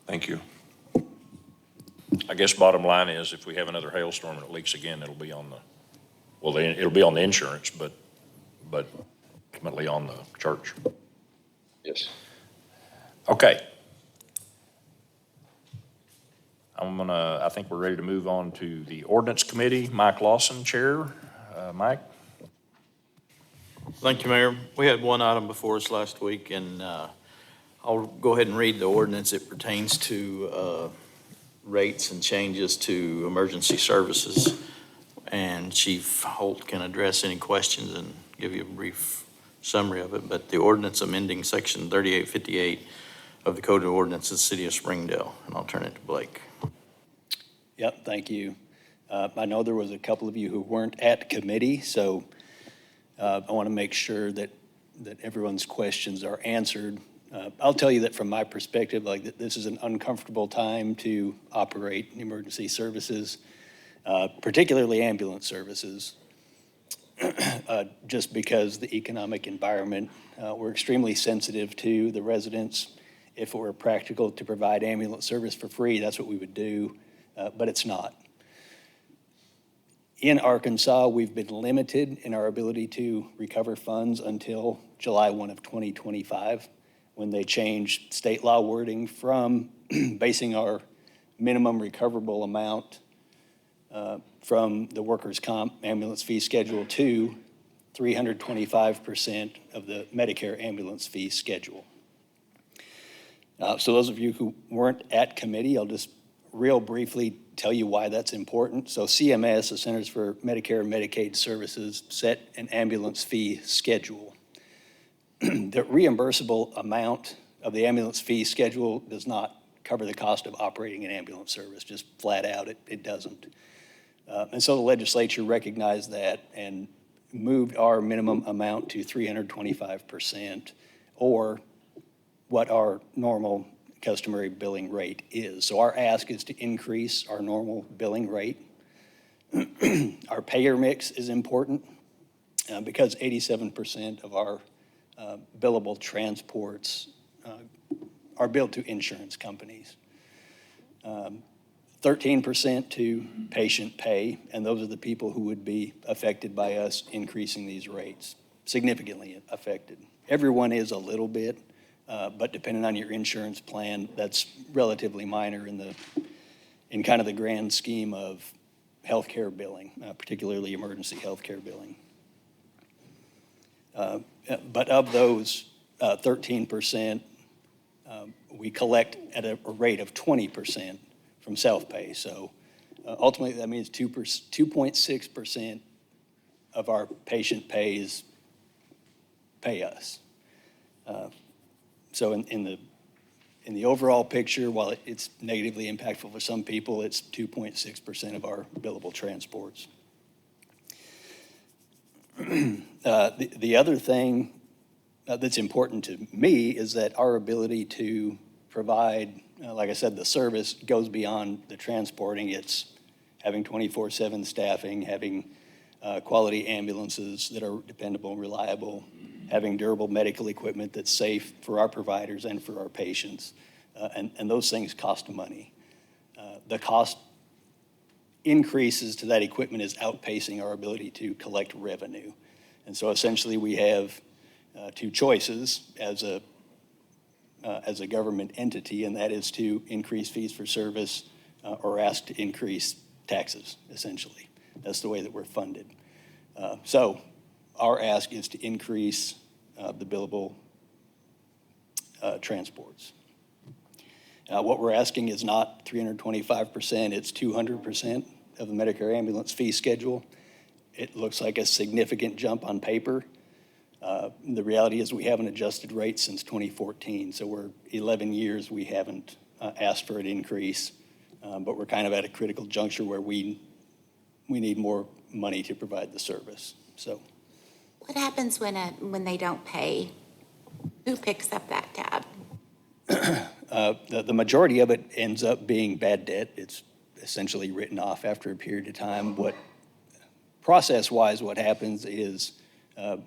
Thank you. I guess bottom line is if we have another hailstorm and it leaks again, it'll be on the, well, it'll be on the insurance, but ultimately on the church. Yes. Okay. I think we're ready to move on to the ordinance committee. Mike Lawson, Chair. Mike? Thank you, Mayor. We had one item before us last week, and I'll go ahead and read the ordinance. It pertains to rates and changes to emergency services. And Chief Holt can address any questions and give you a brief summary of it. But the ordinance amending Section 3858 of the Code of Ordinances of the City of Springdale. And I'll turn it to Blake. Yep, thank you. I know there was a couple of you who weren't at committee, so I want to make sure that everyone's questions are answered. I'll tell you that from my perspective, like this is an uncomfortable time to operate emergency services, particularly ambulance services, just because the economic environment, we're extremely sensitive to the residents. If it were practical to provide ambulance service for free, that's what we would do, but it's not. In Arkansas, we've been limited in our ability to recover funds until July 1 of 2025, when they changed state law wording from basing our minimum recoverable amount from the workers' comp ambulance fee schedule to 325% of the Medicare ambulance fee schedule. So those of you who weren't at committee, I'll just real briefly tell you why that's important. So CMS, the Centers for Medicare and Medicaid Services, set an ambulance fee schedule. The reimbursable amount of the ambulance fee schedule does not cover the cost of operating an ambulance service, just flat out, it doesn't. And so the legislature recognized that and moved our minimum amount to 325%, or what our normal customary billing rate is. So our ask is to increase our normal billing rate. Our payer mix is important because 87% of our billable transports are billed to insurance companies. 13% to patient pay, and those are the people who would be affected by us increasing these rates, significantly affected. Everyone is a little bit, but depending on your insurance plan, that's relatively minor in kind of the grand scheme of healthcare billing, particularly emergency healthcare billing. But of those 13%, we collect at a rate of 20% from self-pay. So ultimately, that means 2.6% of our patient pays pay us. So in the overall picture, while it's negatively impactful for some people, it's 2.6% of our billable transports. The other thing that's important to me is that our ability to provide, like I said, the service goes beyond the transporting. It's having 24/7 staffing, having quality ambulances that are dependable and reliable, having durable medical equipment that's safe for our providers and for our patients. And those things cost money. The cost increases to that equipment is outpacing our ability to collect revenue. And so essentially we have two choices as a government entity, and that is to increase fees for service or ask to increase taxes, essentially. That's the way that we're funded. So our ask is to increase the billable transports. What we're asking is not 325%, it's 200% of the Medicare ambulance fee schedule. It looks like a significant jump on paper. The reality is we haven't adjusted rates since 2014, so we're 11 years we haven't asked for an increase, but we're kind of at a critical juncture where we need more money to provide the service. So What happens when they don't pay? Who picks up that tab? The majority of it ends up being bad debt. It's essentially written off after a period of time. Process-wise, what happens is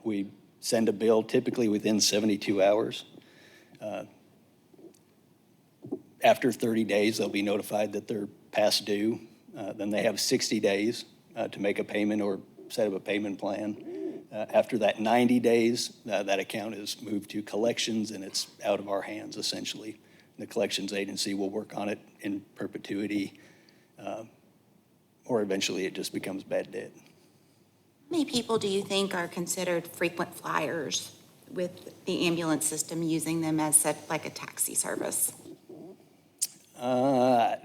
we send a bill typically within 72 hours. After 30 days, they'll be notified that they're past due. Then they have 60 days to make a payment or set up a payment plan. After that 90 days, that account is moved to collections and it's out of our hands essentially. The collections agency will work on it in perpetuity, or eventually it just becomes bad debt. How many people do you think are considered frequent flyers with the ambulance system using them as like a taxi service? I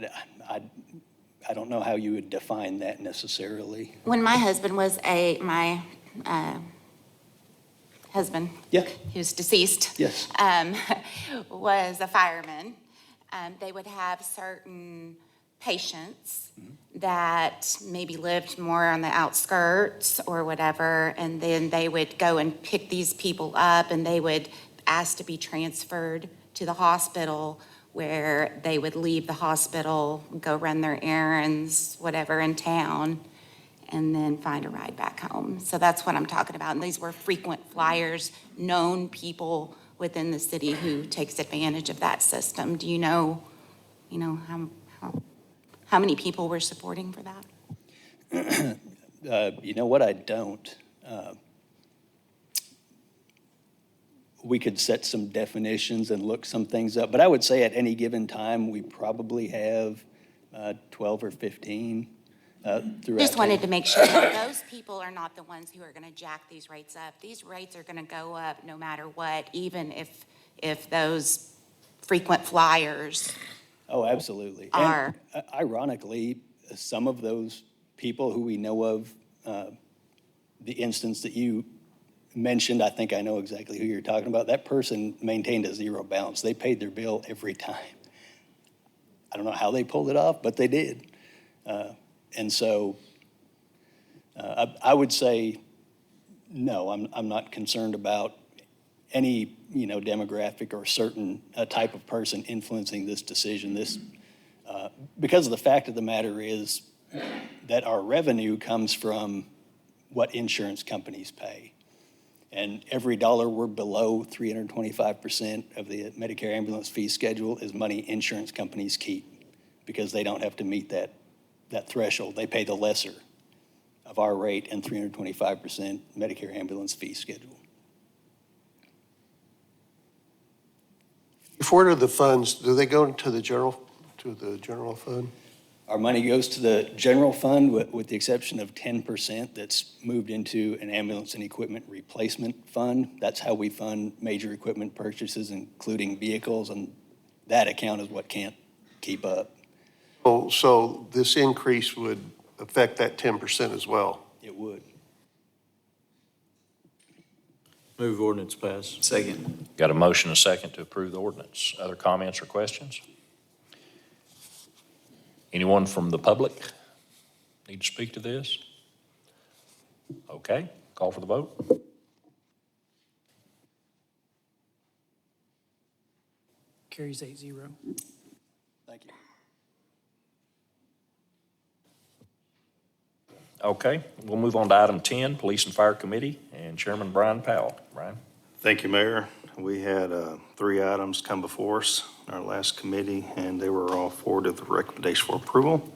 don't know how you would define that necessarily. When my husband was my husband, Yeah. who's deceased, Yes. was a fireman, they would have certain patients that maybe lived more on the outskirts or whatever, and then they would go and pick these people up and they would ask to be transferred to the hospital, where they would leave the hospital, go run their errands, whatever, in town, and then find a ride back home. So that's what I'm talking about. And these were frequent flyers, known people within the city who takes advantage of that system. Do you know how many people we're supporting for that? You know what, I don't. We could set some definitions and look some things up, but I would say at any given time, we probably have 12 or 15 throughout. Just wanted to make sure that those people are not the ones who are going to jack these rates up. These rates are going to go up no matter what, even if those frequent flyers Oh, absolutely. are. And ironically, some of those people who we know of, the instance that you mentioned, I think I know exactly who you're talking about. That person maintained a zero balance. They paid their bill every time. I don't know how they pulled it off, but they did. And so I would say, no, I'm not concerned about any, demographic or certain type of person influencing this decision. Because the fact of the matter is that our revenue comes from what insurance companies pay. And every dollar we're below 325% of the Medicare ambulance fee schedule is money insurance companies keep because they don't have to meet that threshold. They pay the lesser of our rate and 325% Medicare ambulance fee schedule. If where do the funds, do they go into the general fund? Our money goes to the general fund with the exception of 10% that's moved into an ambulance and equipment replacement fund. That's how we fund major equipment purchases, including vehicles, and that account is what can't keep up. Oh, so this increase would affect that 10% as well? It would. Move ordinance pass. Second. Got a motion and a second to approve the ordinance. Other comments or questions? Anyone from the public need to speak to this? Okay, call for the vote. Carries 8-0. Thank you. Okay, we'll move on to item 10, Police and Fire Committee, and Chairman Brian Powell. Brian? Thank you, Mayor. We had 3 items come before us in our last committee, and they were all forwarded with a recommendation for approval.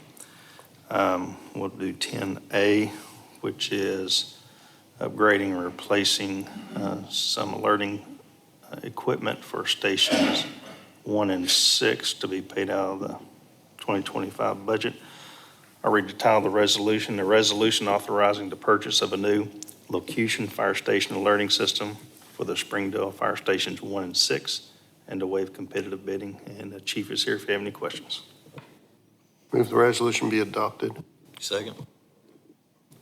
We'll do 10A, which is upgrading and replacing some alerting equipment for stations 1 and 6 to be paid out of the 2025 budget. I'll read the title of the resolution. The resolution authorizing the purchase of a new locution fire station alerting system for the Springdale Fire Stations 1 and 6, and to waive competitive bidding. And the chief is here if you have any questions. Move the resolution be adopted. Second.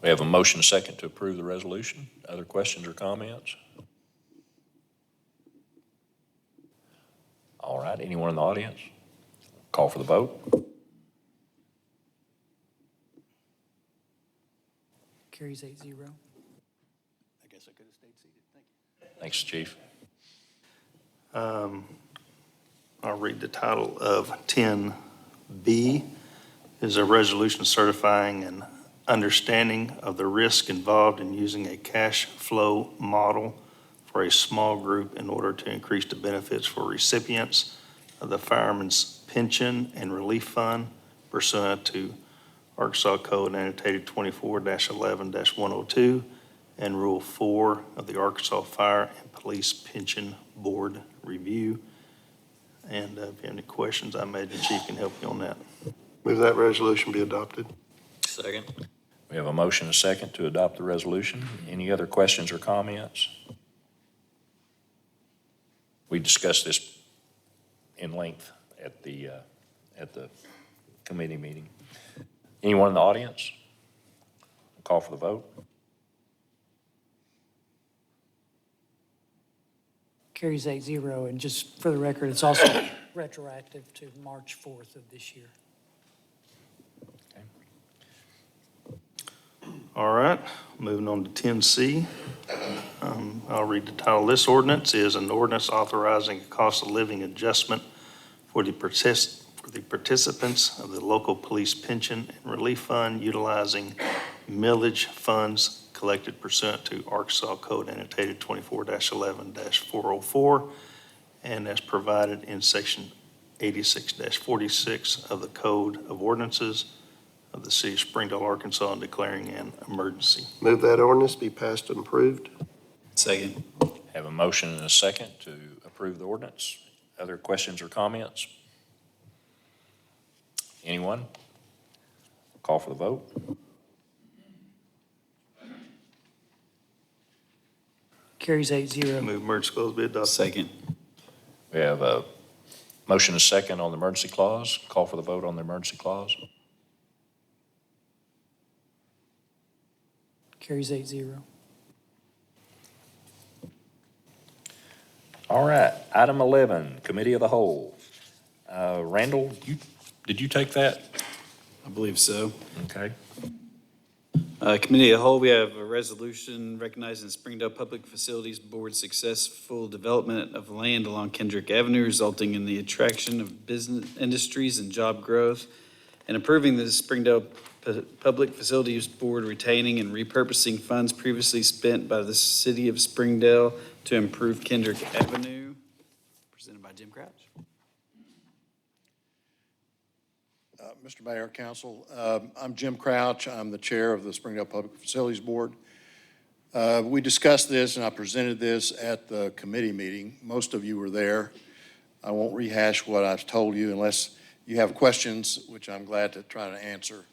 We have a motion and a second to approve the resolution. Other questions or comments? All right, anyone in the audience? Call for the vote. Carries 8-0. I guess I could have stayed seated. Thank you. Thanks, Chief. I'll read the title of 10B, is a resolution certifying an understanding of the risk involved in using a cash flow model for a small group in order to increase the benefits for recipients of the Fireman's Pension and Relief Fund pursuant to Arkansas Code annotated 24-11-102 and Rule 4 of the Arkansas Fire and Police Pension Board Review. And if you have any questions, I imagine Chief can help you on that. Move that resolution be adopted. Second. We have a motion and a second to adopt the resolution. Any other questions or comments? We discussed this in length at the committee meeting. Anyone in the audience? Call for the vote. Carries 8-0, and just for the record, it's also retroactive to March 4th of this year. All right, moving on to 10C. I'll read the title. This ordinance is an ordinance authorizing a cost of living adjustment for the participants of the local police pension and relief fund utilizing millage funds collected pursuant to Arkansas Code annotated 24-11-404 and as provided in section 86-46 of the Code of Ordinances of the City of Springdale, Arkansas, and declaring an emergency. Move that ordinance be passed and approved. Second. Have a motion and a second to approve the ordinance. Other questions or comments? Anyone? Call for the vote. Carries 8-0. Move emergency clause be adopted. Second. We have a motion and a second on the emergency clause. Call for the vote on the emergency clause. Carries 8-0. All right, item 11, Committee of the Whole. Randall, did you take that? I believe so. Okay. Committee of the Whole, we have a resolution recognizing Springdale Public Facilities Board's successful development of land along Kendrick Avenue, resulting in the attraction of business industries and job growth, and approving the Springdale Public Facilities Board retaining and repurposing funds previously spent by the City of Springdale to improve Kendrick Avenue. Presented by Jim Crouch. Mr. Mayor, Council, I'm Jim Crouch. I'm the Chair of the Springdale Public Facilities Board. We discussed this and I presented this at the committee meeting. Most of you were there. I won't rehash what I've told you unless you have questions, which I'm glad to try to answer.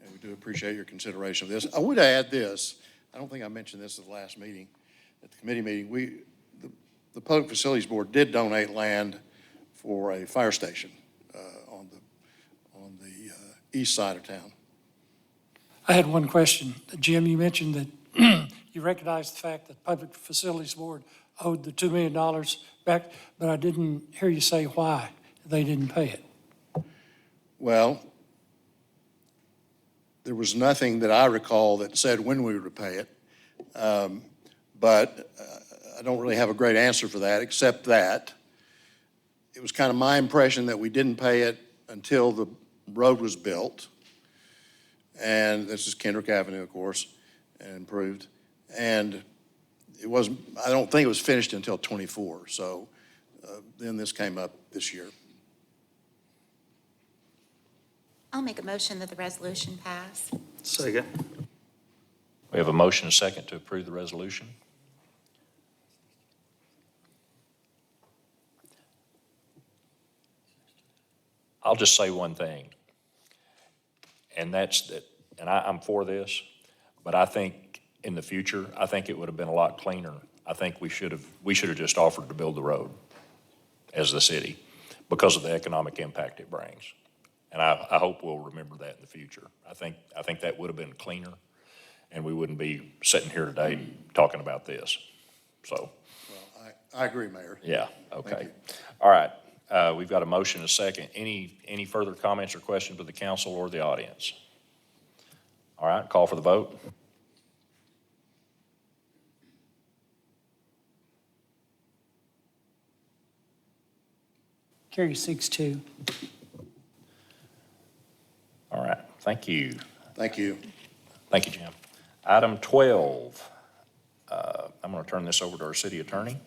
And we do appreciate your consideration of this. I would add this. I don't think I mentioned this at the last meeting, at the committee meeting. The Public Facilities Board did donate land for a fire station on the east side of town. I had one question. Jim, you mentioned that you recognized the fact that Public Facilities Board owed the $2 million back, but I didn't hear you say why they didn't pay it. Well, there was nothing that I recall that said when we would pay it. But I don't really have a great answer for that, except that it was kind of my impression that we didn't pay it until the road was built. And this is Kendrick Avenue, of course, and improved. And it wasn't, I don't think it was finished until '24. So then this came up this year. I'll make a motion that the resolution pass. Second. We have a motion and a second to approve the resolution. I'll just say one thing, and that's that, and I'm for this, but I think in the future, I think it would have been a lot cleaner. I think we should have just offered to build the road as the city because of the economic impact it brings. And I hope we'll remember that in the future. I think that would have been cleaner, and we wouldn't be sitting here today talking about this. So. Well, I agree, Mayor. Yeah, okay. Thank you. All right, we've got a motion and a second. Any further comments or questions of the council or the audience? All right, call for the vote. Carry 6-2. All right, thank you. Thank you. Thank you, Jim. Item 12, I'm going to turn this over to our city attorney.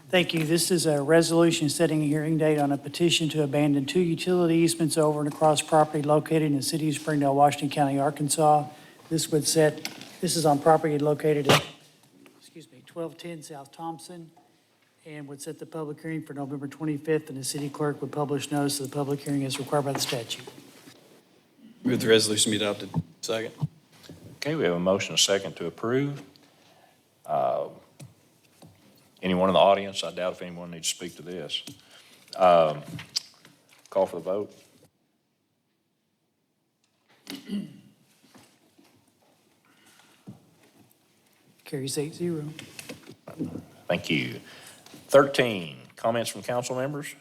Thank you. This is a resolution setting a hearing date on a petition to abandon 2 utility easements over and across property located in the city of Springdale, Washington County, Arkansas. This is on property located at, 1210 South Thompson, and would set the public hearing for November 25th, and the city clerk would publish notice of the public hearing as required by the statute. Move the resolution be adopted. Second. Okay, we have a motion, a second to approve. Anyone in the audience? I doubt if anyone needs to speak to this. Call for the vote. Carries 8-0. Thank you. 13, comments from council members?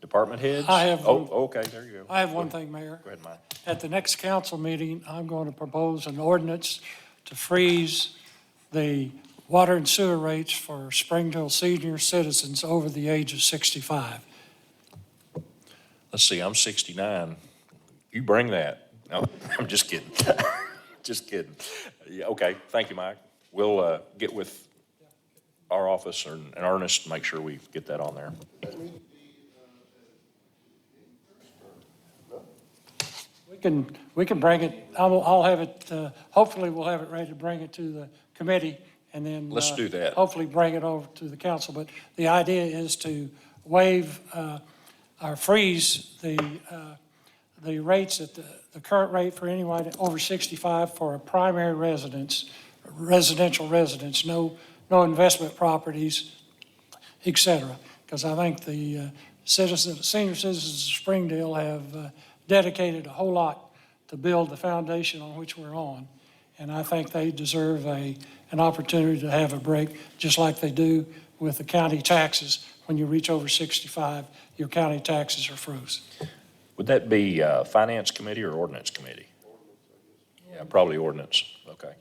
Department heads? I have Oh, one. okay, there you go. I have one thing, Mayor. Go ahead, Mike. At the next council meeting, I'm going to propose an ordinance to freeze the water and sewer rates for Springdale senior citizens over the age of 65. Let's see, I'm 69. You bring that. No, I'm just kidding. Just kidding. Yeah, okay, thank you, Mike. We'll get with our office and Ernest to make sure we get that on there. We can bring it, I'll have it, hopefully we'll have it ready to bring it to the committee and then. Let's do that. Hopefully bring it over to the council. But the idea is to waive or freeze the rates at the current rate for anyone over 65 for a primary residence, residential residence, no investment properties, et cetera. Because I think the senior citizens of Springdale have dedicated a whole lot to build the foundation on which we're on. And I think they deserve an opportunity to have a break, just like they do with the county taxes. When you reach over 65, your county taxes are frozen. Would that be Finance Committee or Ordinance Committee? Yeah, probably Ordinance, okay.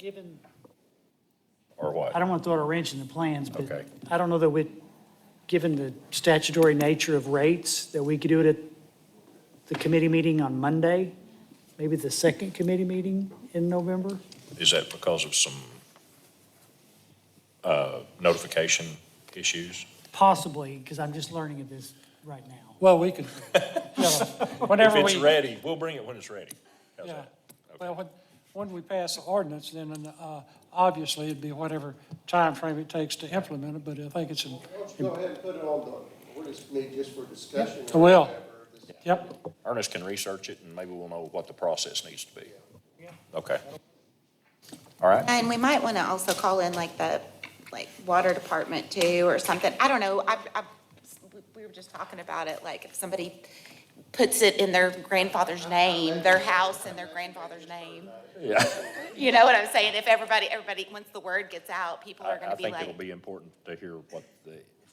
Or what? I don't want to throw a wrench in the plans, but Okay. I don't know that given the statutory nature of rates, that we could do it at the committee meeting on Monday, maybe the second committee meeting in November. Is that because of some notification issues? Possibly, because I'm just learning of this right now. Well, we could, whenever If it's we. ready, we'll bring it when it's ready. How's Yeah, that? well, when we pass the ordinance, then obviously it'd be whatever time frame it takes to implement it, but I think it's. Go ahead and put it on the ordinance committee just for discussion. I will. Yep. Ernest can research it and maybe we'll know what the process needs to be. Okay. All right. And we might want to also call in like the water department too, or something. I don't know. We were just talking about it, like if somebody puts it in their grandfather's name, their house in their grandfather's name. Yeah. You know what I'm saying? If everybody, once the word gets out, people are going I to be think it'll like, be important to hear what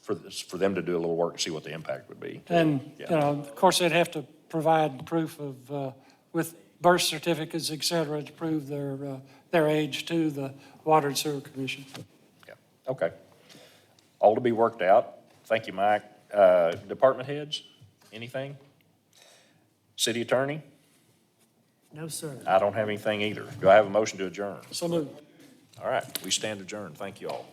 for them to do a little work and see what the impact would be. And, Yeah. of course, they'd have to provide proof of, with birth certificates, et cetera, to prove their age to the Water and Sewer Commission. Yeah, okay. All to be worked out. Thank you, Mike. Department heads, anything? City attorney? No, sir. I don't have anything either. Do I have a motion to adjourn? So moved. All right, we stand adjourned. Thank you all.